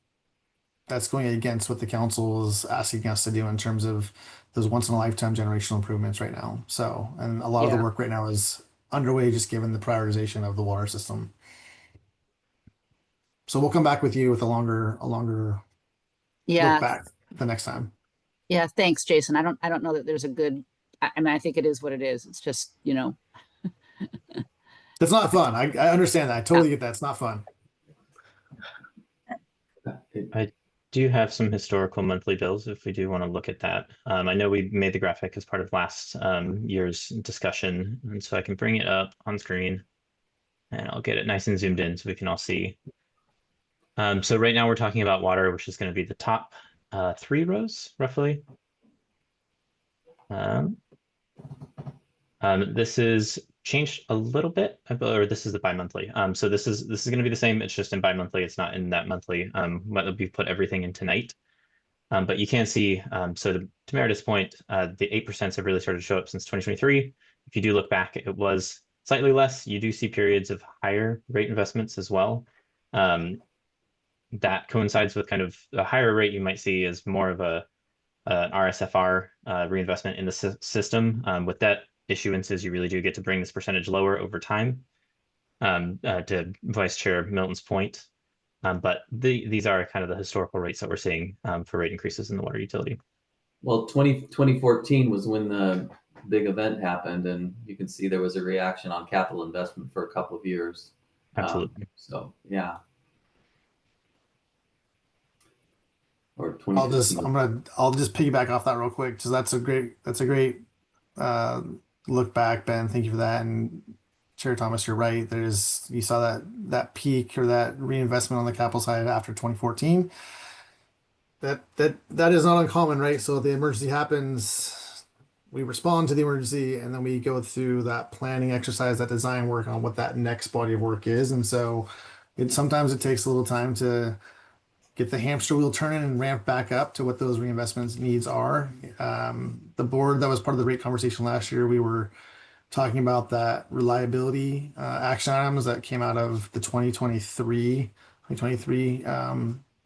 going against what the council is asking us to do in terms of those once in a lifetime generational improvements right now. So, and a lot of the Yeah. work right now is underway, just given the prioritization of the water system. So we'll come back with you with a longer Yeah. look back the next time. Yeah. Thanks, Jason. I don't know that there's a good, I mean, I think it is what it is. It's just, you know, That's not fun. I understand that. I totally get that. It's not fun. I do have some historical monthly bills if we do want to look at that. I know we made the graphic as part of last year's discussion, and so I can bring it up on screen and I'll get it nice and zoomed in so we can all see. So right now we're talking about water, which is going to be the top 3 rows, roughly. This is changed a little bit, or this is the bi-monthly. So this is going to be the same. It's just in bi-monthly. It's not in that monthly. We put everything in tonight. But you can see, so to Meredith's point, the 8% have really started to show up since 2023. If you do look back, it was slightly less. You do see periods of higher rate investments as well. That coincides with kind of a higher rate you might see as more of an RSFR reinvestment in the system. With debt issuances, you really do get to bring this percentage lower over time, to Vice Chair Milton's point. But these are kind of the historical rates that we're seeing for rate increases in the water utility. Well, 2014 was when the big event happened, and you can see there was a reaction on capital investment for a couple of years. Absolutely. So yeah. Or I'll just 2015. I'll just piggyback off that real quick because that's a great look back, Ben. Thank you for that. And Chair Thomas, you're right. You saw that peak or that reinvestment on the capital side after 2014. That is not uncommon, right? So the emergency happens, we respond to the emergency, and then we go through that planning exercise, that design work on what that next body of work is. And so sometimes it takes a little time to get the hamster wheel turning and ramp back up to what those reinvestments needs are. The board that was part of the rate conversation last year, we were talking about that reliability action items that came out of the 2023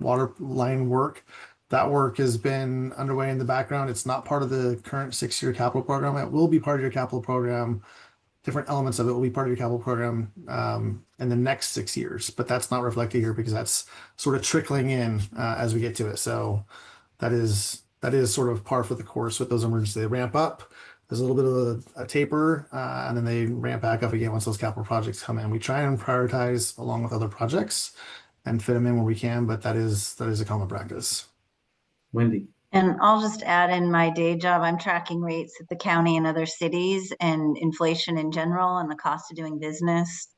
water line work. That work has been underway in the background. It's not part of the current 6-year capital program. It will be part of your capital program. Different elements of it will be part of your capital program in the next 6 years, but that's not reflected here because that's sort of trickling in as we get to it. So that is sort of par for the course with those emergencies. They ramp up. There's a little bit of a taper, and then they ramp back up again once those capital projects come in. We try and prioritize along with other projects and fit them in where we can, but that is a common practice. Wendy. And I'll just add, in my day job, I'm tracking rates at the county and other cities and inflation in general and the cost of doing business,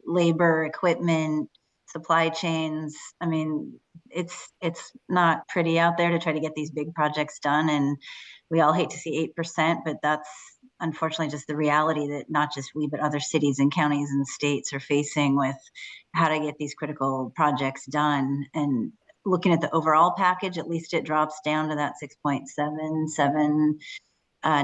labor, equipment, supply chains. I mean, it's not pretty out there to try to get these big projects done. And we all hate to see 8%, but that's unfortunately just the reality that not just we, but other cities and counties and states are facing with how to get these critical projects done. And looking at the overall package, at least it drops down to that 6.77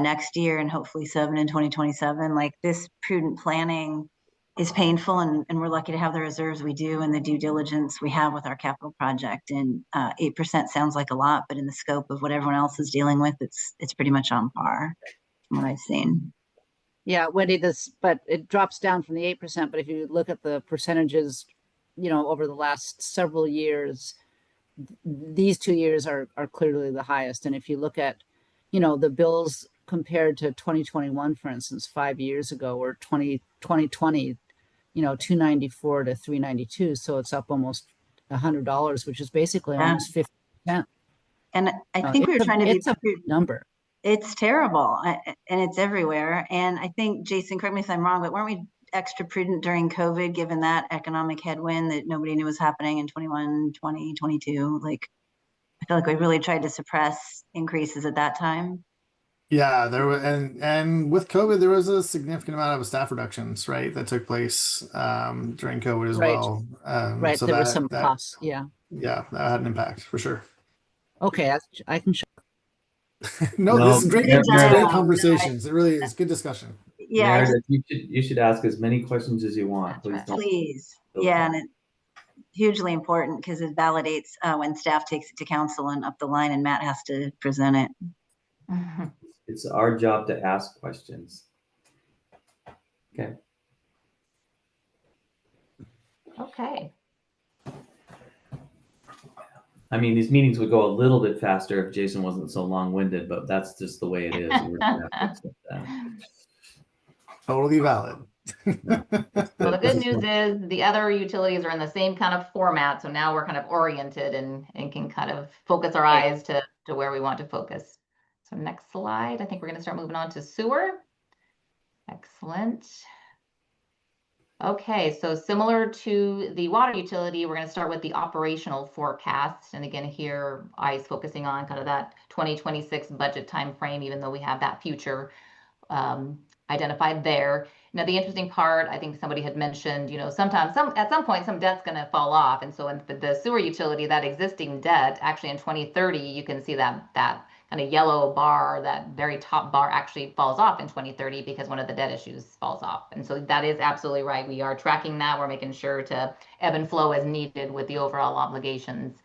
next year, and hopefully 7 in 2027. Like, this prudent planning is painful, and we're lucky to have the reserves we do and the due diligence we have with our capital project. And 8% sounds like a lot, but in the scope of what everyone else is dealing with, it's pretty much on par from what I've seen. Yeah, Wendy, but it drops down from the 8%. But if you look at the percentages, you know, over the last several years, these 2 years are clearly the highest. And if you look at, you know, the bills compared to 2021, for instance, 5 years ago, or 2020, you know, 294 to 392. So it's up almost $100, which is basically almost 50%. And I think we were trying to be a number. It's terrible, and it's everywhere. And I think, Jason, correct me if I'm wrong, but weren't we extra prudent during COVID, given that economic headwind that nobody knew was happening in 21, 20, 22? Like, I feel like we really tried to suppress increases at that time. Yeah, there were, and with COVID, there was a significant amount of staff reductions, right, that took place during COVID as Right. well. Right, So there were some that costs, yeah. yeah, that had an impact for sure. Okay, I can show. No, No, this is great. Good These are great job. conversations. It really is good discussion. Yeah, I just, Meredith, you should ask as many questions as you want. That's Please right. don't. please. feel Yeah, bad. and it's hugely important because it validates when staff takes it to council and up the line and Matt has to present it. It's our job to ask questions. Okay. Okay. I mean, these meetings would go a little bit faster if Jason wasn't so long-winded, but that's just the way it is. And we're gonna have to accept that. Totally valid. Yeah. Well, the This good is news fun. is the other utilities are in the same kind of format. So now we're kind of oriented and can kind of focus our eyes to where we want to focus. So next slide, I think we're going to start moving on to sewer. Excellent. Okay, so similar to the water utility, we're going to start with the operational forecast. And again, here, eyes focusing on kind of that 2026 budget time frame, even though we have that future identified there. Now, the interesting part, I think somebody had mentioned, sometimes at some point, some debt's going to fall off. And so in the sewer utility, that existing debt, actually in 2030, you can see that kind of yellow bar, that very top bar actually falls off in 2030 because one of the debt issues falls off. And so that is absolutely right. We are tracking that. We're making sure to ebb and flow as needed with the overall obligations.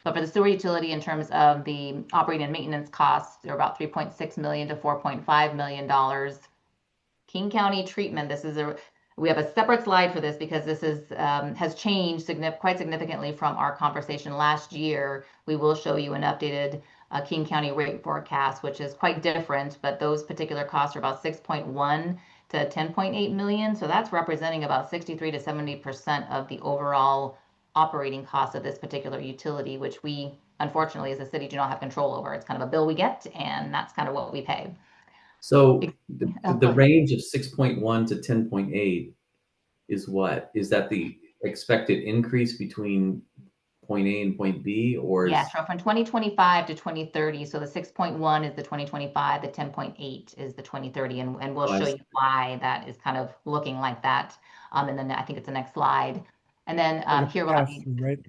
But for the sewer utility, in terms of the operating and maintenance costs, they're about $3.6 million to $4.5 million. King County treatment, we have a separate slide for this because this has changed quite significantly from our conversation last year. We will show you an updated King County rate forecast, which is quite different, but those particular costs are about 6.1 to 10.8 million. So that's representing about 63 to 70% of the overall operating cost of this particular utility, which we, unfortunately, as a city, do not have control over. It's kind of a bill we get, and that's kind of what we pay. So the range of 6.1 to 10.8 is what? Is that the expected increase between point A and point B, or is? Yeah, so from 2025 to 2030. So the 6.1 is the 2025, the 10.8 is the 2030, and we'll show you why that is kind of looking like that. And then I think it's the next slide. And then here we'll have Right?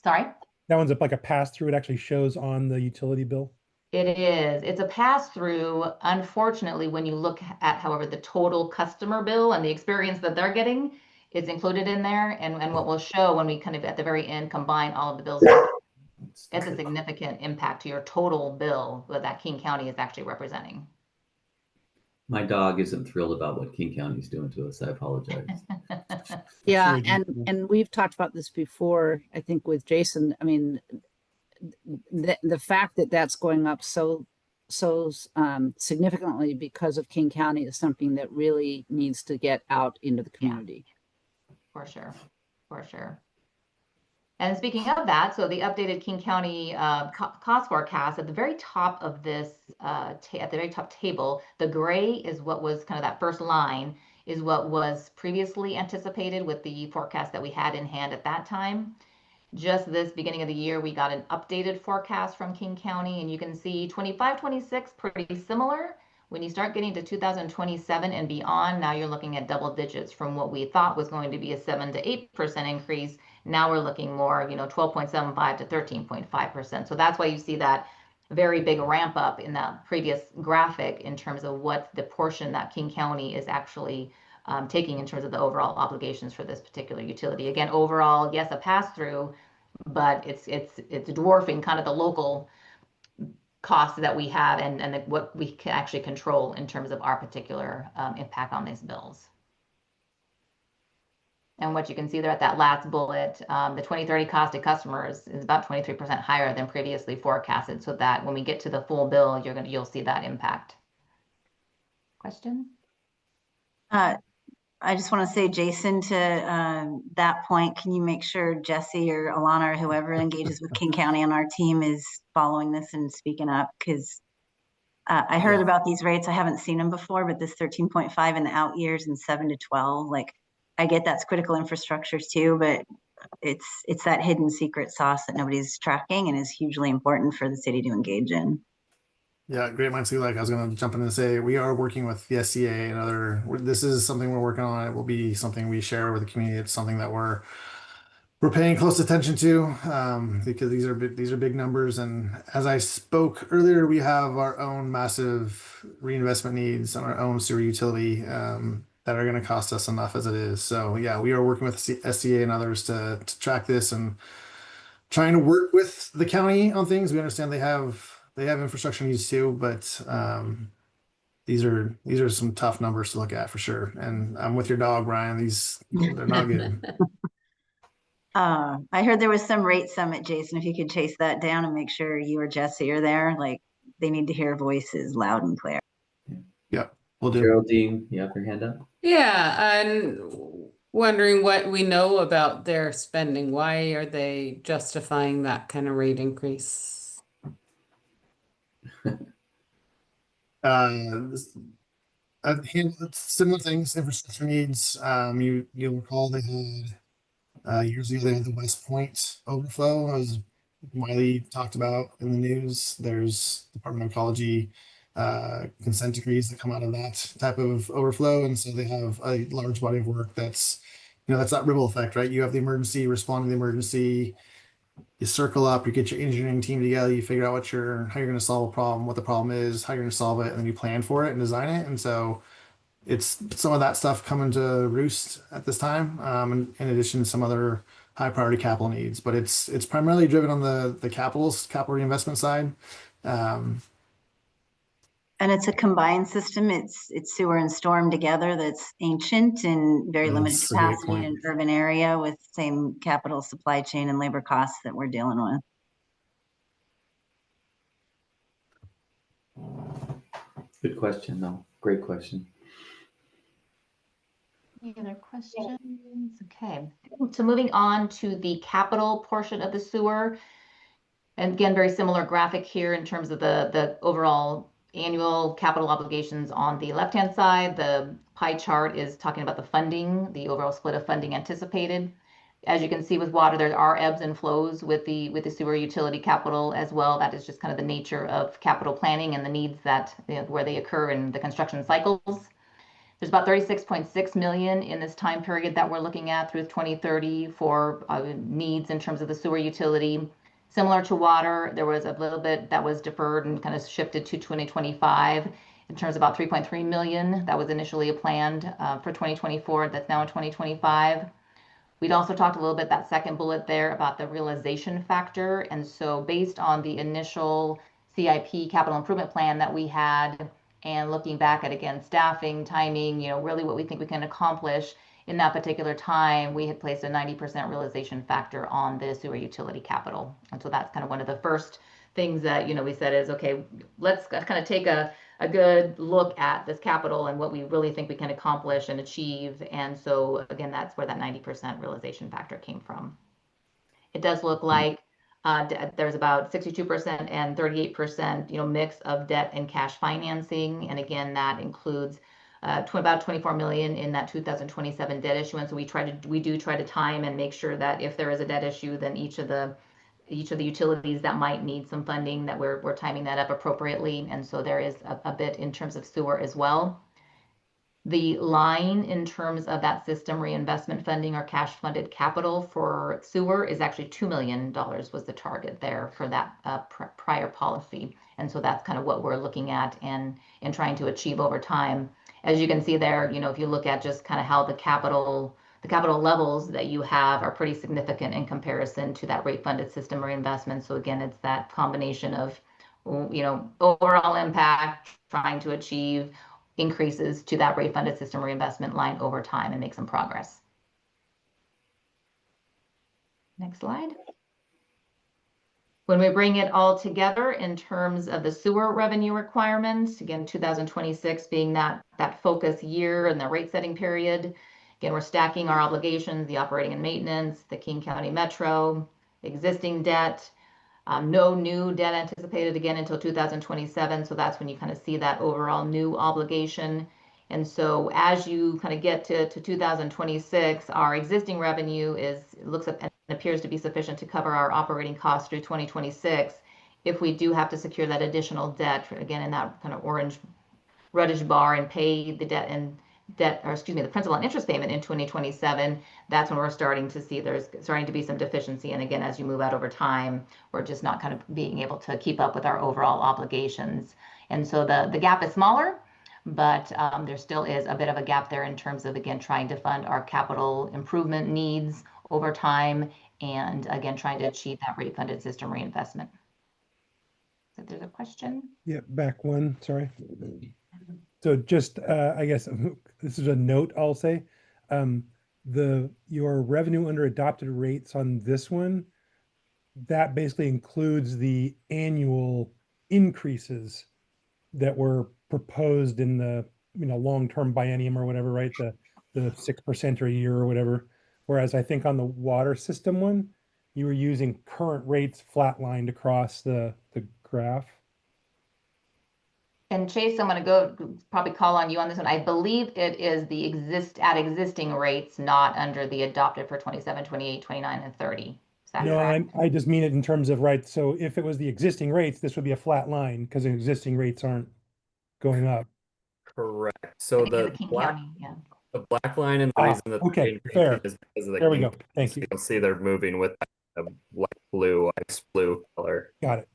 Sorry? That one's like a pass through. It actually shows on the utility bill. It is. It's a pass through. Unfortunately, when you look at, however, the total customer bill and the experience that they're getting, it's included in there. And what we'll show when we kind of at the very end combine all of the bills, it's a significant impact to your total bill that King County is actually representing. My dog isn't thrilled about what King County's doing to us. I apologize. Yeah, Sure, and we've talked about this before, I think with Jason. I mean, the fact that that's going up so significantly because of King County is something that really needs to get out into the community. For sure, for sure. And speaking of that, so the updated King County cost forecast at the very top of this, at the very top table, the gray is what was kind of that first line, is what was previously anticipated with the forecast that we had in hand at that time. Just this beginning of the year, we got an updated forecast from King County, and you can see 25-26 pretty similar. When you start getting to 2027 and beyond, now you're looking at double digits from what we thought was going to be a 7 to 8% increase. Now we're looking more, 12.75 to 13.5%. So that's why you see that very big ramp up in that previous graphic in terms of what the portion that King County is actually taking in terms of the overall obligations for this particular utility. Again, overall, yes, a pass through, but it's dwarfing kind of the local costs that we have and what we can actually control in terms of our particular impact on these bills. And what you can see there at that last bullet, the 2030 cost to customers is about 23% higher than previously forecasted. So that when we get to the full bill, you'll see that impact. Question? I just want to say, Jason, to that point, can you make sure Jesse or Alana or whoever engages with King County on our team is following this and speaking up? Because I heard about these rates. I haven't seen them before, but this 13.5 in the out years and 7 to 12, like I get that's critical infrastructures too, but it's that hidden secret sauce that nobody's tracking and is hugely important for the city to engage in. Yeah, great minds think alike. I was going to jump in and say we are working with the SCA and this is something we're working on. It will be something we share with the community. It's something that we're paying close attention to, because these are big numbers. And as I spoke earlier, we have our own massive reinvestment needs on our own sewer utility, that are going to cost us enough as it is. So yeah, we are working with SCA and others to track this and trying to work with the county on things. We understand they have infrastructure needs too, but these are some tough numbers to look at for sure. And I'm with your dog, Ryan. They're not good. I heard there was some rate summit, Jason, if you could chase that down and make sure you or Jesse are there, like they need to hear voices loud and clear. Yep, we'll do. Geraldine, you have your hand up? Yeah, and wondering what we know about their spending. Why are they justifying that kind of rate increase? Similar things, infrastructure needs. You'll recall they had years ago they had the West Point overflow, as Wiley talked about in the news. There's Department of Ecology consent decrees that come out of that type of overflow, and so they have a large body of work that's that ripple effect, right? You have the emergency, respond to the emergency, you circle up, you get your engineering team together, you figure out how you're going to solve a problem, what the problem is, how you're going to solve it, and then you plan for it and design it. And so it's some of that stuff coming to roost at this time, in addition to some other high priority capital needs. But it's primarily driven on the capital reinvestment side. And it's a combined system. It's sewer and storm together. That's ancient and very limited That's a great capacity in an point. urban area with same capital, supply chain, and labor costs that we're dealing with. Good question, though. Great question. Any other questions? Okay, so moving on to the capital portion of the sewer. And again, very similar graphic here in terms of the overall annual capital obligations on the left-hand side. The pie chart is talking about the funding, the overall split of funding anticipated. As you can see with water, there are ebbs and flows with the sewer utility capital as well. That is just kind of the nature of capital planning and the needs that, where they occur in the construction cycles. There's about 36.6 million in this time period that we're looking at through 2030 for needs in terms of the sewer utility. Similar to water, there was a little bit that was deferred and kind of shifted to 2025 in terms of about 3.3 million that was initially planned for 2024, that's now in 2025. We'd also talked a little bit, that second bullet there, about the realization factor. And so based on the initial CIP capital improvement plan that we had, and looking back at, again, staffing, timing, really what we think we can accomplish in that particular time, we had placed a 90% realization factor on the sewer utility capital. And so that's kind of one of the first things that, we said is, okay, let's kind of take a good look at this capital and what we really think we can accomplish and achieve. And so again, that's where that 90% realization factor came from. It does look like there's about 62% and 38%, mix of debt and cash financing. And again, that includes about 24 million in that 2027 debt issuance. So we do try to time and make sure that if there is a debt issue, then each of the utilities that might need some funding, that we're timing that up appropriately. And so there is a bit in terms of sewer as well. The line in terms of that system reinvestment funding or cash funded capital for sewer is actually $2 million was the target there for that prior policy. And so that's kind of what we're looking at and trying to achieve over time. As you can see there, if you look at just kind of how the capital levels that you have are pretty significant in comparison to that rate funded system reinvestment. So again, it's that combination of, overall impact, trying to achieve increases to that rate funded system reinvestment line over time and make some progress. Next slide. When we bring it all together in terms of the sewer revenue requirements, again, 2026 being that focus year and the rate setting period. Again, we're stacking our obligations, the operating and maintenance, the King County Metro, existing debt, no new debt anticipated again until 2027. So that's when you kind of see that overall new obligation. And so as you kind of get to 2026, our existing revenue looks up and appears to be sufficient to cover our operating costs through 2026. if we do have to secure that additional debt, again, in that kind of orange reddish bar, and pay the the principal and interest payment in 2027, that's when we're starting to see there's starting to be some deficiency. And again, as you move out over time, we're just not kind of being able to keep up with our overall obligations. And so the gap is smaller, but there still is a bit of a gap there in terms of, again, trying to fund our capital improvement needs over time, and again, trying to achieve that rate funded system reinvestment. So there's a question. Yeah, back one, sorry. So just, I guess this is a note I'll say. Your revenue under adopted rates on this one, that basically includes the annual increases that were proposed in the long-term biennium or whatever, right? The 6% a year or whatever. Whereas I think on the water system one, you were using current rates flatlined across the graph. And Chase, I'm going to go probably call on you on this one. I believe it is the existing rates, not under the adopted for 27, 28, 29, and 30. Is that No, correct? I just mean it in terms of, right, so if it was the existing rates, this would be a flat line because the existing rates aren't going up. Correct. I So think in the King black County, yeah. the black line, and the Ah, reason that they're okay, increasing fair. is because of the There we King go. Thank County. you. You'll see they're moving with a light blue, ice blue color. Got it.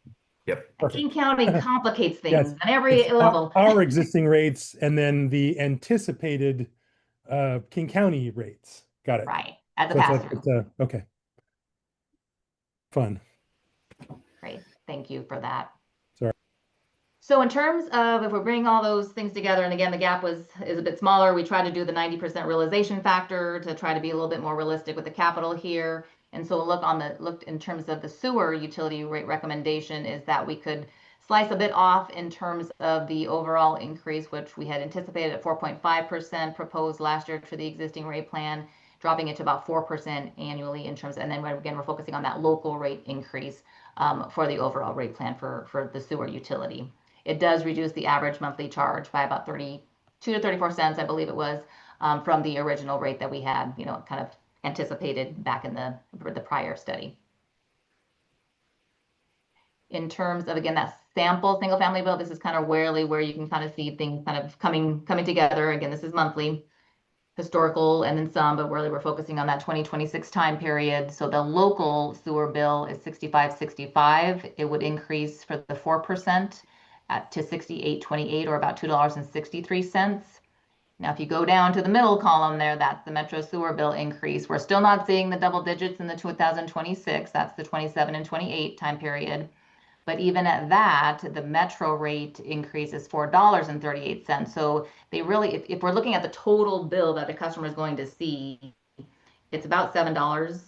Yep. Perfect. King County complicates things Yes, on every It's level. our existing rates and then the anticipated King County rates. Got it. Right, as a So pass through. okay. Fun. Great, thank you for that. Sorry. So in terms of, if we're bringing all those things together, and again, the gap is a bit smaller, we tried to do the 90% realization factor to try to be a little bit more realistic with the capital here. And so looked in terms of the sewer utility rate recommendation, is that we could slice a bit off in terms of the overall increase, which we had anticipated at 4.5% proposed last year for the existing rate plan, dropping it to about 4% annually in terms, and then again, we're focusing on that local rate increase for the overall rate plan for the sewer utility. It does reduce the average monthly charge by about 32 to 34 cents, I believe it was, from the original rate that we had, kind of anticipated back in the prior study. In terms of, again, that sample single family bill, this is kind of where you can kind of see things kind of coming together. Again, this is monthly, historical, and then some, but really we're focusing on that 2026 time period. So the local sewer bill is 65.65. It would increase for the 4% to 68.28, or about $2.63. Now, if you go down to the middle column there, that's the Metro sewer bill increase. We're still not seeing the double digits in the 2026. That's the 27 and 28 time period. But even at that, the Metro rate increase is $4.38. So they really, if we're looking at the total bill that the customer is going to see, it's about $7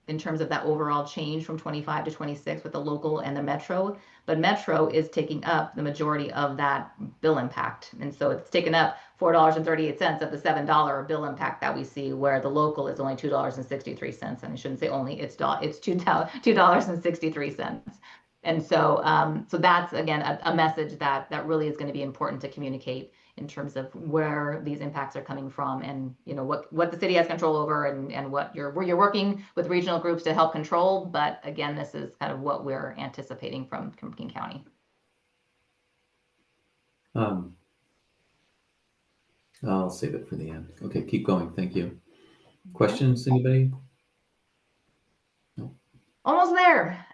in terms of that overall change from 25 to 26 with the local and the Metro. But Metro is taking up the majority of that bill impact. And so it's taken up $4.38 of the $7 bill impact that we see, where the local is only $2.63. And I shouldn't say only, it's $2.63. And so, so that's, again, a message that really is going to be important to communicate in terms of where these impacts are coming from, and what the city has control over, and where you're working with regional groups to help control. But again, this is kind of what we're anticipating from King County. I'll save it for the end. Okay, keep going. Thank you. Questions, anybody? No. Almost there.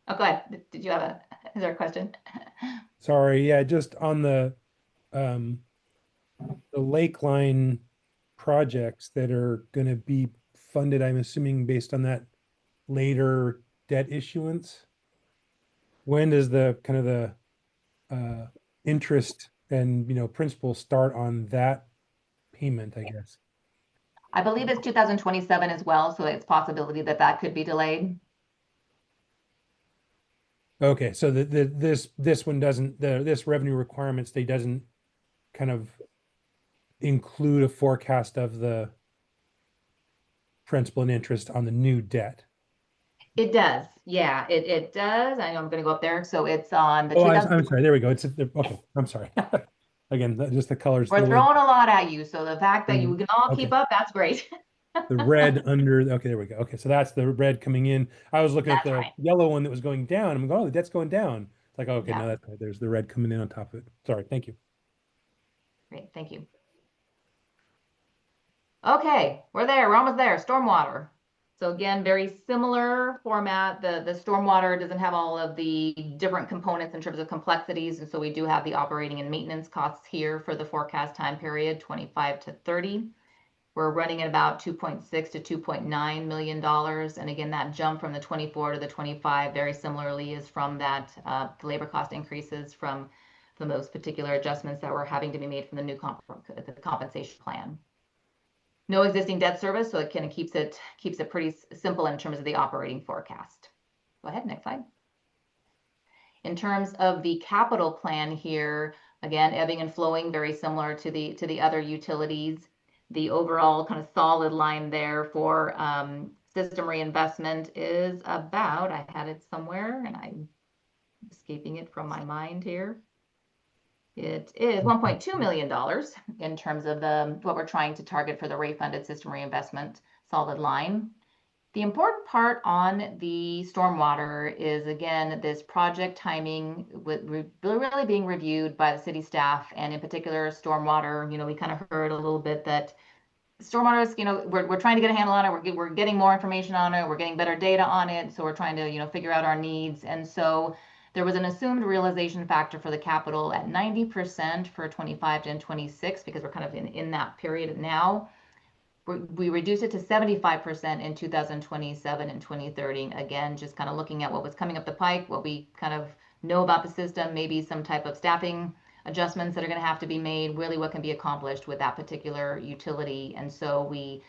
Oh, go ahead. Is there a question? Sorry, yeah, just on the Lakeline projects that are going to be funded, I'm assuming based on that later debt issuance. When does the kind of the interest and principal start on that payment, I guess? I believe it's 2027 as well, so it's possibility that could be delayed. Okay, so this one doesn't, this revenue requirements, they doesn't kind of include a forecast of the principal and interest on the new debt. It does, yeah, it does. I know I'm going to go up there. So it's on the. Oh, I'm sorry. There we go. It's okay. I'm sorry. Again, just the colors. We're throwing a lot at you, so the fact that you can all keep up, that's great. The red under, okay, there we go. Okay, so that's the red coming in. I was looking at That's the right. yellow one that was going down. I'm going, oh, the debt's going down. It's like, okay, Yeah. no, that's right. There's the red coming in on top of it. Sorry, thank you. Great, thank you. Okay, we're there. We're almost there. Stormwater. So again, very similar format. The stormwater doesn't have all of the different components in terms of complexities. And so we do have the operating and maintenance costs here for the forecast time period, 25 to 30. We're running at about 2.6 to $2.9 million. And again, that jump from the 24 to the 25 very similarly is from that the labor cost increases from those particular adjustments that were having to be made from the new the compensation plan. No existing debt service, so it kind of keeps it pretty simple in terms of the operating forecast. Go ahead, next slide. In terms of the capital plan here, again, ebbing and flowing, very similar to the other utilities. The overall kind of solid line there for system reinvestment is about, I had it somewhere and I'm escaping it from my mind here. It is $1.2 million in terms of what we're trying to target for the rate funded system reinvestment solid line. The important part on the stormwater is, again, this project timing really being reviewed by the city staff, and in particular stormwater. We kind of heard a little bit that stormwater is, we're trying to get a handle on it. We're getting more information on it. We're getting better data on it. So we're trying to, figure out our needs. And so there was an assumed realization factor for the capital at 90% for 25 and 26, because we're kind of in that period now. We reduced it to 75% in 2027 and 2030. Again, just kind of looking at what was coming up the pike, what we kind of know about the system, maybe some type of staffing adjustments that are going to have to be made, really what can be accomplished with that particular utility. And so we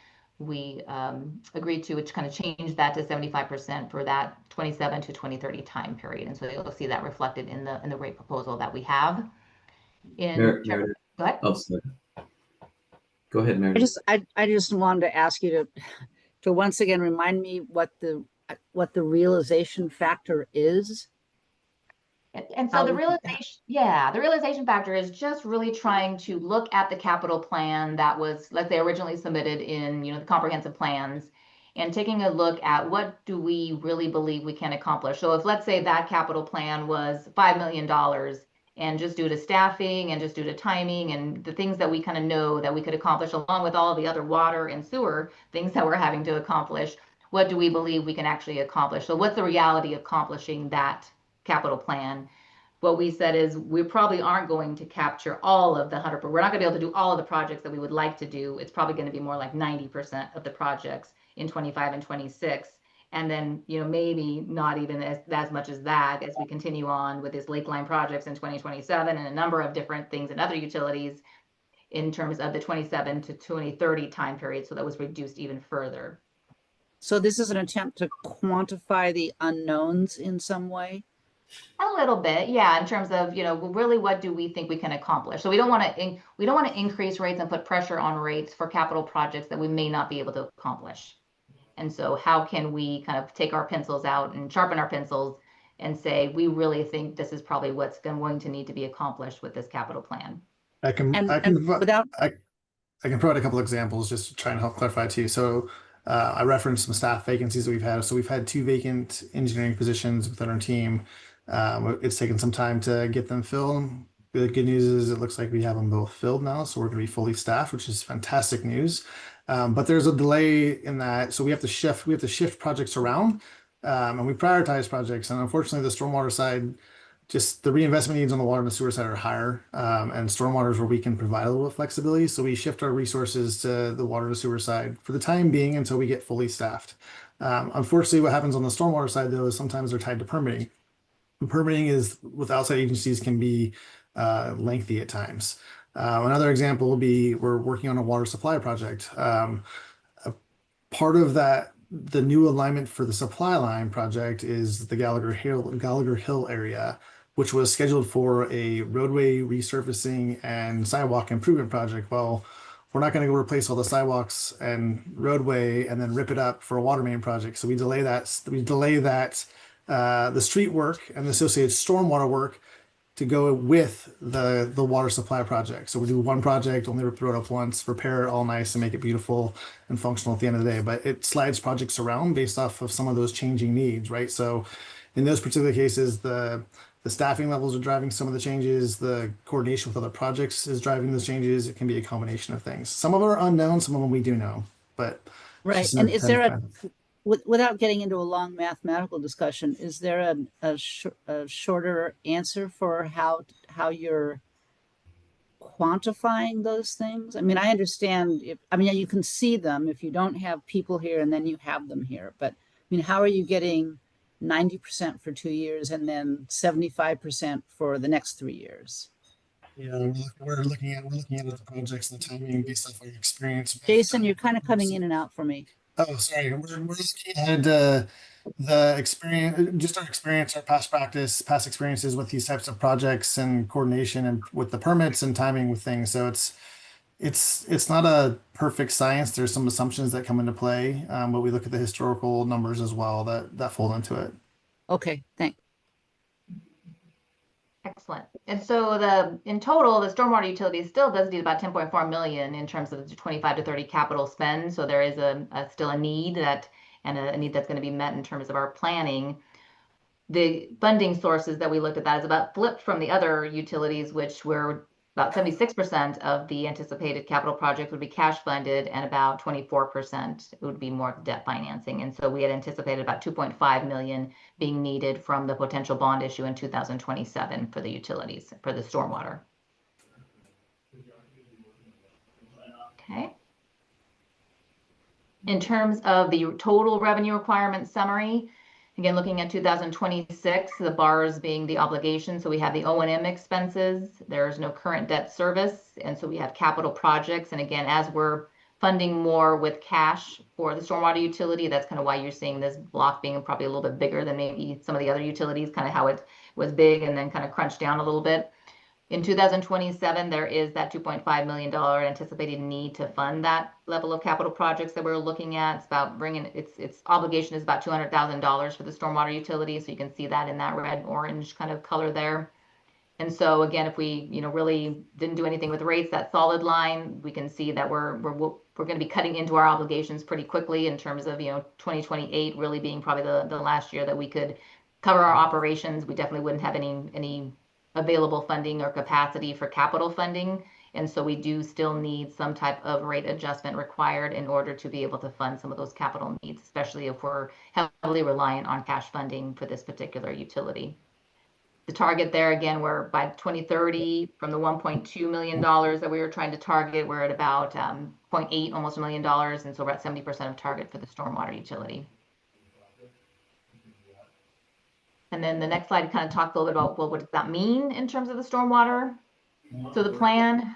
agreed to kind of change that to 75% for that 27 to 2030 time period. And so you'll see that reflected in the rate proposal that we have. Meredith. Go ahead. Oh, sorry. Go ahead, Meredith. I just wanted to ask you to once again remind me what the realization factor is. And so the realization factor is just really trying to look at the capital plan that was, let's say, originally submitted in, the comprehensive plans, and taking a look at what do we really believe we can accomplish. So if, let's say, that capital plan was $5 million, and just due to staffing and just due to timing and the things that we kind of know that we could accomplish, along with all the other water and sewer things that we're having to accomplish, what do we believe we can actually accomplish? So what's the reality of accomplishing that capital plan? What we said is we probably aren't going to capture all of the 100%. We're not going to be able to do all of the projects that we would like to do. It's probably going to be more like 90% of the projects in 25 and 26. And then, maybe not even as much as that as we continue on with these Lakeline projects in 2027 and a number of different things in other utilities in terms of the 27 to 2030 time period. So that was reduced even further. So this is an attempt to quantify the unknowns in some way? A little bit, yeah, in terms of, really what do we think we can accomplish? So we don't want to increase rates and put pressure on rates for capital projects that we may not be able to accomplish. And so how can we kind of take our pencils out and sharpen our pencils and say, we really think this is probably what's going to need to be accomplished with this capital plan? I can provide a couple examples just to try and help clarify too. So I referenced some staff vacancies that we've had. So we've had 2 vacant engineering positions within our team. It's taken some time to get them filled. The good news is it looks like we have them both filled now. So we're going to be fully staffed, which is fantastic news. But there's a delay in that. So we have to shift projects around, and we prioritize projects. And unfortunately, the stormwater side, just the reinvestment needs on the water and the sewer side are higher. And stormwater is where we can provide a little bit of flexibility. So we shift our resources to the water and sewer side for the time being until we get fully staffed. Unfortunately, what happens on the stormwater side, though, is sometimes they're tied to permitting. And permitting is with outside agencies can be lengthy at times. Another example will be we're working on a water supply project. A part of that, the new alignment for the supply line project is the Gallagher Hill area, which was scheduled for a roadway resurfacing and sidewalk improvement project. Well, we're not going to go replace all the sidewalks and roadway and then rip it up for a water main project. So we delay that. The street work and the associated stormwater work to go with the water supply project. So we do one project, only rip the road up once, repair it all nice and make it beautiful and functional at the end of the day. But it slides projects around based off of some of those changing needs, right? So in those particular cases, the staffing levels are driving some of the changes. The coordination with other projects is driving those changes. It can be a combination of things. Some of them are unknown, some of them we do know, but it's Right. just an And is there a, attempt. without getting into a long mathematical discussion, is there a shorter answer for how you're quantifying those things? I mean, I understand if, I mean, you can see them if you don't have people here and then you have them here, but I mean, how are you getting 90% for 2 years and then 75% for the next 3 years? Yeah, we're looking at the projects and the timing based off our experience with Jason, you're kind of coming in and out for me. Oh, sorry. We're looking at the experience, just our experience, our past practice, past experiences with these types of projects and coordination and with the permits and timing with things. So it's not a perfect science. There's some assumptions that come into play, but we look at the historical numbers as well that fold into it. Okay, thanks. Excellent. And so in total, the stormwater utility still does need about 10.4 million in terms of the 25 to 30 capital spend. So there is still a need and a need that's going to be met in terms of our planning. The funding sources that we looked at that is about flipped from the other utilities, which were about 76% of the anticipated capital project would be cash funded and about 24% would be more debt financing. And so we had anticipated about 2.5 million being needed from the potential bond issue in 2027 for the utilities, for the stormwater. Okay. In terms of the total revenue requirement summary, again, looking at 2026, the bars being the obligation. So we have the O&M expenses. There's no current debt service. And so we have capital projects. And again, as we're funding more with cash for the stormwater utility, that's kind of why you're seeing this block being probably a little bit bigger than maybe some of the other utilities, kind of how it was big and then kind of crunched down a little bit. In 2027, there is that $2.5 million anticipated need to fund that level of capital projects that we're looking at. It's about bringing its obligation is about $200,000 for the stormwater utility. So you can see that in that red orange kind of color there. And so again, if we really didn't do anything with rates, that solid line, we can see that we're going to be cutting into our obligations pretty quickly in terms of 2028 really being probably the last year that we could cover our operations. We definitely wouldn't have any available funding or capacity for capital funding. And so we do still need some type of rate adjustment required in order to be able to fund some of those capital needs, especially if we're heavily reliant on cash funding for this particular utility. The target there, again, we're by 2030 from the $1.2 million that we were trying to target, we're at about 0.8, almost $1 million. And so we're at 70% of target for the stormwater utility. And then the next slide kind of talked a little bit about, well, what does that mean in terms of the stormwater? So the plan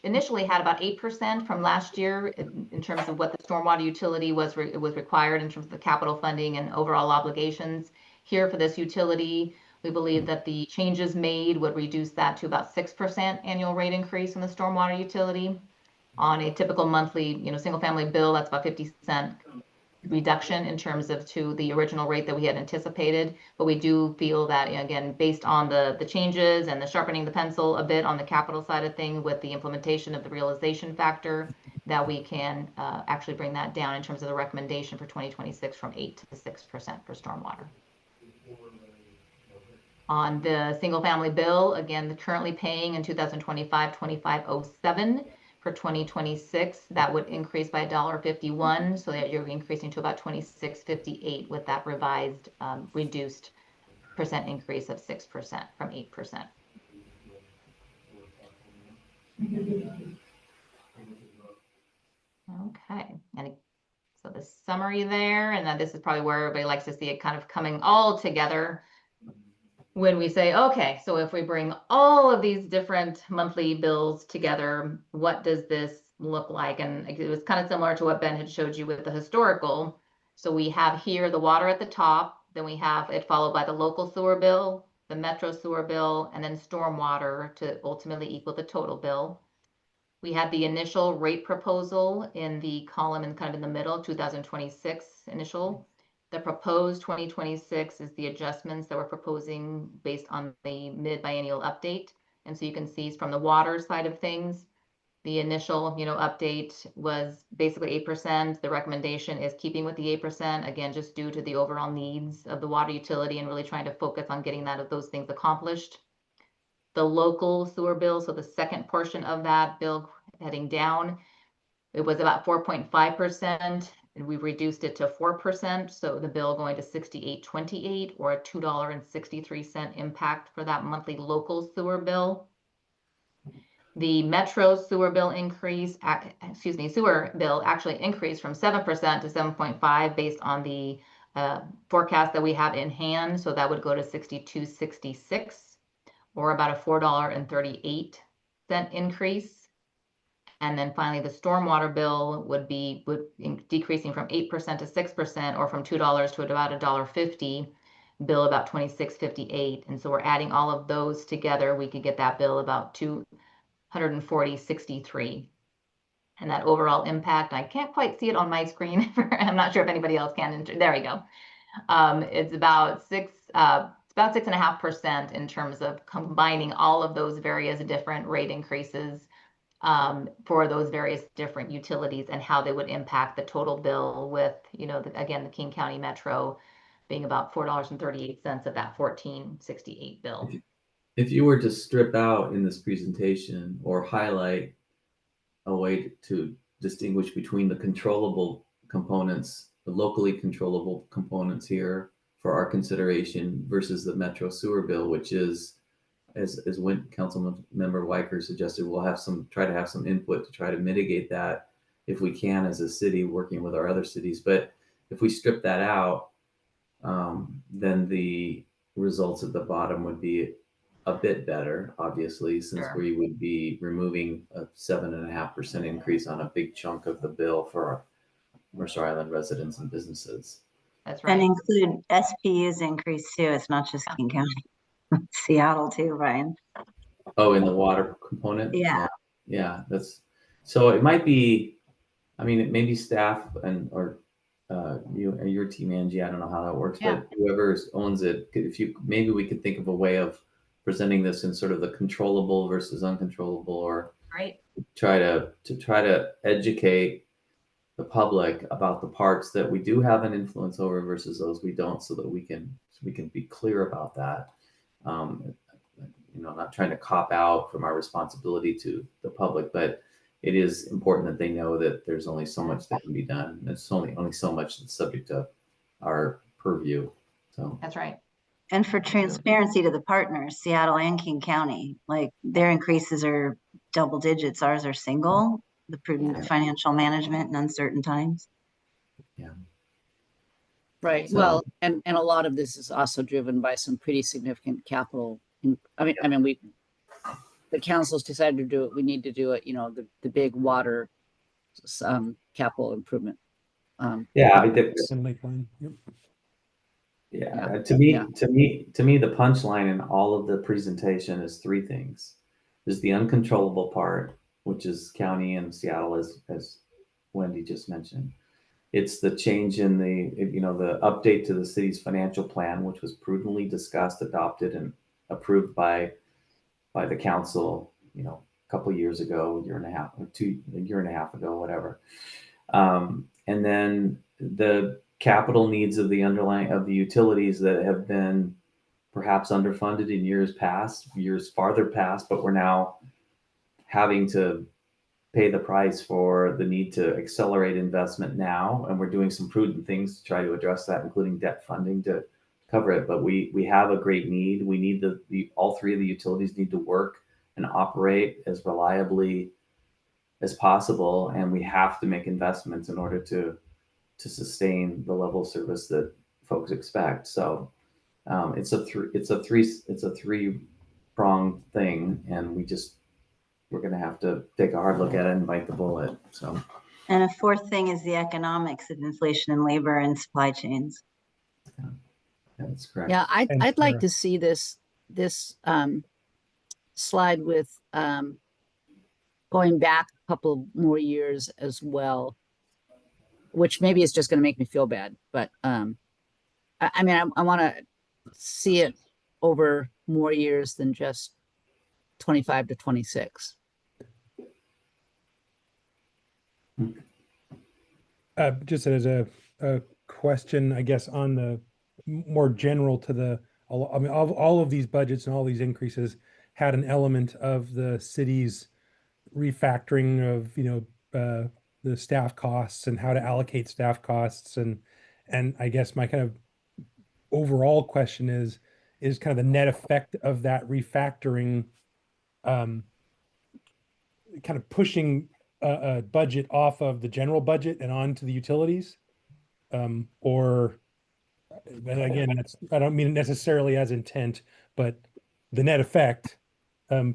initially had about 8% from last year in terms of what the stormwater utility was required in terms of the capital funding and overall obligations. Here for this utility, we believe that the changes made would reduce that to about 6% annual rate increase in the stormwater utility. On a typical monthly, single family bill, that's about 50-cent reduction in terms of to the original rate that we had anticipated. But we do feel that, again, based on the changes and the sharpening the pencil a bit on the capital side of things with the implementation of the realization factor, that we can actually bring that down in terms of the recommendation for 2026 from 8 to 6% for stormwater. On the single family bill, again, currently paying in 2025, 2507. For 2026, that would increase by $1.51, so that you're increasing to about $26.58 with that revised, reduced percent increase of 6% from 8%. Okay, and so the summary there, and then this is probably where everybody likes to see it kind of coming all together. When we say, okay, so if we bring all of these different monthly bills together, what does this look like? And it was kind of similar to what Ben had showed you with the historical. So we have here the water at the top, then we have it followed by the local sewer bill, the metro sewer bill, and then stormwater to ultimately equal the total bill. We had the initial rate proposal in the column and kind of in the middle, 2026 initial. The proposed 2026 is the adjustments that we're proposing based on the mid-biennial update. And so you can see from the water side of things, the initial, update was basically 8%. The recommendation is keeping with the 8%, again, just due to the overall needs of the water utility and really trying to focus on getting those things accomplished. The local sewer bill, so the second portion of that bill heading down, it was about 4.5%, and we reduced it to 4%. So the bill going to 68.28, or a $2.63 impact for that monthly local sewer bill. The Metro sewer bill sewer bill actually increased from 7% to 7.5 based on the forecast that we have in hand. So that would go to 62.66, or about a $4.38 increase. And then finally, the stormwater bill would be decreasing from 8% to 6%, or from $2 to about $1.50, bill about 26.58. And so we're adding all of those together. We could get that bill about $240.63. And that overall impact, I can't quite see it on my screen. I'm not sure if anybody else can. There we go. It's about 6.5% in terms of combining all of those various different rate increases for those various different utilities and how they would impact the total bill, with, again, the King County Metro being about $4.38 of that 14.68 bill. If you were to strip out in this presentation or highlight a way to distinguish between the controllable components, the locally controllable components here for our consideration versus the Metro sewer bill, which is, as when Council Member Weicker suggested, we'll try to have some input to try to mitigate that if we can as a city, working with our other cities. But if we strip that out, then the results at the bottom would be a bit better, obviously, since Sure. we would be removing a 7.5% increase on a big chunk of the bill for our Mercer Island residents and businesses. That's right. And include SPU's increase too. It's not just King County. Seattle too, Ryan. Oh, in the water component? Yeah. Yeah, that's, so it might be, I mean, it may be staff or your team, Angie, I don't know how that works, Yeah. but whoever owns it, maybe we could think of a way of presenting this in sort of the controllable versus uncontrollable, or Right. try to educate the public about the parts that we do have an influence over versus those we don't, so that we can be clear about that. Not trying to cop out from our responsibility to the public, but it is important that they know that there's only so much that can be done. There's only so much that's subject to our purview. So That's right. And for transparency to the partners, Seattle and King County, like their increases are double digits. Ours are single. The prudent financial management in uncertain times. yeah. Right. So- Well, and a lot of this is also driven by some pretty significant capital. The council's decided to do it. We need to do it. The big water capital improvement. Yeah, I think, And Lakeline. Yep. yeah. Yeah. To me, Yeah. the punchline in all of the presentation is three things. There's the uncontrollable part, which is county and Seattle, as Wendy just mentioned. It's the change in the update to the city's financial plan, which was prudently discussed, adopted, and approved by the council, a couple years ago, a year and a half ago, whatever. And then the capital needs of the utilities that have been perhaps underfunded in years farther past, but we're now having to pay the price for the need to accelerate investment now. And we're doing some prudent things to try to address that, including debt funding to cover it. But we have a great need. We need all three of the utilities need to work and operate as reliably as possible. And we have to make investments in order to sustain the level of service that folks expect. So it's a three-pronged thing, and we're going to have to take a hard look at it and bite the bullet. So, and a fourth thing is the economics of inflation in labor and supply chains. yeah, that's correct. Yeah, And I'd like Sarah. to see this slide with going back a couple more years as well, which maybe is just going to make me feel bad, but I mean, I want to see it over more years than just 25 to 26. Just as a question, I guess, on the more general to the, I mean, all of these budgets and all these increases had an element of the city's refactoring of, the staff costs and how to allocate staff costs. And I guess my kind of overall question is kind of the net effect of that refactoring, kind of pushing a budget off of the general budget and onto the utilities, or and again, I don't mean it necessarily as intent, but the net effect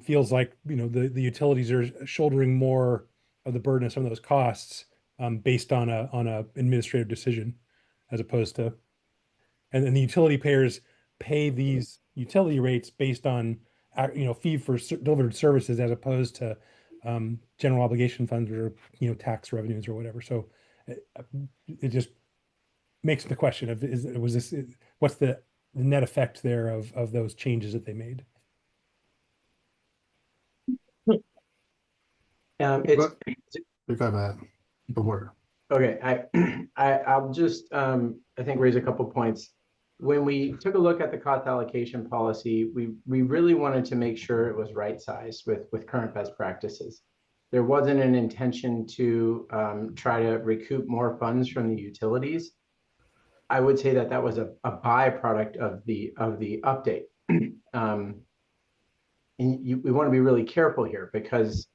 feels like the utilities are shouldering more of the burden of some of those costs based on a administrative decision, as opposed to, and then the utility payers pay these utility rates based on fee for delivered services, as opposed to general obligation funds or tax revenues or whatever. So it just makes the question of what's the net effect there of those changes that they made? It's Go ahead. Before. okay. I'll just I think raise a couple points. When we took a look at the cost allocation policy, we really wanted to make sure it was right sized with current best practices. There wasn't an intention to try to recoup more funds from the utilities. I would say that was a byproduct of the update. And we want to be really careful here, because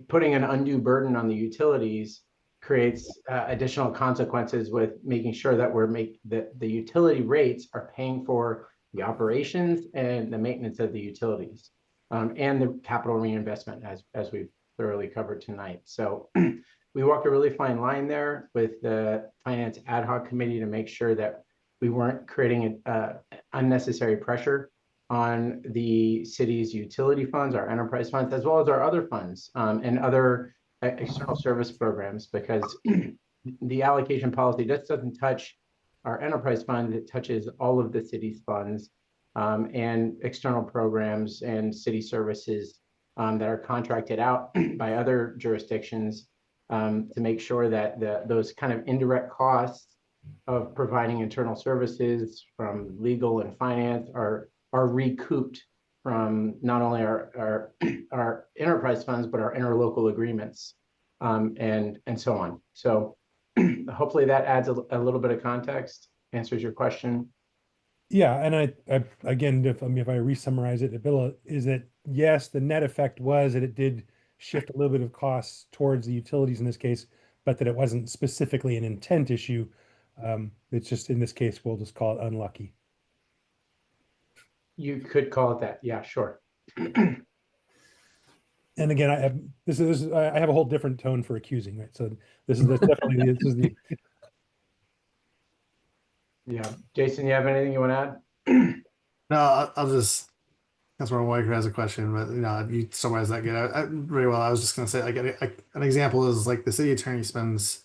putting an undue burden on the utilities creates additional consequences with making sure that that the utility rates are paying for the operations and the maintenance of the utilities, and the capital reinvestment, as we've thoroughly covered tonight. So we walked a really fine line there with the Finance Ad Hoc Committee to make sure that we weren't creating unnecessary pressure on the city's utility funds, our enterprise funds, as well as our other funds and other external service programs, because the allocation policy just doesn't touch our enterprise fund. It touches all of the city's funds and external programs and city services that are contracted out by other jurisdictions, to make sure that those kind of indirect costs of providing internal services from legal and finance are recouped from not only our enterprise funds, but our interlocal agreements, and so on. So hopefully that adds a little bit of context, answers your question. Yeah, and I again, if I re-summarize it, is that yes, the net effect was that it did shift a little bit of costs towards the utilities in this case, but that it wasn't specifically an intent issue. It's just, in this case, we'll just call it unlucky. You could call it that. Yeah, sure. And again, I have a whole different tone for accusing, right? So this is definitely the Yeah, Jason, you have anything you want to add? No, I'll just. That's where Weicker has a question, but you summarized that good. Very well. I was just going to say, like, an example is like the city attorney spends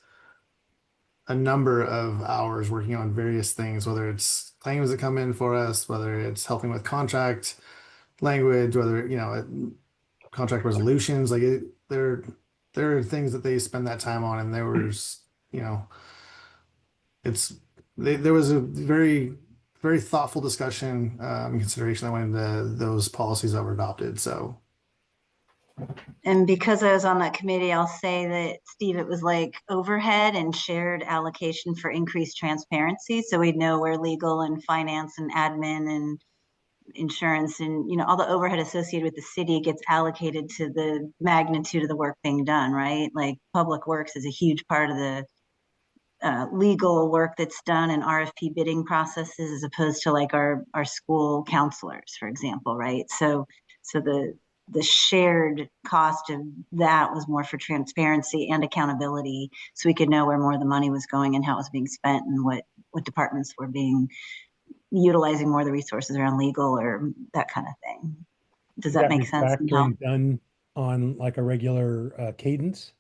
a number of hours working on various things, whether it's claims that come in for us, whether it's helping with contract language, whether contract resolutions. Like there are things that they spend that time on, and there was there was a very very thoughtful discussion and consideration that went into those policies that were adopted. So, and because I was on that committee, I'll say that, Steve, it was like overhead and shared allocation for increased transparency. So we'd know where legal and finance and admin and insurance and all the overhead associated with the city gets allocated to the magnitude of the work being done, right? Like public works is a huge part of the legal work that's done in RFP bidding processes, as opposed to like our school counselors, for example, right? So the shared cost of that was more for transparency and accountability, so we could know where more of the money was going and how it was being spent, and what departments were utilizing more of the resources around legal or that kind of thing. Does that make sense? Refactoring done on like a regular cadence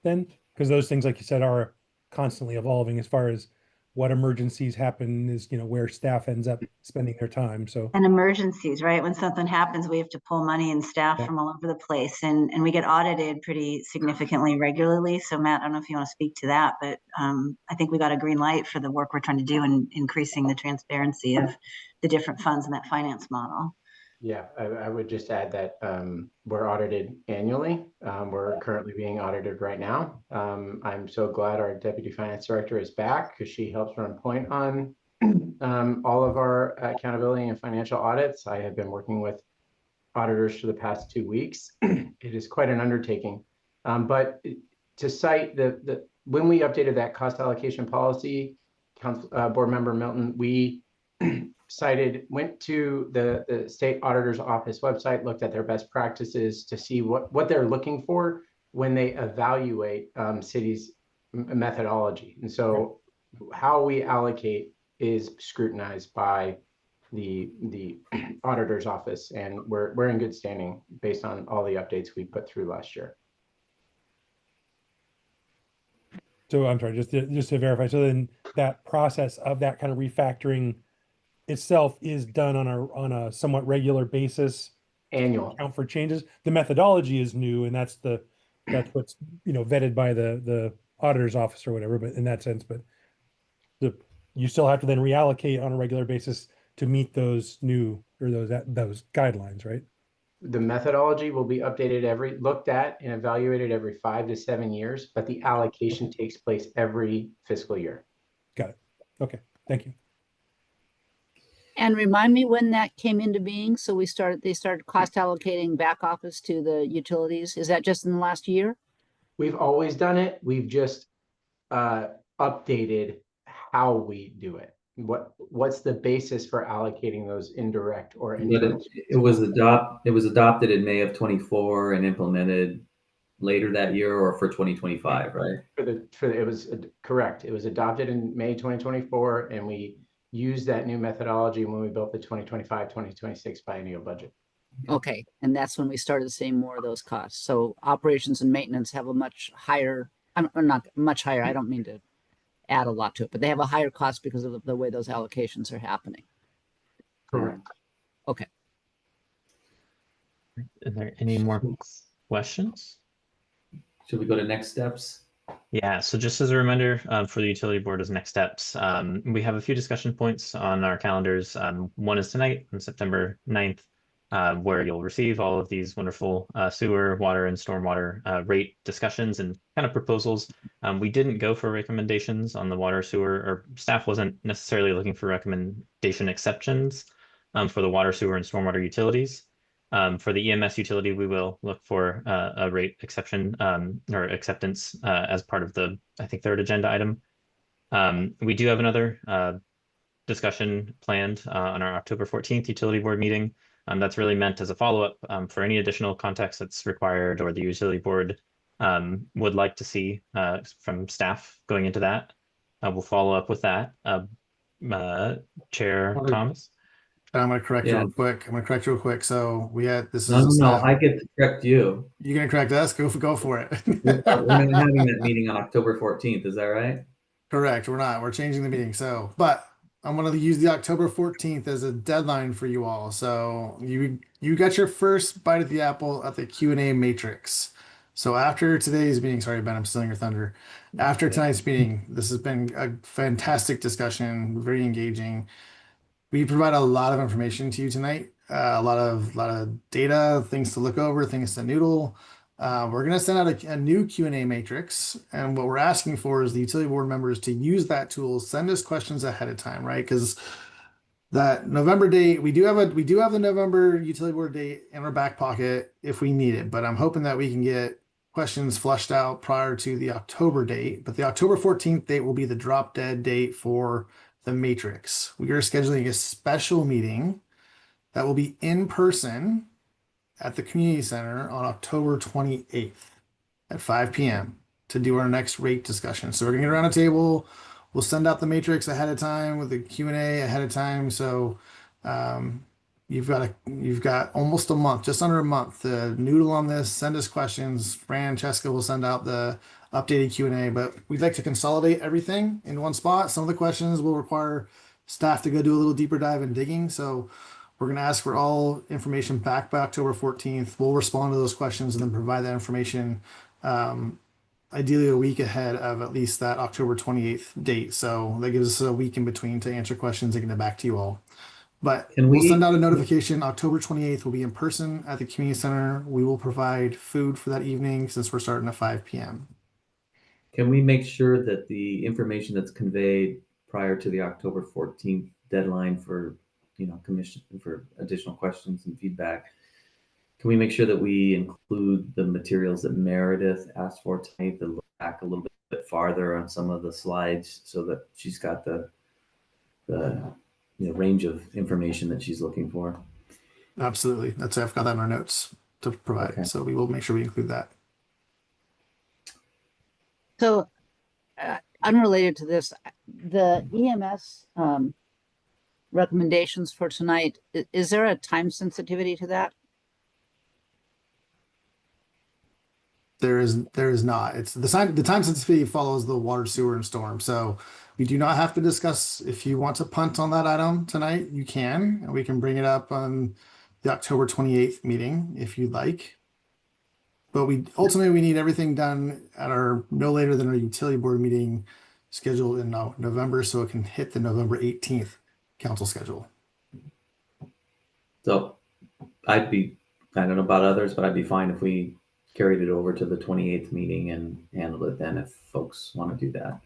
then? Because those things, like you said, are constantly evolving as far as what emergencies happen is, where staff ends up spending their time. So And emergencies, right? When something happens, we have to pull money and staff Yeah. from all over the place, and we get audited pretty significantly regularly. So Matt, I don't know if you want to speak to that, but I think we got a green light for the work we're trying to do in increasing the transparency of the different funds in that finance model. Yeah, I would just add that we're audited annually. We're currently being audited right now. I'm so glad our deputy finance director is back because she helps run point on all of our accountability and financial audits. I have been working with auditors for the past 2 weeks. It is quite an undertaking. But to cite when we updated that cost allocation policy, board member Milton, we went to the state auditor's office website, looked at their best practices to see what they're looking for when they evaluate cities' methodology. And so how we allocate is scrutinized by the auditor's office, and we're in good standing based on all the updates we put through last year. So I'm sorry, just to verify. So then that process of that kind of refactoring itself is done on a somewhat regular basis. Annual. Account for changes. The methodology is new, and that's what's vetted by the auditor's office or whatever. But in that sense, you still have to then reallocate on a regular basis to meet those new or those guidelines, right? The methodology will be updated looked at and evaluated every 5 to 7 years, but the allocation takes place every fiscal year. Got it. Okay, thank you. And remind me when that came into being. So they started cost allocating back office to the utilities. Is that just in the last year? We've always done it. We've just updated how we do it. What's the basis for allocating those indirect or internal? It was adopted in May of 24 and implemented later that year or for 2025, right? It was correct. It was adopted in May 2024, and we used that new methodology when we built the 2025-2026 biennial budget. Okay, and that's when we started seeing more of those costs. So operations and maintenance have a much higher, not much higher, I don't mean to add a lot to it, but they have a higher cost because of the way those allocations are happening. Correct. Okay. Are there any more questions? Should we go to next steps? Yeah, so just as a reminder for the utility board as next steps, we have a few discussion points on our calendars. One is tonight on September 9th, where you'll receive all of these wonderful sewer, water, and stormwater rate discussions and kind of proposals. We didn't go for recommendations on the water, sewer, or staff wasn't necessarily looking for recommendation exceptions for the water, sewer, and stormwater utilities. For the EMS utility, we will look for a rate exception or acceptance as part of the, I think, third agenda item. We do have another discussion planned on our October 14th utility board meeting. That's really meant as a follow-up for any additional context that's required or the utility board would like to see from staff going into that. We'll follow up with that. Chair Thomas? I'm going to correct you real quick. So this No, is I get to correct you. You're going to correct us? Go for it. We're having that meeting on October 14th. Is that right? Correct. We're not. We're changing the meeting. But I'm going to use the October 14th as a deadline for you all. So you got your first bite at the apple at the Q&A matrix. So after today's meeting, sorry, Ben, I'm stealing your thunder. After tonight's meeting, this has been a fantastic discussion, very engaging. We provide a lot of information to you tonight, a lot of data, things to look over, things to noodle. We're going to send out a new Q&A matrix, and what we're asking for is the utility board members to use that tool, send us questions ahead of time, right? Because that November date, we do have the November utility board date in our back pocket if we need it, but I'm hoping that we can get questions flushed out prior to the October date. But the October 14th date will be the drop dead date for the matrix. We are scheduling a special meeting that will be in person at the community center on October 28th at 5 p.m. to do our next rate discussion. So we're gonna get around a table. We'll send out the matrix ahead of time with the Q&A ahead of time. So you've got almost a month, just under a month to noodle on this, send us questions. Francesca will send out the updated Q&A, but we'd like to consolidate everything in one spot. Some of the questions will require staff to go do a little deeper dive in digging. So we're going to ask for all information back by October 14th. We'll respond to those questions and then provide that information ideally a week ahead of at least that October 28th date. So that gives us a week in between to answer questions and get it back to you all. But we'll send out a notification. October 28th will be in person at the community center. We will provide food for that evening since we're starting at 5 p.m. Can we make sure that the information that's conveyed prior to the October 14th deadline for, commission for additional questions and feedback, can we make sure that we include the materials that Meredith asked for tonight, to look back a little bit farther on some of the slides so that she's got the range of information that she's looking for? Absolutely. I've got that in our notes to provide. Okay. So we will make sure we include that. So, unrelated to this, the EMS recommendations for tonight, is there a time sensitivity to that? There is not. It's the time sensitivity follows the water, sewer, and storm. So we do not have to discuss. If you want to punt on that item tonight, you can, and we can bring it up on the October 28th meeting if you'd like. But we need everything done at our no later than our utility board meeting scheduled in November, so it can hit the November 18th council schedule. So I don't know about others, but I'd be fine if we carried it over to the 28th meeting and handled it then, if folks want to do that.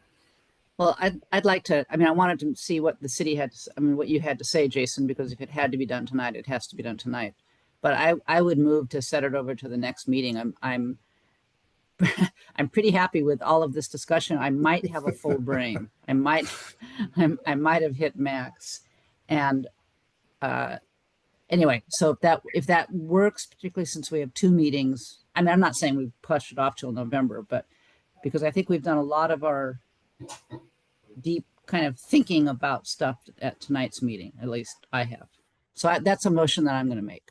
Well, I'd like to, I wanted to see what the city had, what you had to say, Jason, because if it had to be done tonight, it has to be done tonight. But I would move to set it over to the next meeting. I'm pretty happy with all of this discussion. I might have a full brain. I might have hit max. And anyway, so if that works, particularly since we have two meetings, I'm not saying we push it off till November, but because I think we've done a lot of our deep kind of thinking about stuff at tonight's meeting, at least I have. So that's a motion that I'm going to make.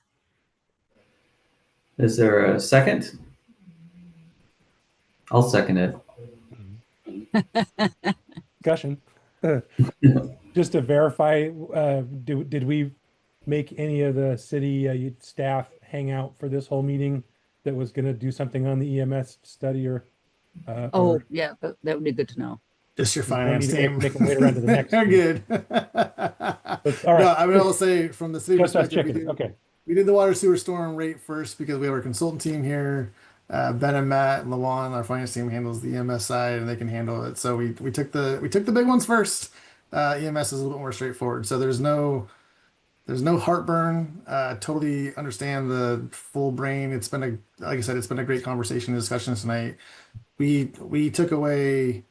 Is there a second? I'll second it. Discussion. Just to verify, did we make any of the city staff hang out for this whole meeting that was going to do something on the EMS study Yeah, that would be good to know. Just your finance team. Make them wait around to the next. They're good. All right. No, I will say from the city Just us perspective, checking. we did the water sewer storm rate first because we have our consultant team here. Ben and Matt and Lawan, our finance team, handles the EMS side, and they can handle it. So we took the big ones first. EMS is a little bit more straightforward. So there's no heartburn. Totally understand the full brain. It's been like I said, it's been a great conversation and discussion tonight. We took away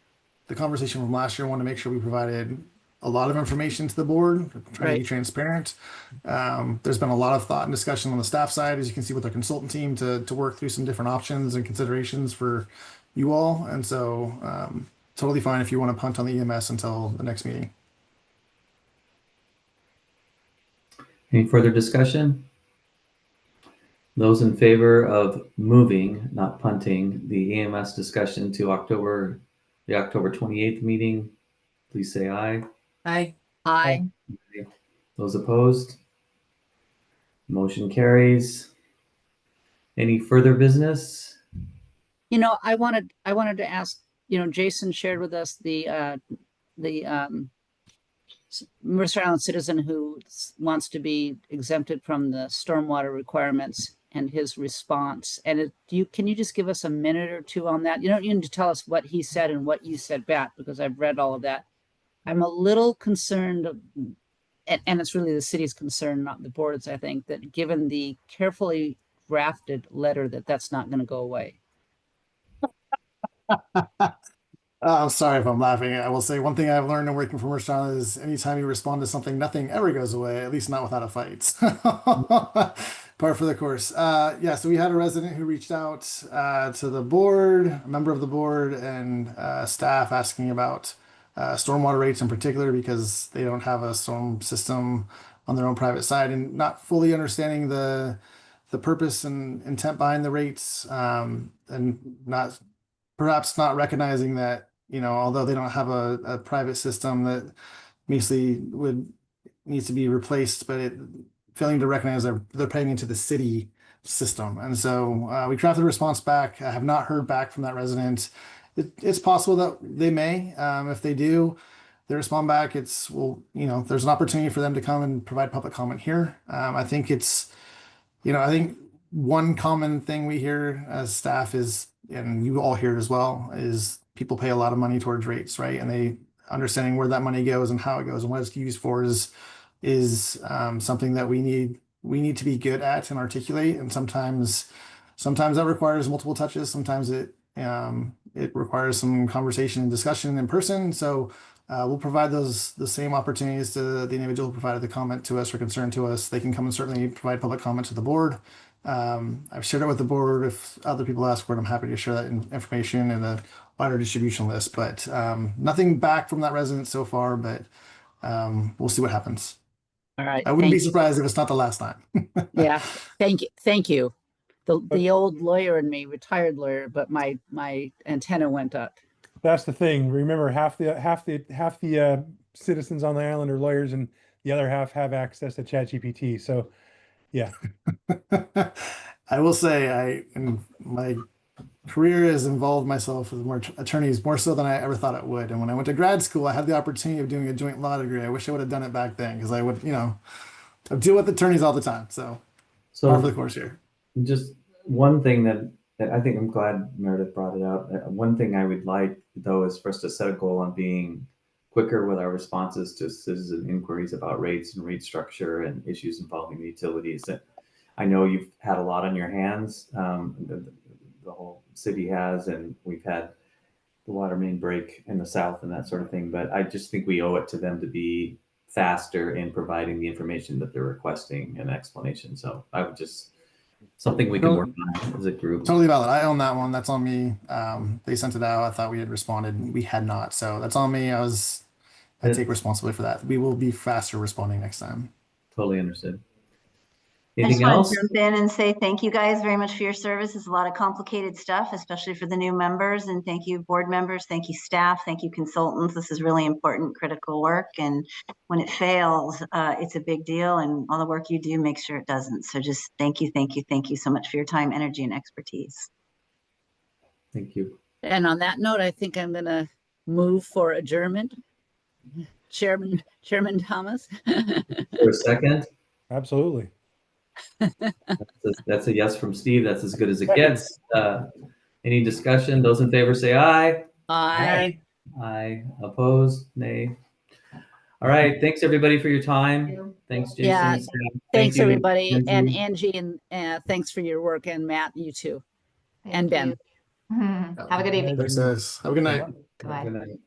the conversation from last year. Want to make sure we provided a lot of information to the board, trying to be transparent. There's been a lot of thought and discussion on the staff side, as you can see with our consultant team, to work through some different options and considerations for you all. And so totally fine if you want to punt on the EMS until the next meeting. Any further discussion? Those in favor of moving, not punting, the EMS discussion to the October 28th meeting, please say aye. Aye. Aye. Those opposed? Motion carries. Any further business? I wanted to ask, Jason shared with us the Mercer Island citizen who wants to be exempted from the stormwater requirements and his response. And can you just give us a minute or two on that? You don't need to tell us what he said and what you said back, because I've read all of that. I'm a little concerned, and it's really the city's concern, not the board's, I think, that given the carefully drafted letter, that's not going to go away. I'm sorry if I'm laughing. I will say one thing I've learned in working for Mercer Island is anytime you respond to something, nothing ever goes away, at least not without a fight. Par for the course. So we had a resident who reached out to the board, a member of the board, and staff asking about stormwater rates in particular, because they don't have a storm system on their own private side, and not fully understanding the purpose and intent behind the rates, and not perhaps not recognizing that, although they don't have a private system that basically needs to be replaced, but failing to recognize they're paying into the city system. And so we crafted a response back. I have not heard back from that resident. It's possible that they may. If they do, they respond back. There's an opportunity for them to come and provide public comment here. I think I think one common thing we hear as staff is, and you all hear it as well, is people pay a lot of money towards rates, right? And they understanding where that money goes and how it goes and what it's used for is something that we need to be good at and articulate. And sometimes that requires multiple touches. Sometimes it requires some conversation and discussion in person. So we'll provide the same opportunities to the individual who provided the comment to us or concern to us. They can come and certainly provide public comment to the board. I've shared it with the board. If other people ask for it, I'm happy to share that information in a wider distribution list. But nothing back from that resident so far, but we'll see what happens. All right. I wouldn't be thank you. surprised if it's not the last time. Yeah, thank you. Thank you. The old lawyer in me, retired lawyer, but my antenna went up. That's the thing. Remember, half the citizens on the island are lawyers, and the other half have access to ChatGPT. So, yeah. I will say, in my career has involved myself with more attorneys more so than I ever thought it would. And when I went to grad school, I had the opportunity of doing a joint law degree. I wish I would have done it back then because I would, I deal with attorneys all the time. So par for the course here. Just one thing that I think I'm glad Meredith brought it out. One thing I would like, though, is for us to set a goal on being quicker with our responses to citizen inquiries about rates and rate structure and issues involving utilities. I know you've had a lot on your hands. The whole city has, and we've had the water main break in the south and that sort of thing. But I just think we owe it to them to be faster in providing the information that they're requesting and explanation. So I would just, something we can work on as a group. Totally valid. I own that one. That's on me. They sent it out. I thought we had responded. We had not. So that's on me. I take responsibility for that. We will be faster responding next time. Totally understood. I just Anything want else? to jump in and say thank you guys very much for your service. It's a lot of complicated stuff, especially for the new members. And thank you, board members. Thank you, staff. Thank you, consultants. This is really important, critical work. And when it fails, it's a big deal. And all the work you do makes sure it doesn't. So just thank you, thank you, thank you so much for your time, energy, and expertise. Thank you. And on that note, I think I'm going to move for adjournment. Chairman Thomas. For a second. Absolutely. That's a yes from Steve. That's as good as it gets. Any discussion? Those in favor say aye. Aye. Aye. Opposed? Nay. All right. Thanks everybody for your time. Thanks, Jason. Yeah. And Sam. Thank Thanks, you, everybody. Angie. And Angie, and thanks for your work. And Matt, you too. Thank And Ben. you. Have a good evening. Thanks, guys. Have a good night. Bye. Good night.